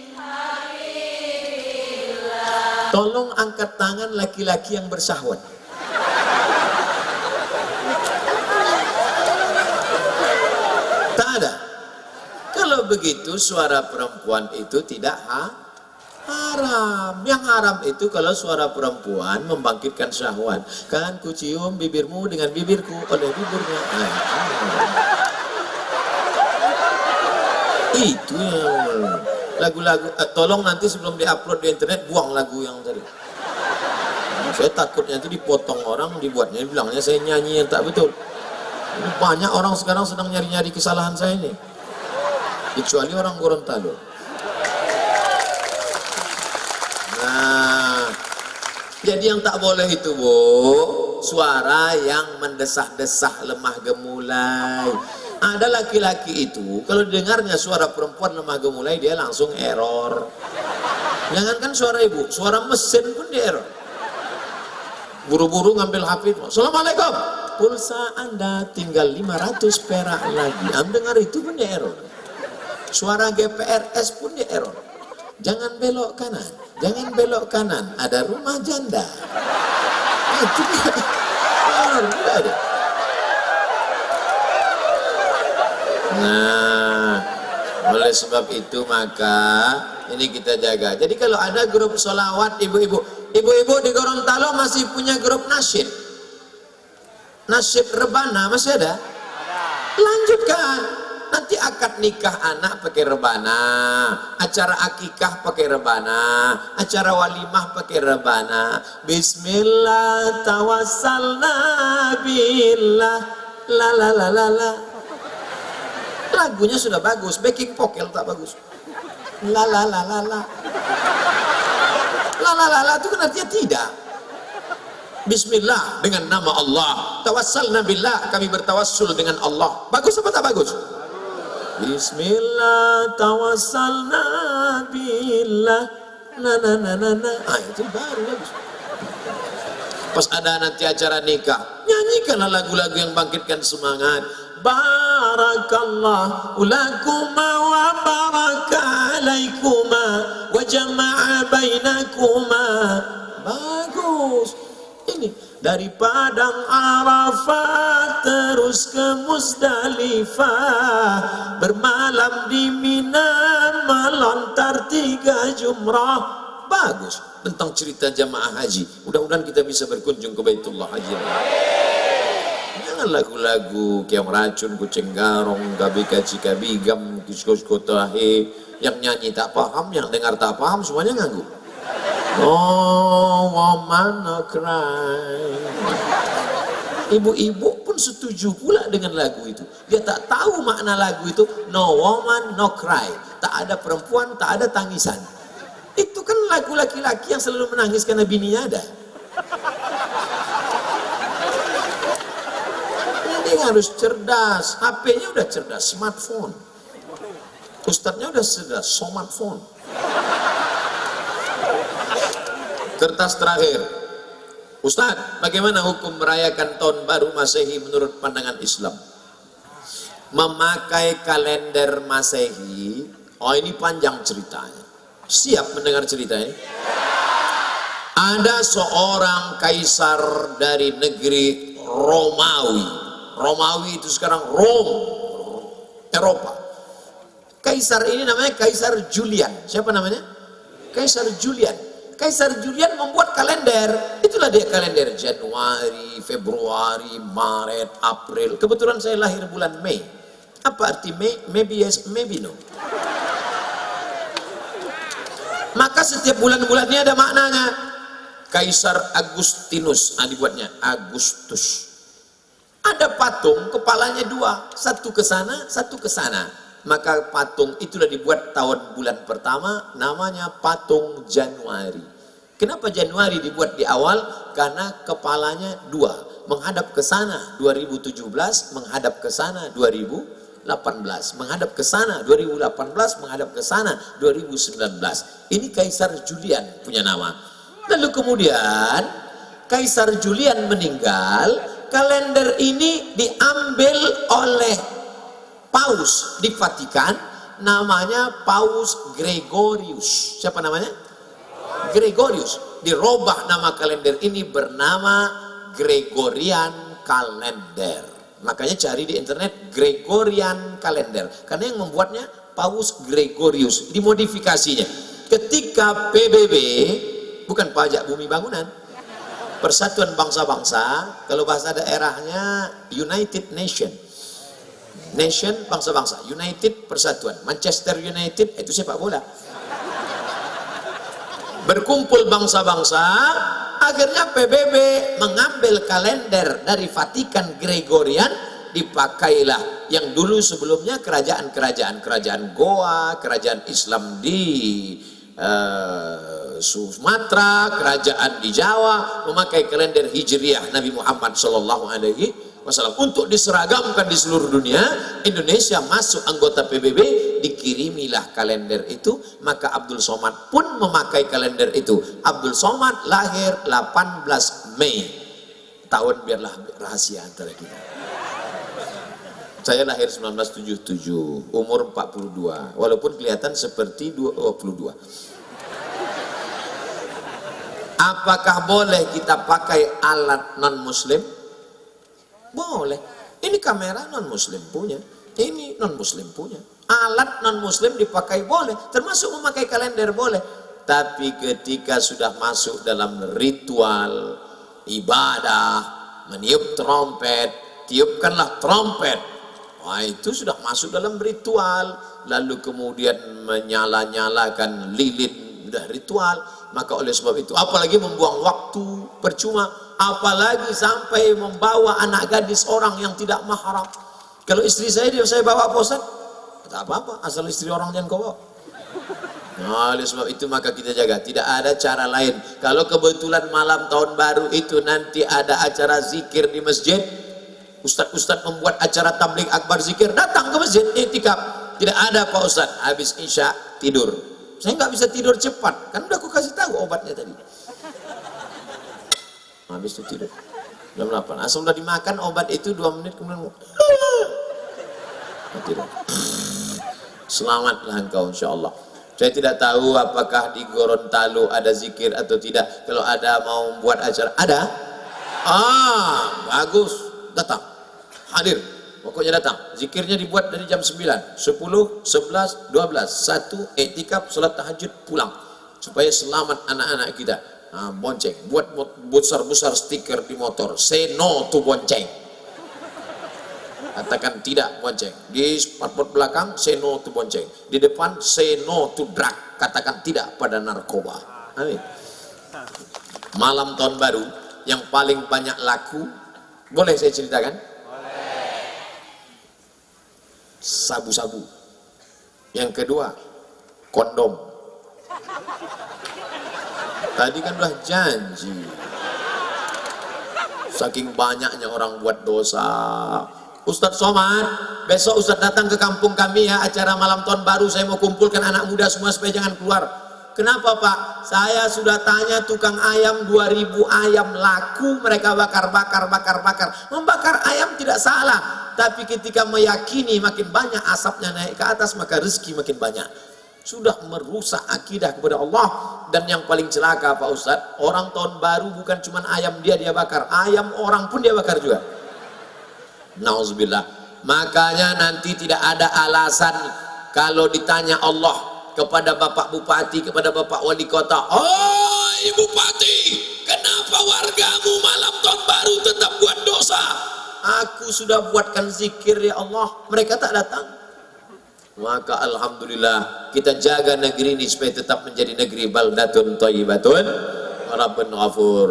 Tolong angkat tangan laki-laki yang bersyahwat. Tak ada. Kalau begitu suara perempuan itu tidak haram. Yang haram itu kalau suara perempuan membangkitkan syahwat. Kan ku cium bibirmu dengan bibirku oleh bibirnya. Itu yang lagu-lagu, tolong nanti sebelum diupload di internet buang lagu yang tadi. Saya takutnya itu dipotong orang, dibuatnya, bilangnya saya nyanyi yang tak betul. Banyak orang sekarang sedang nyari-nyari kesalahan saya ini, kecuali orang Gorontalo. Nah, jadi yang tak boleh itu Bu, suara yang mendesah-desah lemah gemulai. Ada laki-laki itu kalau dengarnya suara perempuan lemah gemulai dia langsung error. Jangankan suara ibu, suara mesin pun dia error. Buru-buru ngambil HP, Assalamualaikum, pulsa Anda tinggal 500 perak lagi. Anda dengar itu pun dia error. Suara GPRS pun dia error. Jangan belok kanan, jangan belok kanan, ada rumah janda. Itu dia error juga ada. Nah, oleh sebab itu maka ini kita jaga. Jadi kalau ada grup sholawat ibu-ibu di Gorontalo masih punya grup nasyid. Nasyid rebana masih ada? Lanjutkan. Nanti akad nikah anak pakai rebana, acara akikah pakai rebana, acara walimah pakai rebana. Bismillah tawassalna billah la la la la la. Lagunya sudah bagus, backing vocal tak bagus. La la la la la. La la la la itu kan artinya tidak. Bismillah dengan nama Allah. Tawassalna billah, kami bertawassul dengan Allah. Bagus apa tak bagus? Bismillah tawassalna billah. Na na na na na. Ah, itu baru bagus. Pas ada nanti acara nikah, nyanyikanlah lagu-lagu yang bangkitkan semangat. Barakallahu lakuma wa baraka alaikuma wa jama'a bainakuma Bagus. Ini dari Padang Arafat terus ke Musdalifah, bermalam di Mina, melontar 3 jumrah. Bagus. Tentang cerita jamaah haji. Mudah-mudahan kita bisa berkunjung ke Baitullah Haji. Jangan lagu-lagu Keong Racun, Kucing Garong, Kabi-kaci Kabigam, Kiskos-kotahe, yang nyanyi tak paham, yang dengar tak paham, semuanya nganggu. No woman no cry. Ibu-ibu pun setuju pula dengan lagu itu. Dia tak tahu makna lagu itu. No woman no cry. Tak ada perempuan, tak ada tangisan. Itu kan lagu laki-laki yang selalu menangis karena bininya ada. Ini harus cerdas. HP-nya udah cerdas, smartphone. Ustadznya udah cerdas, smartphone. Kertas terakhir. Ustadz, bagaimana hukum merayakan tahun baru Masehi menurut pandangan Islam? Memakai kalender Masehi, oh ini panjang ceritanya. Siap mendengar cerita ini? Ada seorang kaisar dari negeri Romawi. Romawi itu sekarang Rome, Eropa. Kaisar ini namanya Kaisar Julian. Siapa namanya? Kaisar Julian. Kaisar Julian membuat kalender. Itulah dia kalender Januari, Februari, Maret, April. Kebetulan saya lahir bulan Mei. Apa arti Mei? Maybe yes, maybe no. Maka setiap bulan-bulannya ada maknanya. Kaisar Agustinus, dibuatnya Agustus. Ada patung, kepalanya 2, satu ke sana, satu ke sana. Maka patung itulah dibuat tahun bulan pertama, namanya patung Januari. Kenapa Januari dibuat di awal? Karena kepalanya 2, menghadap ke sana 2017, menghadap ke sana 2018, menghadap ke sana 2018, menghadap ke sana 2019. Ini Kaisar Julian punya nama. Lalu kemudian Kaisar Julian meninggal, kalender ini diambil oleh Paus di Vatikan, namanya Paus Gregorius. Siapa namanya? Gregorius. Dirubah nama kalender ini bernama Gregorian Kalender. Makanya cari di internet Gregorian Kalender. Karena yang membuatnya Paus Gregorius. Dimodifikasinya. Ketika PBB, bukan pajak bumi bangunan, Persatuan Bangsa-Bangsa, kalau bahasa daerahnya United Nation. Nation, bangsa-bangsa. United, persatuan. Manchester United, itu sepak bola. Berkumpul bangsa-bangsa, akhirnya PBB mengambil kalender dari Vatikan Gregorian, dipakailah yang dulu sebelumnya kerajaan Goa, kerajaan Islam di Sumatera, kerajaan di Jawa memakai kalender Hijriah Nabi Muhammad SAW. Untuk diseragamkan di seluruh dunia. Indonesia masuk anggota PBB, dikirimilah kalender itu. Maka Abdul Somad pun memakai kalender itu. Abdul Somad lahir 18 Mei. Tahun biarlah rahasia antara kita. Saya lahir 1977, umur 42, walaupun kelihatan seperti 22. Apakah boleh kita pakai alat non-muslim? Boleh. Ini kamera non-muslim punya, ini non-muslim punya. Alat non-muslim dipakai boleh, termasuk memakai kalender boleh. Tapi ketika sudah masuk dalam ritual ibadah, meniup trompet, tiupkanlah trompet. Wah, itu sudah masuk dalam ritual. Lalu kemudian menyala-nyalakan lilin, sudah ritual. Maka oleh sebab itu, apalagi membuang waktu percuma, apalagi sampai membawa anak gadis orang yang tidak mahram. Kalau istri saya bawa Pak Ustaz, tak apa-apa, asal istri orang jangan kau bawa. Nah, oleh sebab itu maka kita jaga, tidak ada cara lain. Kalau kebetulan malam tahun baru itu nanti ada acara zikir di masjid, Ustaz-ustaz membuat acara tabligh akbar zikir, datang ke masjid, iktikaf. Tidak ada Pak Ustaz, habis isya tidur. Saya nggak bisa tidur cepat, kan udah aku kasih tahu obatnya tadi. Habis itu tidur jam 8. Asal udah dimakan obat itu 2 menit kemudian tidur. Selamatlah engkau insyaallah. Saya tidak tahu apakah di Gorontalo ada zikir atau tidak. Kalau ada mau buat acara, ada? Bagus, datang, hadir, pokoknya datang. Zikirnya dibuat dari jam 9, 10, 11, 12, 1, iktikaf, salat tahajud, pulang. Supaya selamat anak-anak kita. Bonceng, buat besar-besar stiker di motor, say no to bonceng. Katakan tidak bonceng. Di spotboard belakang, say no to bonceng. Di depan, say no to drug. Katakan tidak pada narkoba. Amin. Malam tahun baru yang paling banyak laku, boleh saya ceritakan? Boleh. Sabu-sabu. Yang kedua, kondom. Tadi kan udah janji. Saking banyaknya orang buat dosa. Ustadz Somad, besok Ustadz datang ke kampung kami ya, acara malam tahun baru. Saya mau kumpulkan anak muda semua supaya jangan keluar. Kenapa Pak? Saya sudah tanya tukang ayam, 2000 ayam laku, mereka bakar. Membakar ayam tidak salah, tapi ketika meyakini makin banyak asapnya naik ke atas, maka rezeki makin banyak. Sudah merusak akidah kepada Allah. Dan yang paling celaka Pak Ustadz, orang tahun baru bukan cuma ayam dia bakar, ayam orang pun dia bakar juga. Nauzubillah. Makanya nanti tidak ada alasan kalau ditanya Allah kepada Bapak Bupati, kepada Bapak Wali Kota, "Oh Ibu Bupati, kenapa wargamu malam tahun baru tetap buat dosa?" Aku sudah buatkan zikir ya Allah, mereka tak datang. Maka alhamdulillah kita jaga negeri ini supaya tetap menjadi negeri baldatun thayyibatun rabbun ghafur.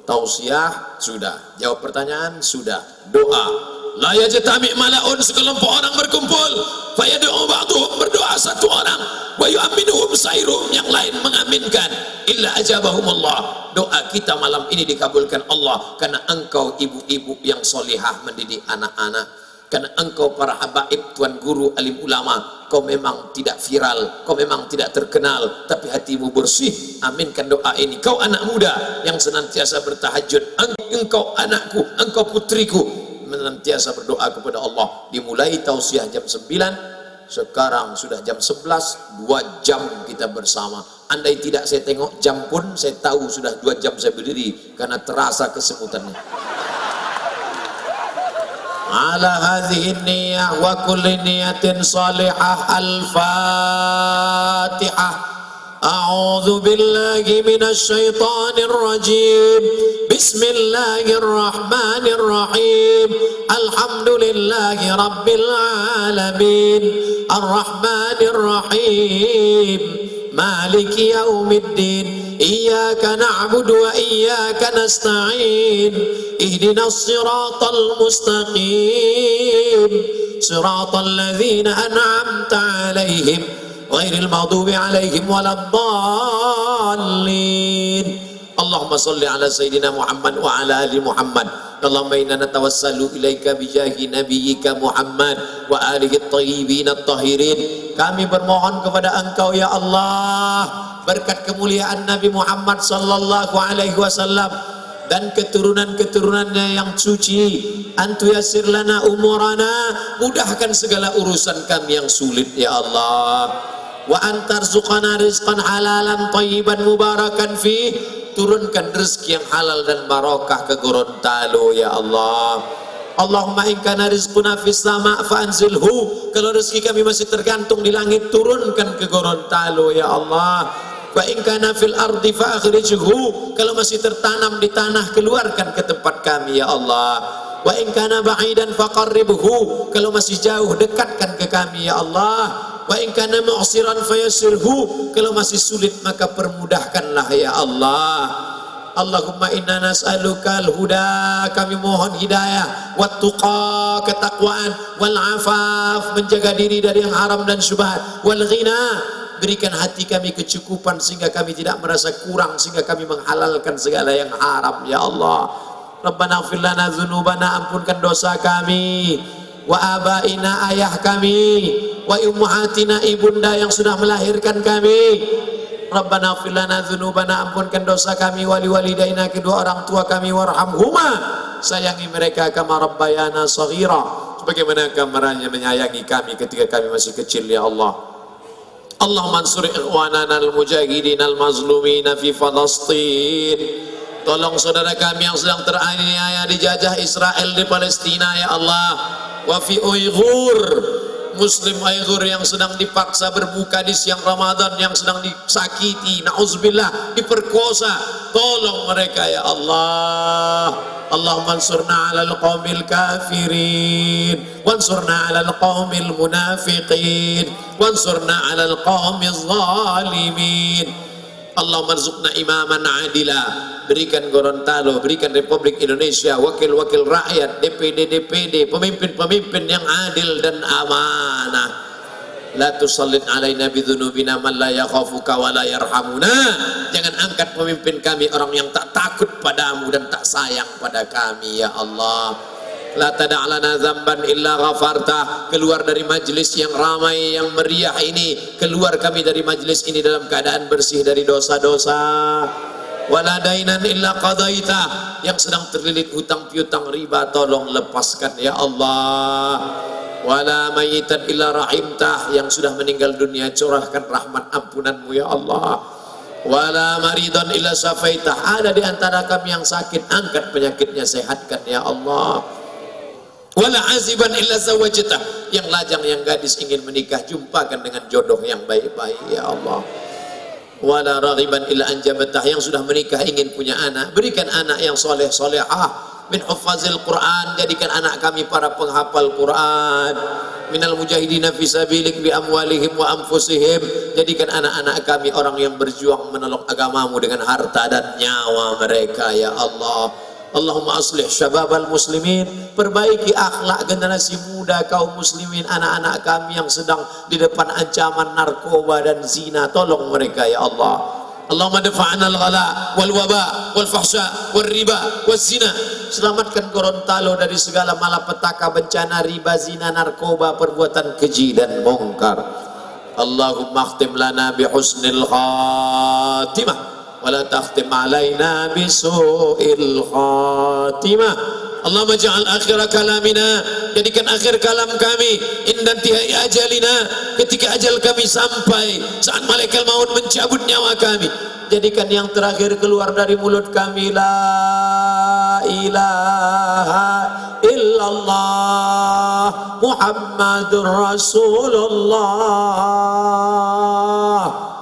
Tausiah sudah, jawab pertanyaan sudah, doa. La yajtami malaun, sekelompok orang berkumpul, fayad'u ba'dhum, berdoa satu orang, wa yu'minuhum sairuhum, yang lain mengaminkan, illa ajabahumullah. Doa kita malam ini dikabulkan Allah karena engkau ibu-ibu yang solihah mendidik anak-anak, karena engkau para habaib, tuan guru, alim ulama, kau memang tidak viral, kau memang tidak terkenal, tapi hatimu bersih. Aminkan doa ini. Kau anak muda yang senantiasa bertahajud, engkau anakku, engkau putriku, senantiasa berdoa kepada Allah. Dimulai tausiah jam 9, sekarang sudah jam 11, 2 jam kita bersama. Andai tidak saya tengok jam pun, saya tahu sudah 2 jam saya berdiri karena terasa kesemutannya. Ala hadhihi niyyah wa kulli niyatin salihah. Al-Fatihah. A'udzu billahi minasy syaithanir rajim. Bismillahirrahmanirrahim. Alhamdulillahi rabbil alamin. Arrahmanir rahim. Maliki yaumiddin. Iyyaka na'budu wa iyyaka nasta'in. Ihdinas siratal mustaqim. Siratal ladzina an'amta 'alaihim ghairil maghdubi 'alaihim waladdallin. Allahumma shalli ala sayyidina Muhammad wa ala ali Muhammad. Allahumma inna natawassalu ilaika bijahi nabiyyika Muhammad wa alihi at-tayyibin at-tahirin. Kami bermohon kepada Engkau ya Allah, berkat kemuliaan Nabi Muhammad sallallahu alaihi wasallam dan keturunan-keturunannya yang suci, antu yassir lana umurana, mudahkan segala urusan kami yang sulit ya Allah. Wa antarzuqana rizqan halalan thayyiban mubarakan fi, turunkan rezeki yang halal dan barokah ke Gorontalo ya Allah. Allahumma in kana rizquna fis sama' fa anzilhu, kalau rezeki kami masih tergantung di langit, turunkan ke Gorontalo ya Allah. Wa in kana fil ardi fa akhrijhu, kalau masih tertanam di tanah, keluarkan ke tempat kami ya Allah. Wa in kana ba'idan fa qarribhu, kalau masih jauh dekatkan ke kami ya Allah. Wa in kana mu'siran fayassirhu, kalau masih sulit maka permudahkanlah ya Allah. Allahumma inna nas'aluka al-huda, kami mohon hidayah, wat tuqa, ketakwaan, wal afaf, menjaga diri dari yang haram dan syubhat, wal ghina, berikan hati kami kecukupan sehingga kami tidak merasa kurang, sehingga kami menghalalkan segala yang haram ya Allah. Rabbana ighfir lana dzunubana, ampunkan dosa kami, wa abaina, ayah kami, wa ummahatina, ibunda yang sudah melahirkan kami. Rabbana ighfir lana dzunubana, ampunkan dosa kami, wali walidaina, kedua orang tua kami, warhamhuma, sayangi mereka kama rabbayana shaghira, sebagaimana kamu menyayangi kami ketika kami masih kecil ya Allah. Allahumma ansur ikhwanana al-mujahidin al-mazlumin fi Palestin. Tolong saudara kami yang sedang teraniaya dijajah Israel di Palestina ya Allah. Wa fi Uighur, Muslim Uighur yang sedang dipaksa berbuka di siang Ramadan, yang sedang disakiti, na'udzubillah, diperkosa. Tolong mereka ya Allah. Allahumma ansurna 'alal qaumil kafirin, wansurna 'alal qaumil munafiqin, wansurna 'alal qaumiz zalimin. Allahumma rzuqna imaman adila. Berikan Gorontalo, berikan Republik Indonesia wakil-wakil rakyat, DPD, pemimpin-pemimpin yang adil dan amanah. La tusallit alaina bidzunubina man la yakhafuka wa la yarhamuna. Jangan angkat pemimpin kami orang yang tak takut padamu dan tak sayang pada kami ya Allah. La tada'lana dzamban illa ghafarta. Keluar dari majlis yang ramai, yang meriah ini, keluar kami dari majlis ini dalam keadaan bersih dari dosa-dosa. Wala dainan illa qadaita. Yang sedang terlilit hutang piutang riba, tolong lepaskan ya Allah. Wala mayitan illa rahimtah. Yang sudah meninggal dunia, curahkan rahmat ampunanmu ya Allah. Wala maridan illa syafaitah. Ada di antara kami yang sakit, angkat penyakitnya, sehatkan ya Allah. Wala aziban illa zawajtah. Yang lajang, yang gadis ingin menikah, jumpakan dengan jodoh yang baik-baik ya Allah. Wala raghiban illa anjabatah. Yang sudah menikah ingin punya anak, berikan anak yang soleh solehah. Min huffazil Quran, jadikan anak kami para penghafal Quran. Minal mujahidina fi sabilik bi amwalihim wa anfusihim, jadikan anak-anak kami orang yang berjuang menolong agamamu dengan harta dan nyawa mereka ya Allah. Allahumma aslih syababal muslimin, perbaiki akhlak generasi muda kaum muslimin, anak-anak kami yang sedang di depan ancaman narkoba dan zina, tolong mereka ya Allah. Allahumma dafa'na al-ghala wal waba wal fahsya wal riba wal zina. Selamatkan Gorontalo dari segala malapetaka, bencana riba, zina, narkoba, perbuatan keji dan mungkar. Allahumma khtim lana bi husnil khatimah wa la takhtim alaina bi su'il khatimah. Allahumma ja'al akhir kalamina, jadikan akhir kalam kami inda intihai ajalina, ketika ajal kami sampai, saat malaikat maut mencabut nyawa kami, jadikan yang terakhir keluar dari mulut kami la ilaha illallah Muhammadur Rasulullah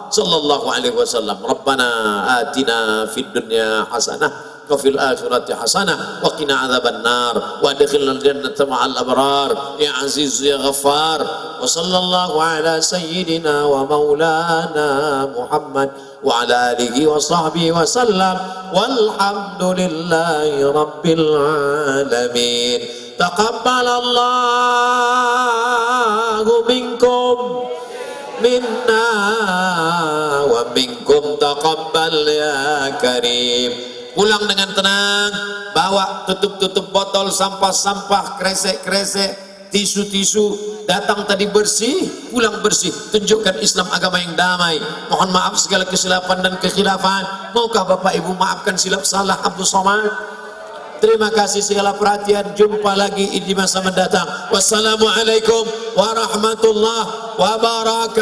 sallallahu alaihi wasallam. Rabbana atina fid dunya hasanah wa fil akhirati hasanah wa qina adzaban nar wa adkhilna al-jannata ma'al abrar ya aziz ya ghaffar. Wa sallallahu ala sayyidina wa maulana Muhammad wa ala alihi wa sahbihi wa sallam walhamdulillahi rabbil alamin. Taqabbalallahu minkum minna wa minkum taqabbal ya karim. Pulang dengan tenang, bawa tutup-tutup botol, sampah-sampah, kresek-kresek, tisu-tisu. Datang tadi bersih, pulang bersih. Tunjukkan Islam agama yang damai. Mohon maaf segala kesilapan dan kekhilafan. Maukah Bapak Ibu maafkan silap salah Abdul Somad? Terima kasih segala perhatian. Jumpa lagi di masa mendatang. Wassalamualaikum warahmatullahi wabarakatuh.